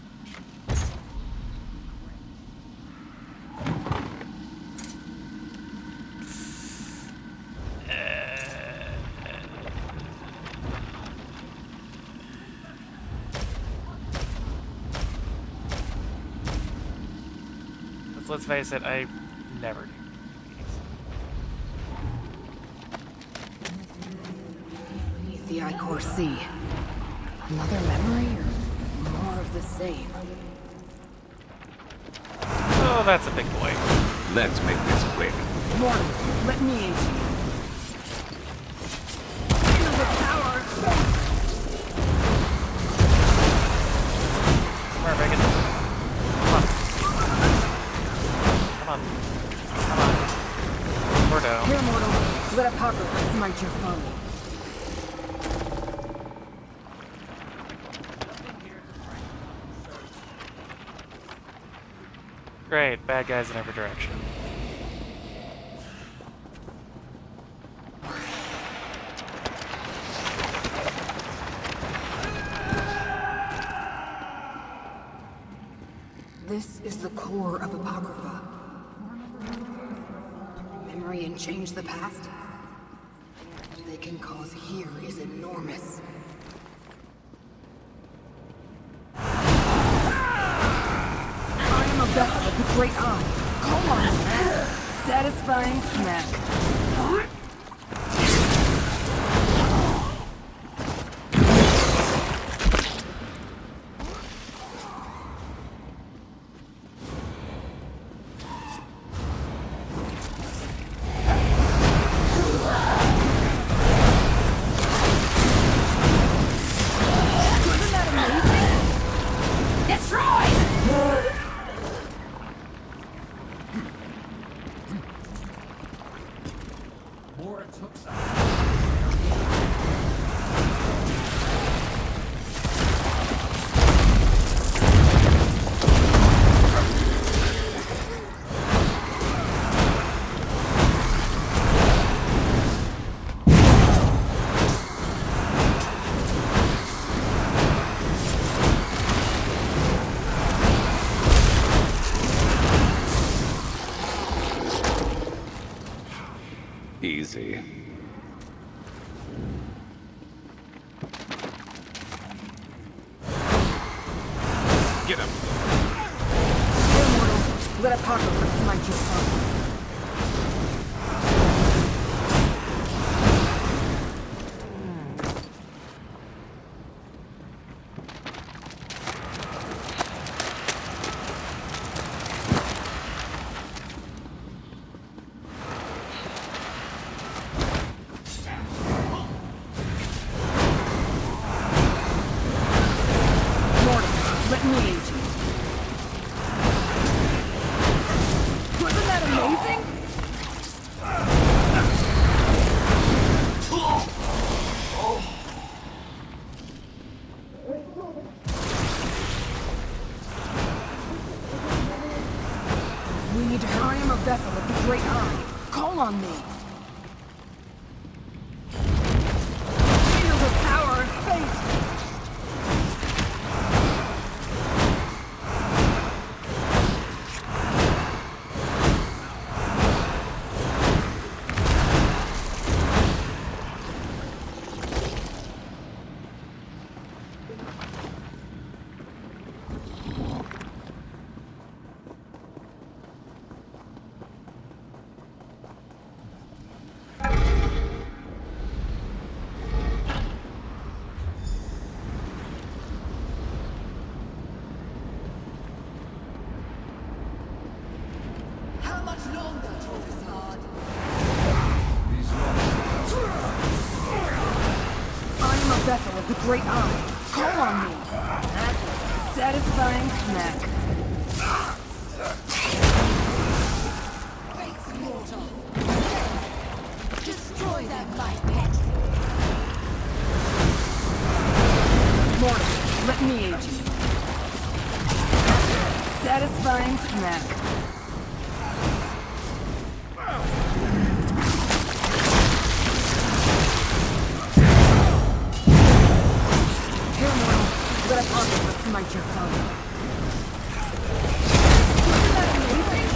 Let's face it, I never do Beneath the Ichor Sea. Another memory or more of the same? Oh, that's a big boy. Let's make this quick. Mortal, let me aid you. Feel the power! Come on, Megan. Come on. We're down. Here, mortal. Let Apocrypha smite your foe. Great, bad guys in every direction. This is the core of Apocrypha. Memory and change the past. What they can cause here is enormous. I am a vessel of the Great Eye. Come on, man. Satisfying smack. see. Get him. Immortal, let Apocalypse smite your son. Vessel of the Great Eye. Call on me. That's a satisfying snack. Fate's mortal. Destroy them, my pet. Mortal, let me aid you. Satisfying snack. Let Apocalypse smite your foe. Wasn't that amazing?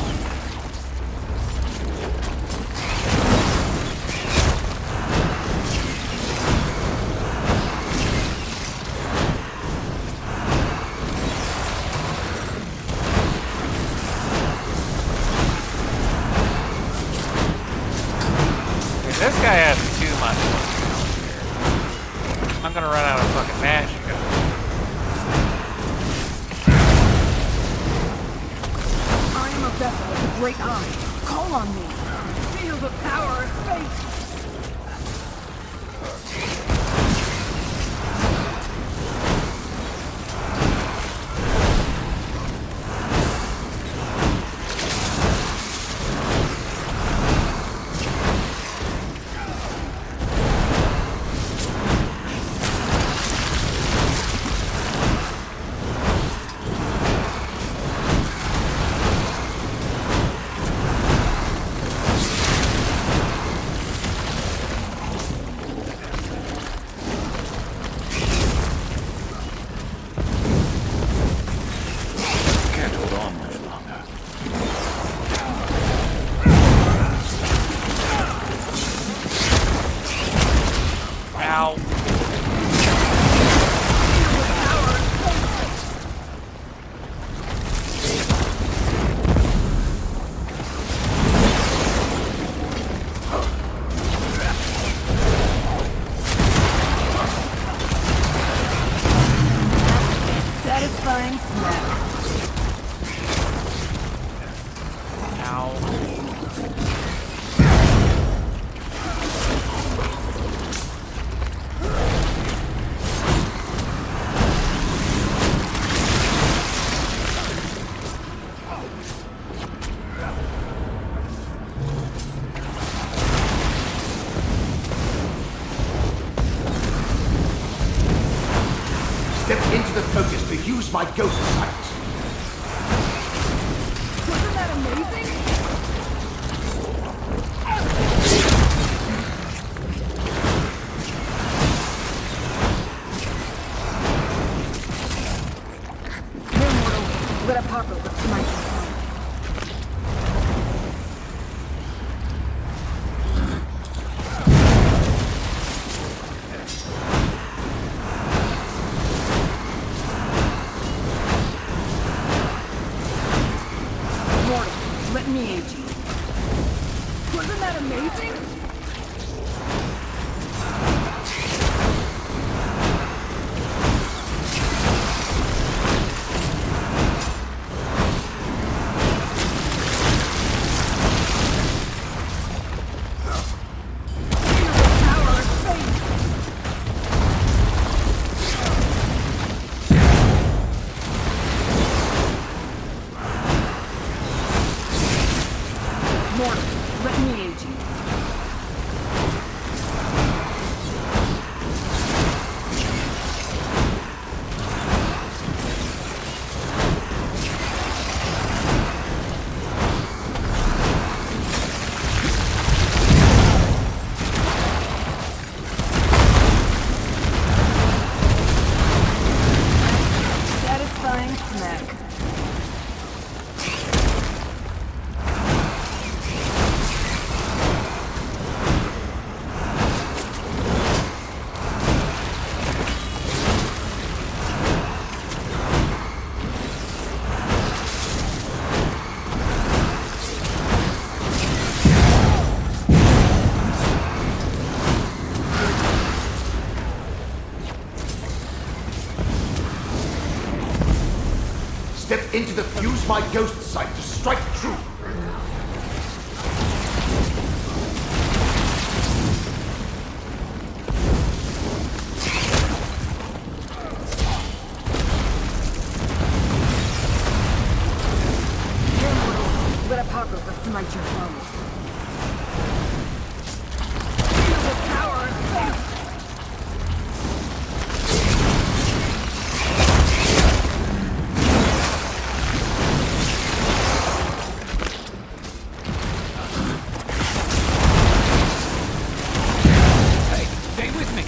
This guy has too much. I'm gonna run out of fucking magic. Vessel of the Great Eye. Call on me. Feel the power of fate. Use my ghost sight. Wasn't that amazing? Immortal, let Apocalypse smite your foe. into the fuse my ghost sight to strike true. Let Apocrypha smite your foe. Feel the power of faith! Hey, stay with me!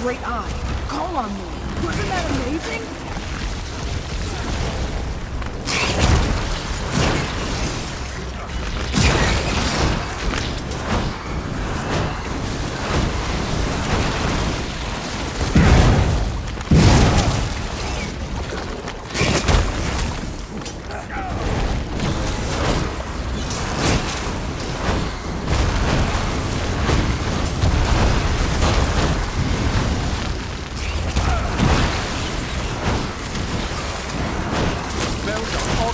Great eye. Call on me. Wasn't that amazing?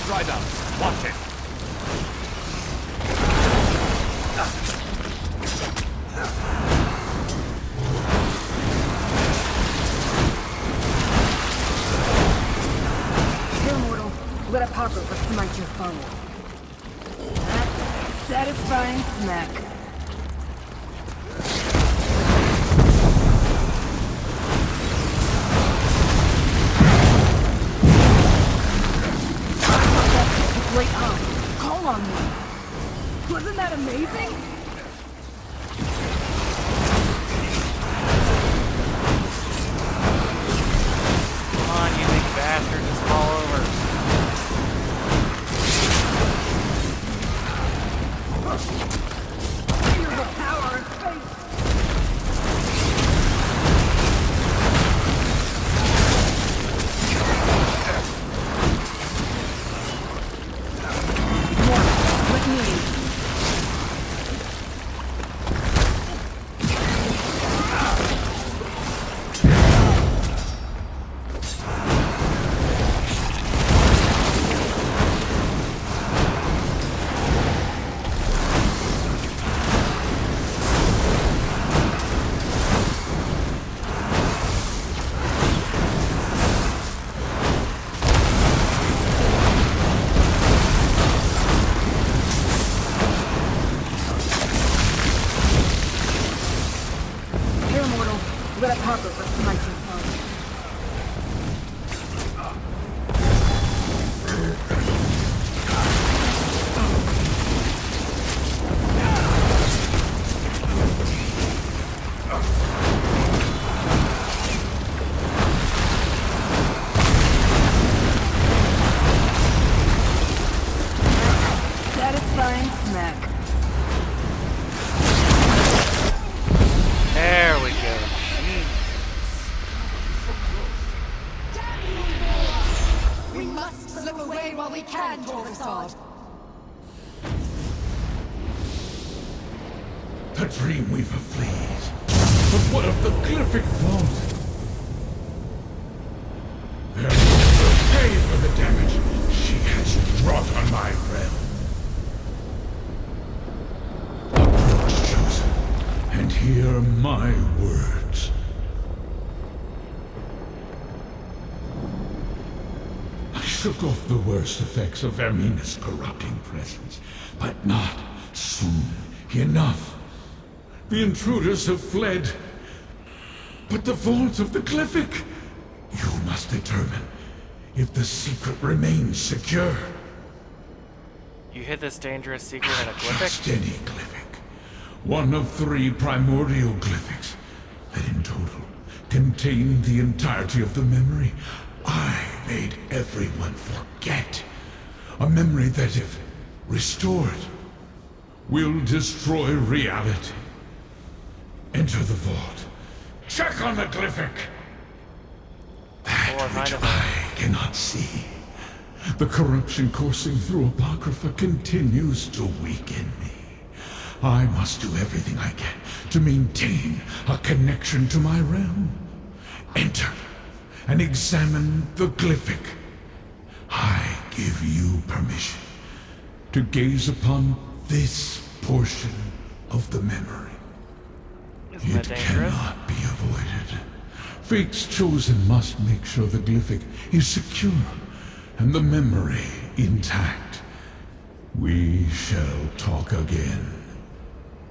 Dried up. Watch it. Here, mortal. Let Apocrypha smite your foe. That's a satisfying smack. Great eye. Call on me. Wasn't that amazing? Come on, you big bastard, just fall over. Feel the power of faith. Let Apocrypha smite your foe. Satisfying smack. There we go. We must slip away while we can, Torvasad. The Dreamweaver flees. But what of the Glyphic Vault? There will pay for the damage she has wrought on my realm. Approach, chosen, and hear my words. I shook off the worst effects of Ermina's corrupting presence, but not soon enough. The intruders have fled, but the vault of the Glyphic, must determine if the secret remains secure. You hid this dangerous secret in a glyphic? Just any glyphic. One of 3 primordial glyphics that in total contain the entirety of the memory I made everyone forget. A memory that, if restored, will destroy reality. Enter the vault. Check on the glyphic. That which I cannot see. The corruption coursing through Apocrypha continues to weaken me. I must do everything I can to maintain a connection to my realm. Enter and examine the glyphic. I give you permission to gaze upon this portion of the memory. Isn't that dangerous? Cannot be avoided. Fate's chosen must make sure the glyphic is secure and the memory intact. We shall talk again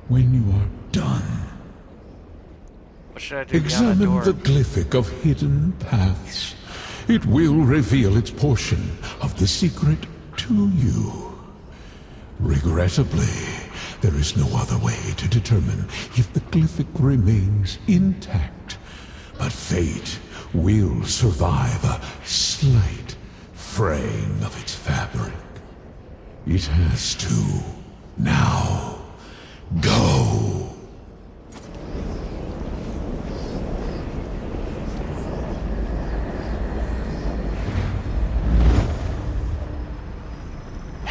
when you are done. What should I do Examine beyond the the door? glyphic of hidden paths. It will reveal its portion of the secret to you. Regrettably, there is no other way to determine if the glyphic remains intact. But fate will survive a slight fraying of its fabric. It has to. Now, go!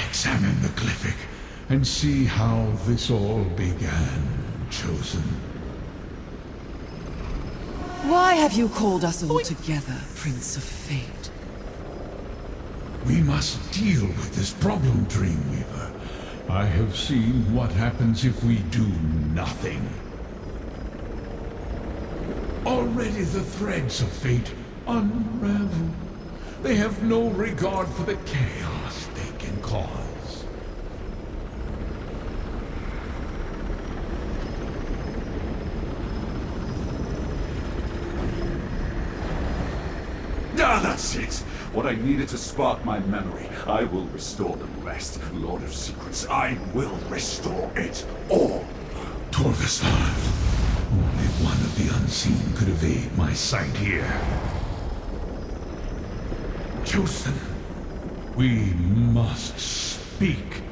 Examine the glyphic and see how this all began, Chosen. Why have you called us all together, Prince of Fate? We must deal with this problem, Dreamweaver. I have seen what happens if we do nothing. Already the threads of fate unravel. They have no regard for the chaos they can cause. Ah, that's it! What I needed to spark my memory. I will restore the rest. Lord of Secrets, I will restore it all! Torvasad, only one of the unseen could evade my sight here. Chosen, we must speak.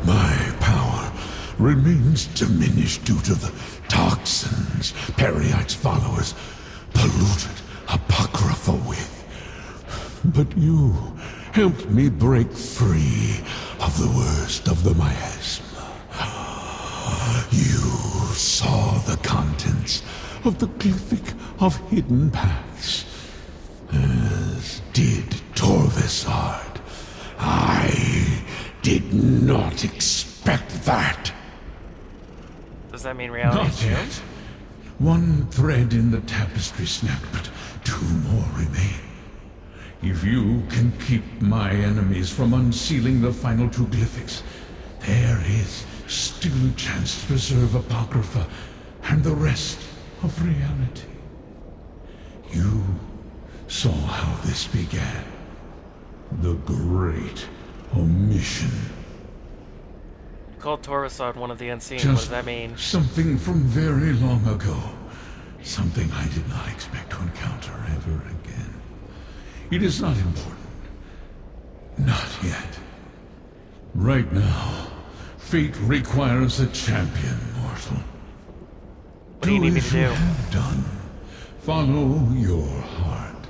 My power remains diminished due to the toxins Periite's followers polluted Apocrypha with. But you helped me break free of the worst of the miasma. You saw the contents of the glyphic of hidden paths, as did Torvasad. I did not expect that. Does that mean reality's Not doomed? yet. One thread in the tapestry snapped, but 2 more remain. If you can keep my enemies from unsealing the final 2 glyphics, there is still a chance to preserve Apocrypha and the rest of reality. You saw how this began. The Great Omission. You called Torvasad one of the unseen. Just What does that mean? something from very long ago. Something I did not expect to encounter ever again. It is not important. Not yet. Right now, fate requires a champion, mortal. What do you need me to as you do? have done. Follow your heart.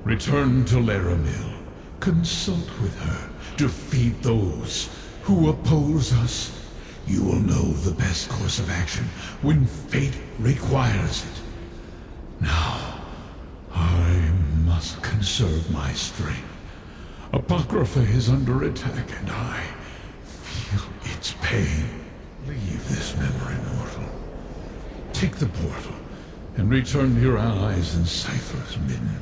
Return to Laramil. Consult with her. Defeat those who oppose us. You will know the best course of action when fate requires it. Now, I must conserve my strength. Apocrypha is under attack, and I feel its pain. Leave this memory, mortal. Take the portal, and return to your allies in Cypher's Midden.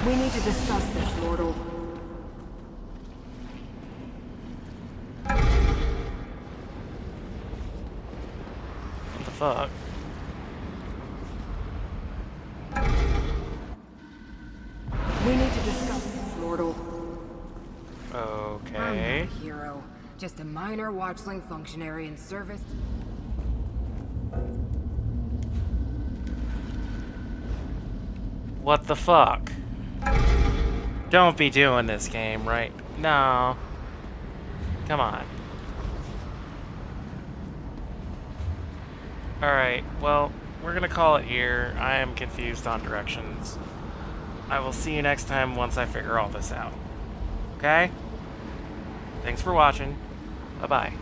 We need to discuss this, mortal. What the fuck? We need to discuss this, mortal. Okay. I'm not a hero. Just a minor watchling functionary in service. What the fuck? Don't be doing this game, right? No. Come on. Alright, well, we're gonna call it here. I am confused on directions. I will see you next time once I figure all this out. Okay? Thanks for watching. Bye-bye.